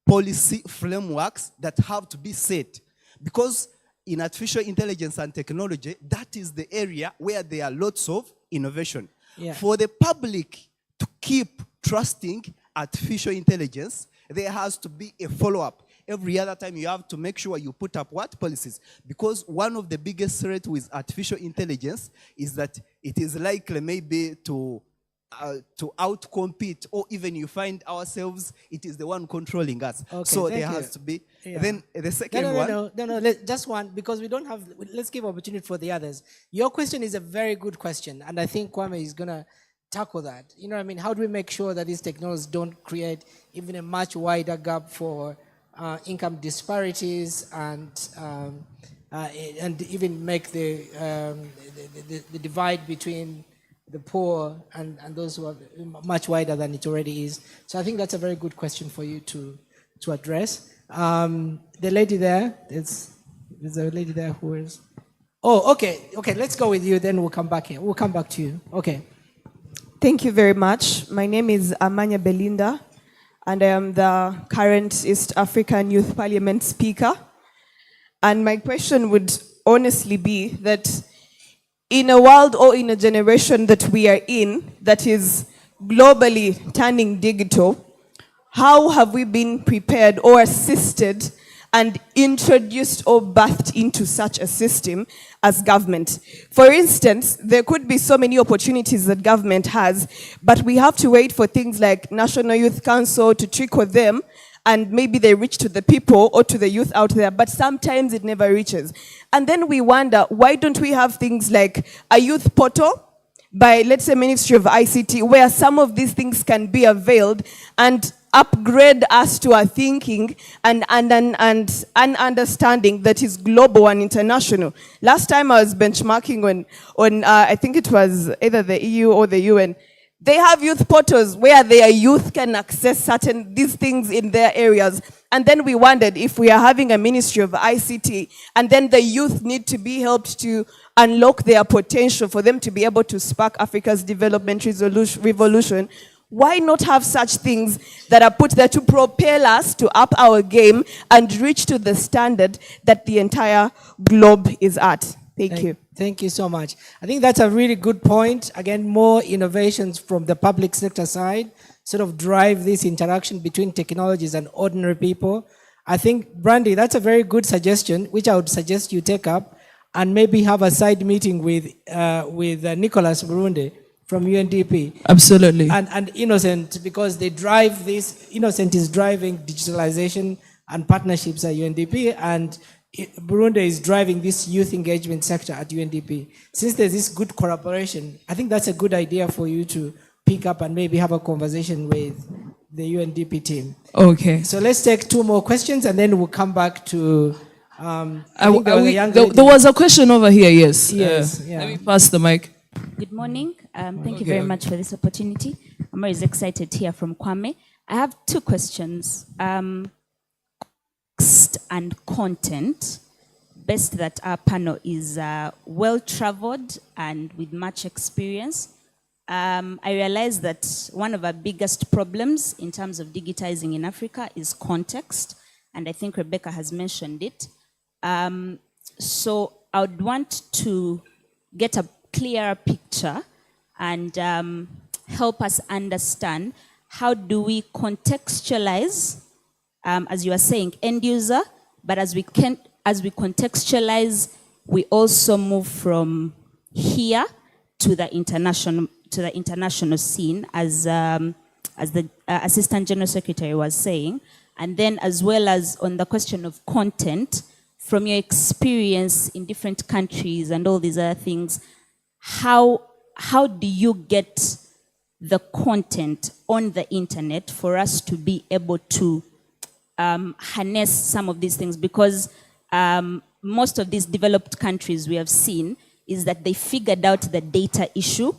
Speaker 10: policy frameworks that have to be set. Because in artificial intelligence and technology, that is the area where there are lots of innovation.
Speaker 5: Yeah.
Speaker 10: For the public to keep trusting artificial intelligence, there has to be a follow-up. Every other time you have to make sure you put up what policies. Because one of the biggest threats with artificial intelligence is that it is likely maybe to outcompete, or even you find ourselves, it is the one controlling us.
Speaker 5: Okay,
Speaker 10: so there
Speaker 5: thank
Speaker 10: has
Speaker 5: you.
Speaker 10: to be.
Speaker 5: Yeah.
Speaker 10: Then the second
Speaker 5: No, just one, because we don't have, let's give opportunity for the others. Your question is a very good question, and I think Kwame is gonna tackle that. You know what I mean? How do we make sure that these technologies don't create even a much wider gap for income disparities and even make the divide between the poor and those who are much wider than it already is. So I think that's a very good question for you to address. The lady there, there's a lady there who is. Oh, okay. Okay, let's go with you, then we'll come back here. We'll come back to you. Okay.
Speaker 11: Thank you very much. My name is Amanya Belinda, and I am the current East African Youth Parliament Speaker. And my question would honestly be that in a world or in a generation that we are in that is globally turning digital, how have we been prepared or assisted and introduced or bathed into such a system as government? For instance, there could be so many opportunities that government has, but we have to wait for things like National Youth Council to trickle them, and maybe they reach to the people or to the youth out there, but sometimes it never reaches. And then we wonder, why don't we have things like a youth portal by, let's say, Ministry of ICT, where some of these things can be availed and upgrade us to our thinking and an understanding that is global and international. Last time I was benchmarking on I think it was either the EU or the UN. They have youth portals where their youth can access these things in their areas. And then we wondered if we are having a Ministry of ICT and then the youth need to be helped to unlock their potential for them to be able to spark Africa's development revolution. Why not have such things that are put there to propel us to up our game and reach to the standard that the entire globe is at? Thank you.
Speaker 5: Thank you so much. I think that's a really good point. Again, more innovations from the public sector side sort of drive this interaction between technologies and ordinary people. I think, Brandy, that's a very good suggestion, which I would suggest you take up and maybe have a side meeting with Nicholas Burundi from UNDP.
Speaker 1: Absolutely.
Speaker 5: And Innocent, because they drive this, Innocent is driving digitalization and partnerships at UNDP, and Burundi is driving this youth engagement sector at UNDP. Since there's this good collaboration, I think that's a good idea for you to pick up and maybe have a conversation with the UNDP team.
Speaker 1: Okay.
Speaker 5: So let's take 2 more questions and then we'll come back to
Speaker 1: there was a question over here, yes.
Speaker 5: Yes.
Speaker 1: Let me pass the mic.
Speaker 22: Good morning. Thank you very much for this opportunity. I'm always excited to hear from Kwame. I have 2 questions. And content. Best that our panel is well-traveled and with much experience. I realize that one of our biggest problems in terms of digitizing in Africa is context, and I think Rebecca has mentioned it. So I would want to get a clearer picture and help us understand how do we contextualize, as you are saying, end user, but as we contextualize, we also move from here to the international scene, as the Assistant General Secretary was saying, and then as well as on the question of content, from your experience in different countries and all these other things, how do you get the content on the internet for us to be able to harness some of these things? Because most of these developed countries we have seen is that they figured out the data issue,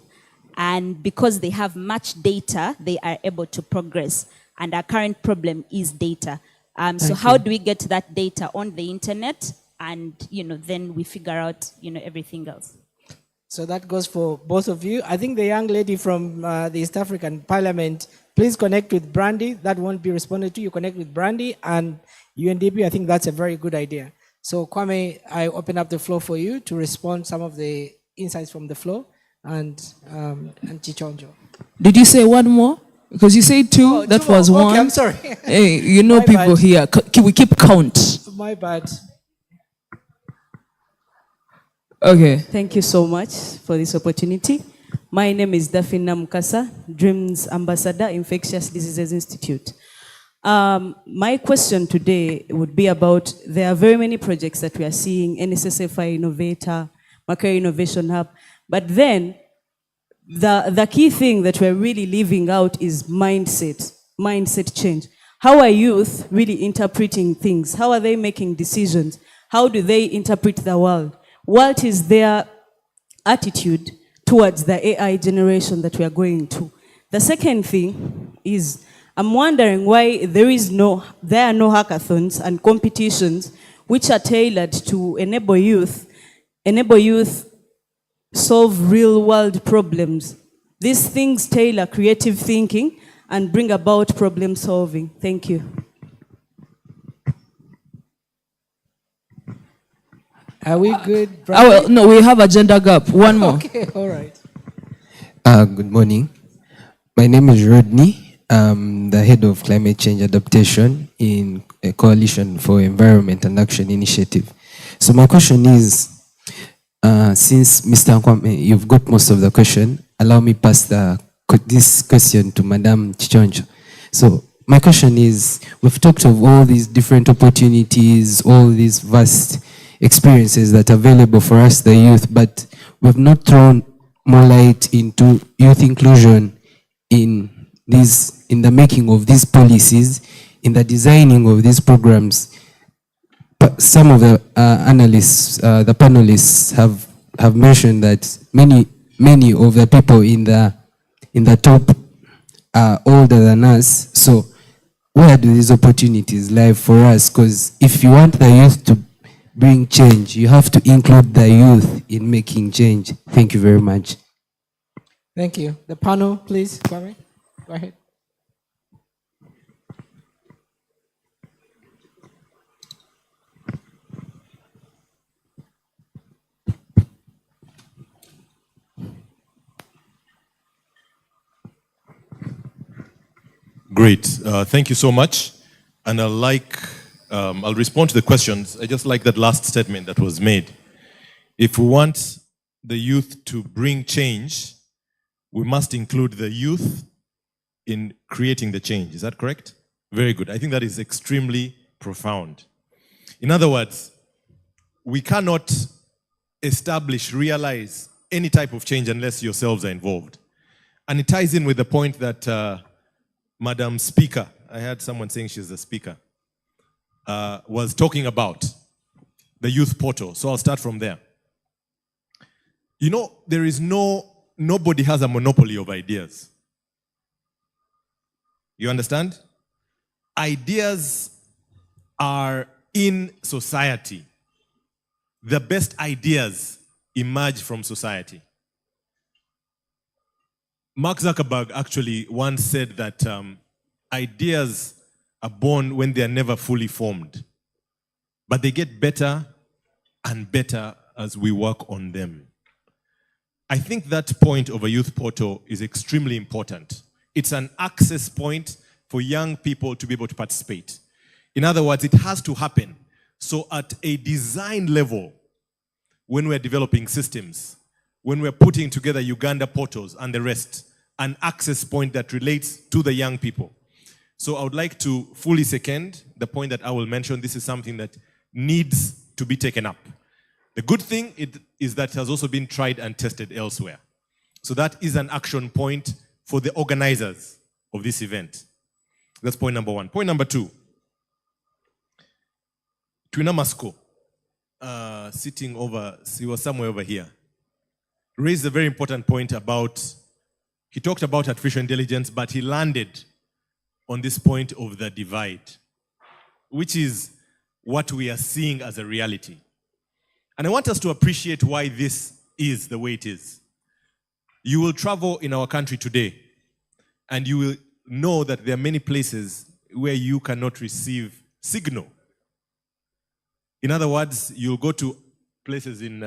Speaker 22: and because they have much data, they are able to progress. And our current problem is data. So how do we get that data on the internet, and then we figure out everything else?
Speaker 5: So that goes for both of you. I think the young lady from the East African Parliament, please connect with Brandy. That won't be responded to. You connect with Brandy and UNDP. I think that's a very good idea. So Kwame, I open up the floor for you to respond some of the insights from the floor, and Chichonjo.
Speaker 1: Did you say one more? Because you said 2,
Speaker 5: Oh,
Speaker 1: that
Speaker 5: 2 more.
Speaker 1: was 1.
Speaker 5: Okay, I'm sorry.
Speaker 1: Hey,
Speaker 5: My
Speaker 1: people
Speaker 5: bad.
Speaker 1: here. We keep count.
Speaker 5: My bad.
Speaker 1: Okay.
Speaker 23: Thank you so much for this opportunity. My name is Dafina Mukasa, Dreams Ambassador, Infectious Diseases Institute. My question today would be about, there are very many projects that we are seeing, NSSFI Innovator, Macquarie Innovation Hub, but then the key thing that we're really leaving out is mindset change. How are youth really interpreting things? How are they making decisions? How do they interpret the world? What is their attitude towards the AI generation that we are going to? The second thing is, I'm wondering why there are no hackathons and competitions which are tailored to enable youth enable youth solve real world problems. These things tailor creative thinking and bring about problem solving. Thank you.
Speaker 5: Are we good?
Speaker 1: Oh, well, no, we have a gender gap. One more.
Speaker 5: Okay, all right.
Speaker 12: Good morning. My name is Rodney. I'm the head of climate change adaptation in a Coalition for Environment and Action Initiative. So my question is, since Mr. Nkwame, you've got most of the question, allow me pass this question to Madam Chichonjo. So my question is, we've talked of all these different opportunities, all these vast experiences that are available for us, the youth, but we've not thrown more light into youth inclusion in the making of these policies, in the designing of these programs. But some of the analysts, the panelists have mentioned that many of the people in the top are older than us. So where do these opportunities lie for us? Because if you want the youth to bring change, you have to include the youth in making change. Thank you very much.
Speaker 5: Thank you. The panel, please. Kwame, go ahead.
Speaker 14: Great. Thank you so much. And I'll respond to the questions. I just like that last statement that was made. If we want the youth to bring change, we must include the youth in creating the change. Is that correct? Very good. I think that is extremely profound. In other words, we cannot realize any type of change unless yourselves are involved. And it ties in with the point that Madam Speaker, I heard someone saying she's the speaker, was talking about, the youth portal. So I'll start from there. You know, there is nobody has a monopoly of ideas. You understand? Ideas are in society. The best ideas emerge from society. Mark Zuckerberg actually once said that ideas are born when they are never fully formed, but they get better and better as we work on them. I think that point of a youth portal is extremely important. It's an access point for young people to be able to participate. In other words, it has to happen. So at a design level, when we're developing systems, when we're putting together Uganda portals and the rest, an access point that relates to the young people. So I would like to fully second the point that I will mention. This is something that needs to be taken up. The good thing is that it has also been tried and tested elsewhere. So that is an action point for the organizers of this event. That's point number one. Point number two. Twina Masco, sitting over, he was somewhere over here, raised a very important point about, he talked about artificial intelligence, but he landed on this point of the divide, which is what we are seeing as a reality. And I want us to appreciate why this is the way it is. You will travel in our country today, and you will know that there are many places where you cannot receive signal. In other words, you'll go to places in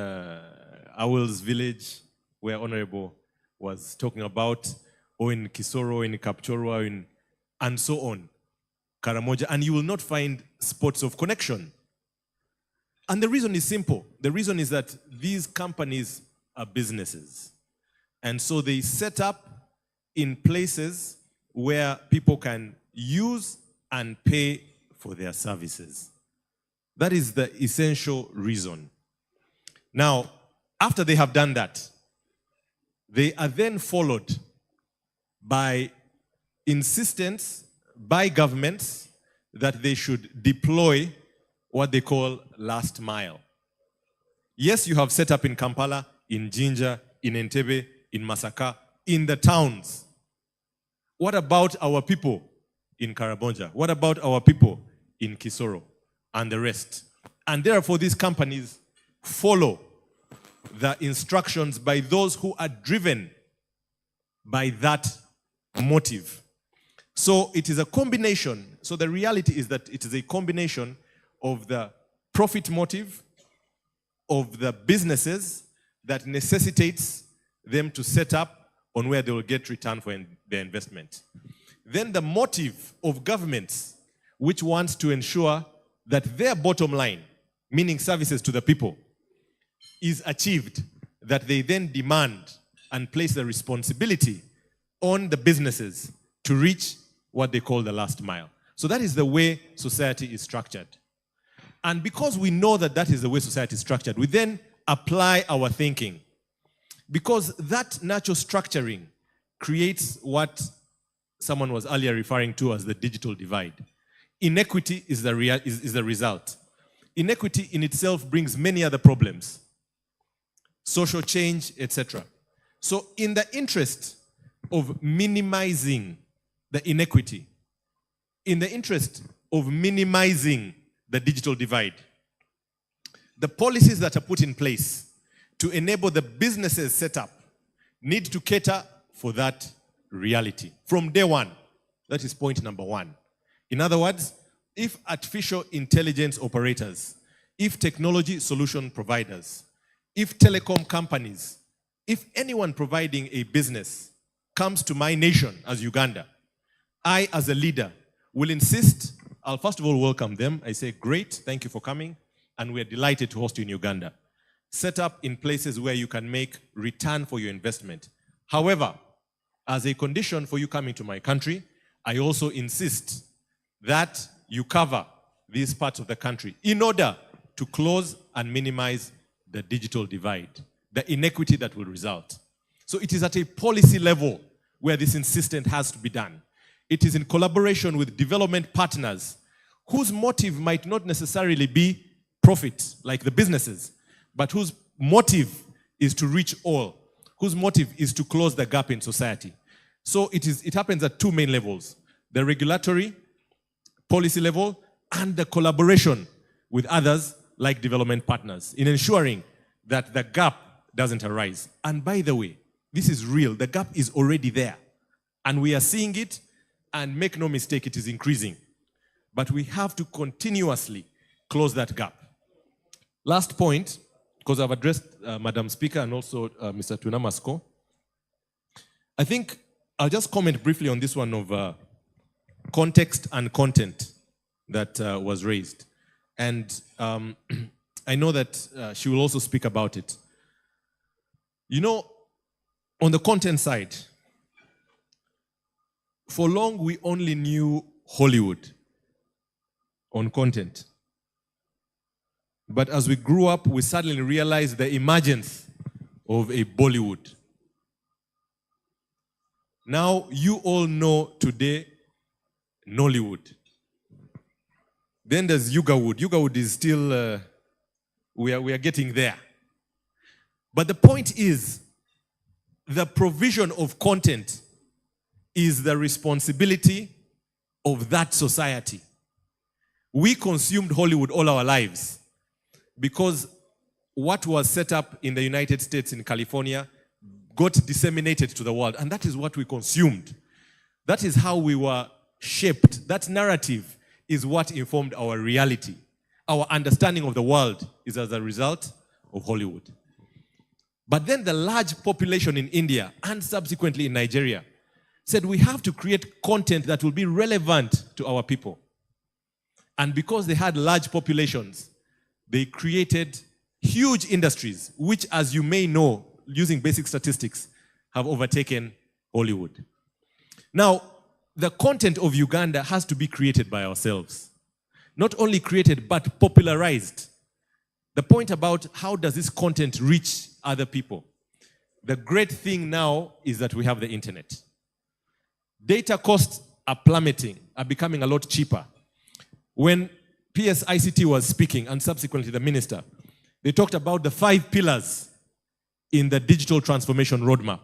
Speaker 14: Owl's village, where Honorable was talking about, or in Kisoro, in Kapchorwa, and so on, Karamoja, and you will not find spots of connection. And the reason is simple. The reason is that these companies are businesses. And so they set up in places where people can use and pay for their services. That is the essential reason. Now, after they have done that, they are then followed by insistence by governments that they should deploy what they call last mile. Yes, you have set up in Kampala, in Jinja, in Entebbe, in Masaka, in the towns. What about our people in Karabonja? What about our people in Kisoro and the rest? And therefore, these companies follow the instructions by those who are driven by that motive. So it is a combination. So the reality is that it is a combination of the profit motive of the businesses that necessitates them to set up on where they will get return for their investment. Then the motive of governments, which wants to ensure that their bottom line, meaning services to the people, is achieved, that they then demand and place the responsibility on the businesses to reach what they call the last mile. So that is the way society is structured. And because we know that that is the way society is structured, we then apply our thinking. Because that natural structuring creates what someone was earlier referring to as the digital divide. Inequity is the result. Inequity in itself brings many other problems, social change, etc. So in the interest of minimizing the inequity, in the interest of minimizing the digital divide, the policies that are put in place to enable the businesses set up need to cater for that reality from day one. That is point number one. In other words, if artificial intelligence operators, if technology solution providers, if telecom companies, if anyone providing a business comes to my nation as Uganda, I as a leader will insist, I'll first of all welcome them. I say, great, thank you for coming, and we're delighted to host you in Uganda. Set up in places where you can make return for your investment. However, as a condition for you coming to my country, I also insist that you cover these parts of the country in order to close and minimize the digital divide, the inequity that will result. So it is at a policy level where this insistence has to be done. It is in collaboration with development partners whose motive might not necessarily be profit, like the businesses, but whose motive is to reach all, whose motive is to close the gap in society. So it happens at two main levels: the regulatory policy level and the collaboration with others like development partners in ensuring that the gap doesn't arise. And by the way, this is real. The gap is already there. And we are seeing it, and make no mistake, it is increasing. But we have to continuously close that gap. Last point, because I've addressed Madam Speaker and also Mr. Tunamasko. I think I'll just comment briefly on this one of context and content that was raised. And I know that she will also speak about it. You know, on the content side, for long we only knew Hollywood on content. But as we grew up, we suddenly realized the emergence of a Bollywood. Now, you all know today Nollywood. Then there's Yugawood. Yugawood is still, we are getting there. But the point is, the provision of content is the responsibility of that society. We consumed Hollywood all our lives because what was set up in the United States, in California, got disseminated to the world, and that is what we consumed. That is how we were shaped. That narrative is what informed our reality. Our understanding of the world is as a result of Hollywood. But then the large population in India and subsequently in Nigeria said we have to create content that will be relevant to our people. And because they had large populations, they created huge industries, which, as you may know, using basic statistics, have overtaken Hollywood. Now, the content of Uganda has to be created by ourselves. Not only created, but popularized. The point about how does this content reach other people? The great thing now is that we have the internet. Data costs are plummeting, are becoming a lot cheaper. When PS ICT was speaking, and subsequently the minister, they talked about the 5 pillars in the digital transformation roadmap,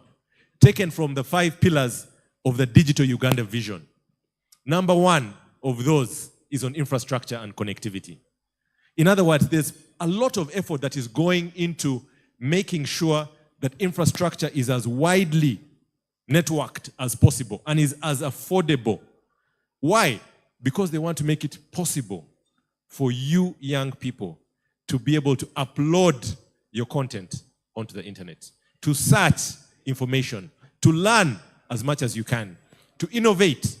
Speaker 14: taken from the 5 pillars of the Digital Uganda vision. Number 1 of those is on infrastructure and connectivity. In other words, there's a lot of effort that is going into making sure that infrastructure is as widely networked as possible and is as affordable. Why? Because they want to make it possible for you young people to be able to upload your content onto the internet, to search information, to learn as much as you can, to innovate,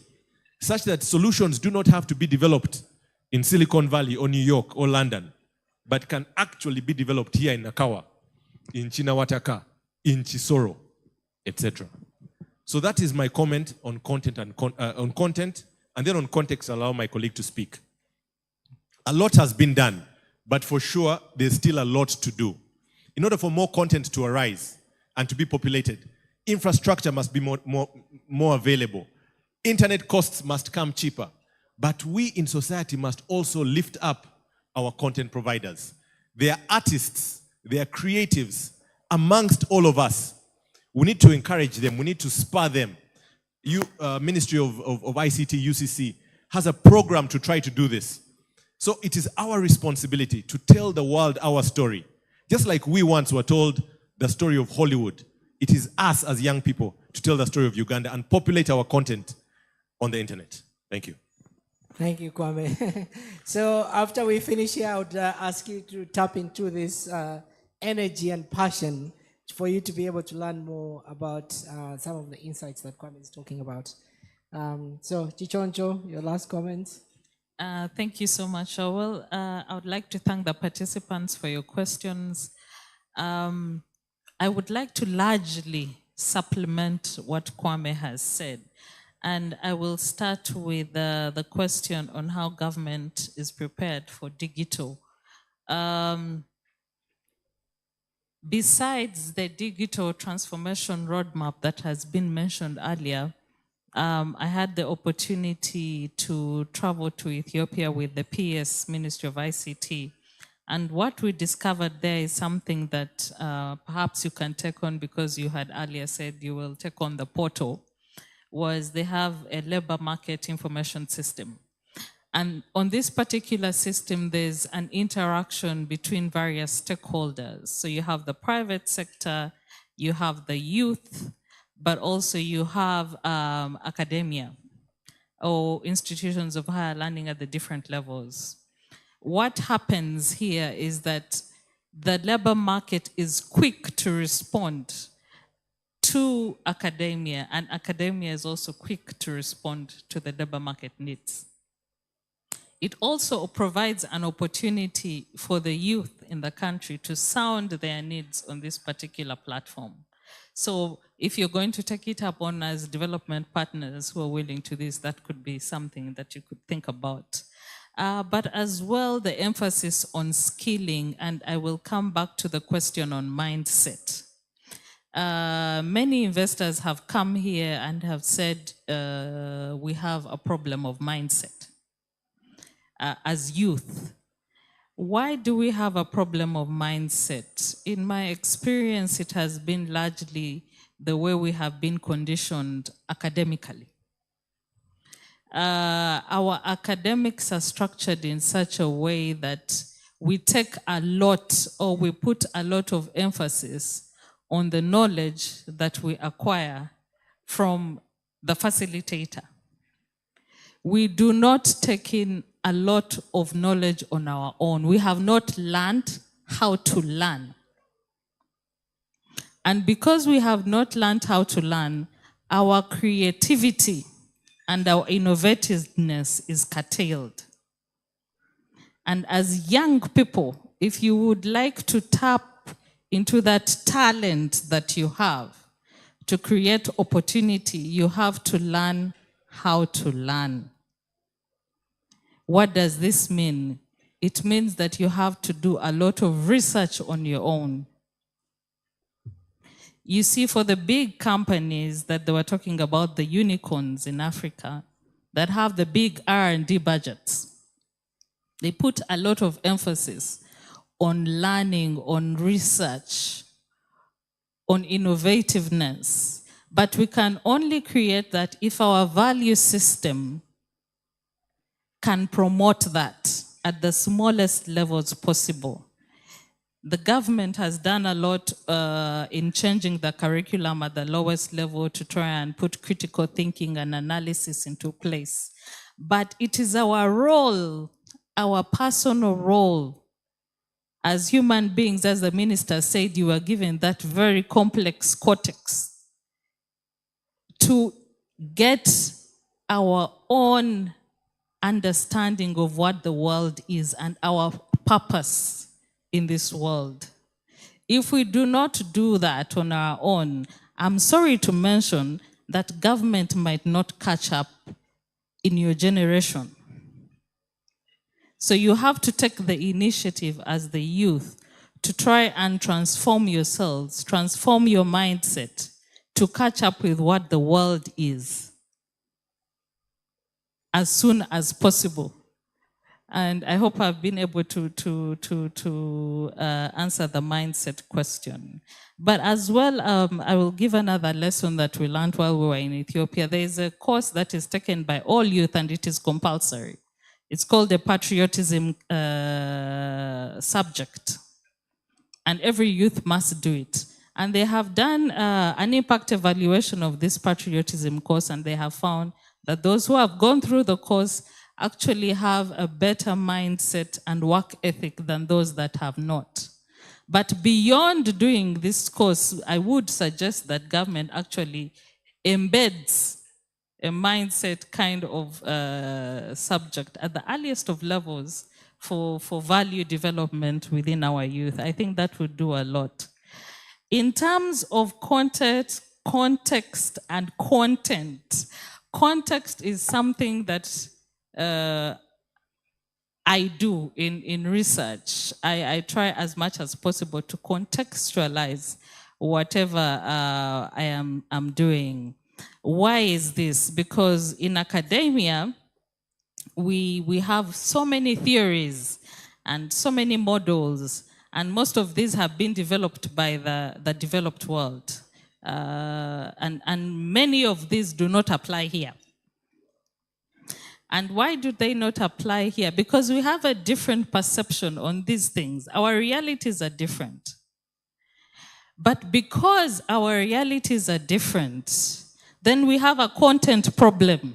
Speaker 14: such that solutions do not have to be developed in Silicon Valley or New York or London, but can actually be developed here in Nakawa, in Chinawataka, in Chisoro, etc. So that is my comment on content and then on context, allow my colleague to speak. A lot has been done, but for sure, there's still a lot to do. In order for more content to arise and to be populated, infrastructure must be more available. Internet costs must come cheaper. But we in society must also lift up our content providers. They are artists, they are creatives. Amongst all of us, we need to encourage them, we need to spur them. Ministry of ICT, UCC, has a program to try to do this. So it is our responsibility to tell the world our story. Just like we once were told the story of Hollywood, it is us as young people to tell the story of Uganda and populate our content on the internet. Thank you.
Speaker 5: Thank you, Kwame. So after we finish here, I would ask you to tap into this energy and passion for you to be able to learn more about some of the insights that Kwame is talking about. So Chichoncho, your last comments.
Speaker 7: Thank you so much, Joel. I would like to thank the participants for your questions. I would like to largely supplement what Kwame has said. And I will start with the question on how government is prepared for digital. Besides the digital transformation roadmap that has been mentioned earlier, I had the opportunity to travel to Ethiopia with the PS Ministry of ICT. And what we discovered there is something that perhaps you can take on, because you had earlier said you will take on the portal, was they have a labor market information system. And on this particular system, there's an interaction between various stakeholders. So you have the private sector, you have the youth, but also you have academia or institutions of higher learning at the different levels. What happens here is that the labor market is quick to respond to academia, and academia is also quick to respond to the labor market needs. It also provides an opportunity for the youth in the country to sound their needs on this particular platform. So if you're going to take it up on as development partners who are willing to this, that could be something that you could think about. But as well, the emphasis on skilling, and I will come back to the question on mindset. Many investors have come here and have said we have a problem of mindset as youth. Why do we have a problem of mindset? In my experience, it has been largely the way we have been conditioned academically. Our academics are structured in such a way that we take a lot, or we put a lot of emphasis on the knowledge that we acquire from the facilitator. We do not take in a lot of knowledge on our own. We have not learned how to learn. And because we have not learned how to learn, our creativity and our innovativeness is curtailed. And as young people, if you would like to tap into that talent that you have to create opportunity, you have to learn how to learn. What does this mean? It means that you have to do a lot of research on your own. You see, for the big companies that they were talking about, the unicorns in Africa that have the big R&D budgets, they put a lot of emphasis on learning, on research, on innovativeness. But we can only create that if our value system can promote that at the smallest levels possible. The government has done a lot in changing the curriculum at the lowest level to try and put critical thinking and analysis into place. But it is our role, our personal role as human beings, as the minister said, you were given that very complex cortex to get our own understanding of what the world is and our purpose in this world. If we do not do that on our own, I'm sorry to mention that government might not catch up in your generation. So you have to take the initiative as the youth to try and transform yourselves, transform your mindset to catch up with what the world is as soon as possible. And I hope I've been able to answer the mindset question. But as well, I will give another lesson that we learned while we were in Ethiopia. There is a course that is taken by all youth and it is compulsory. It's called the patriotism subject. And every youth must do it. And they have done an impact evaluation of this patriotism course, and they have found that those who have gone through the course actually have a better mindset and work ethic than those that have not. But beyond doing this course, I would suggest that government actually embeds a mindset kind of subject at the earliest of levels for value development within our youth. I think that would do a lot. In terms of context and content, context is something that I do in research. I try as much as possible to contextualize whatever I'm doing. Why is this? Because in academia, we have so many theories and so many models, and most of these have been developed by the developed world. And many of these do not apply here. And why do they not apply here? Because we have a different perception on these things. Our realities are different. But because our realities are different, then we have a content problem.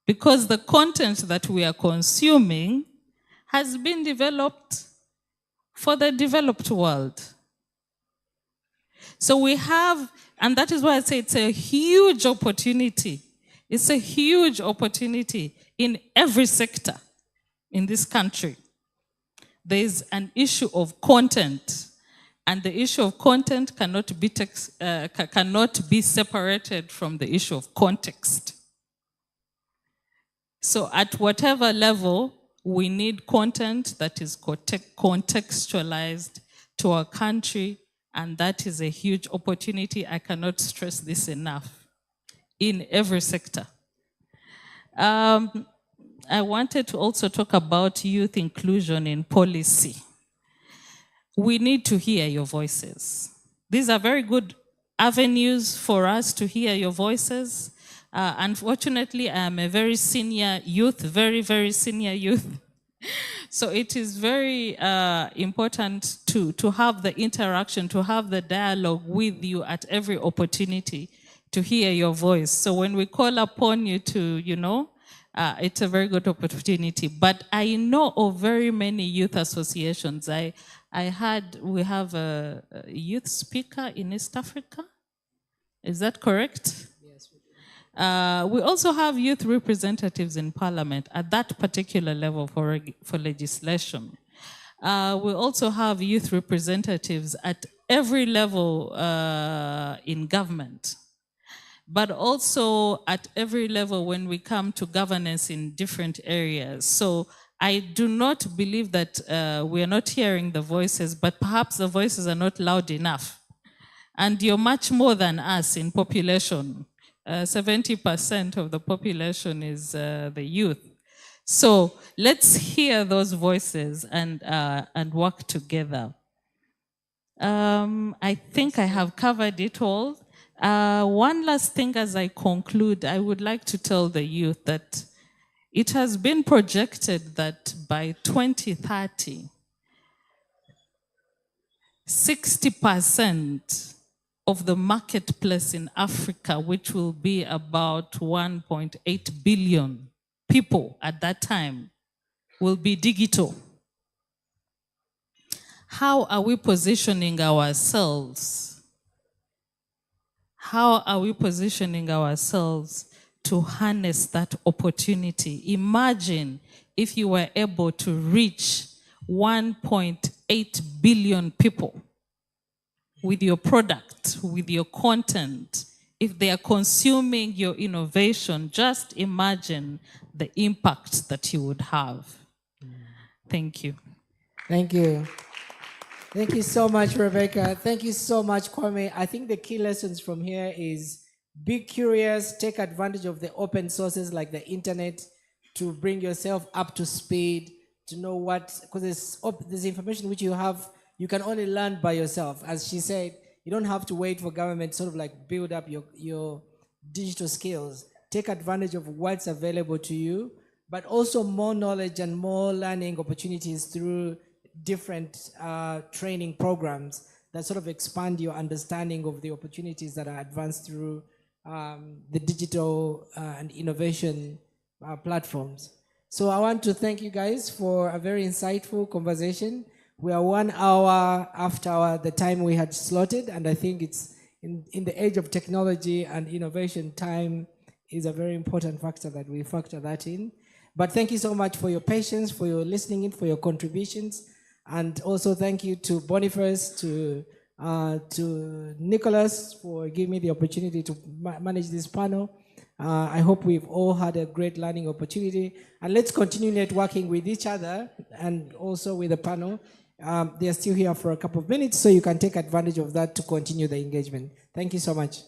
Speaker 7: Because the content that we are consuming has been developed for the developed world. So we have, and that is why I say it's a huge opportunity. It's a huge opportunity in every sector in this country. There is an issue of content, and the issue of content cannot be separated from the issue of context. So at whatever level, we need content that is contextualized to our country, and that is a huge opportunity. I cannot stress this enough. In every sector. I wanted to also talk about youth inclusion in policy. We need to hear your voices. These are very good avenues for us to hear your voices. Unfortunately, I am a very senior youth, very, very senior youth. So it is very important to have the interaction, to have the dialogue with you at every opportunity to hear your voice. So when we call upon you to, it's a very good opportunity. But I know of very many youth associations. We have a youth speaker in East Africa. Is that correct? Yes, we do. We also have youth representatives in Parliament at that particular level for legislation. We also have youth representatives at every level in government, but also at every level when we come to governance in different areas. So I do not believe that we are not hearing the voices, but perhaps the voices are not loud enough. And you're much more than us in population. 70% of the population is the youth. So let's hear those voices and work together. I think I have covered it all. One last thing as I conclude, I would like to tell the youth that it has been projected that by 2030, 60% of the marketplace in Africa, which will be about 1.8 billion people at that time, will be digital. How are we positioning ourselves? How are we positioning ourselves to harness that opportunity? Imagine if you were able to reach 1.8 billion people with your product, with your content. If they are consuming your innovation, just imagine the impact that you would have. Thank you.
Speaker 5: Thank you. Thank you so much, Rebecca. Thank you so much, Kwame. I think the key lessons from here is be curious, take advantage of the open sources like the internet to bring yourself up to speed, to know what, because there's information which you have, you can only learn by yourself. As she said, you don't have to wait for government to sort of like build up your digital skills. Take advantage of what's available to you, but also more knowledge and more learning opportunities through different training programs that sort of expand your understanding of the opportunities that are advanced through the digital and innovation platforms. So I want to thank you guys for a very insightful conversation. We are 1 hour after the time we had slotted, and I think it's in the age of technology and innovation, time is a very important factor that we factor that in. But thank you so much for your patience, for your listening in, for your contributions. And also thank you to Boniface, to Nicholas for giving me the opportunity to manage this panel. I hope we've all had a great learning opportunity. And let's continue networking with each other and also with the panel. They are still here for a couple of minutes, so you can take advantage of that to continue the engagement. Thank you so much.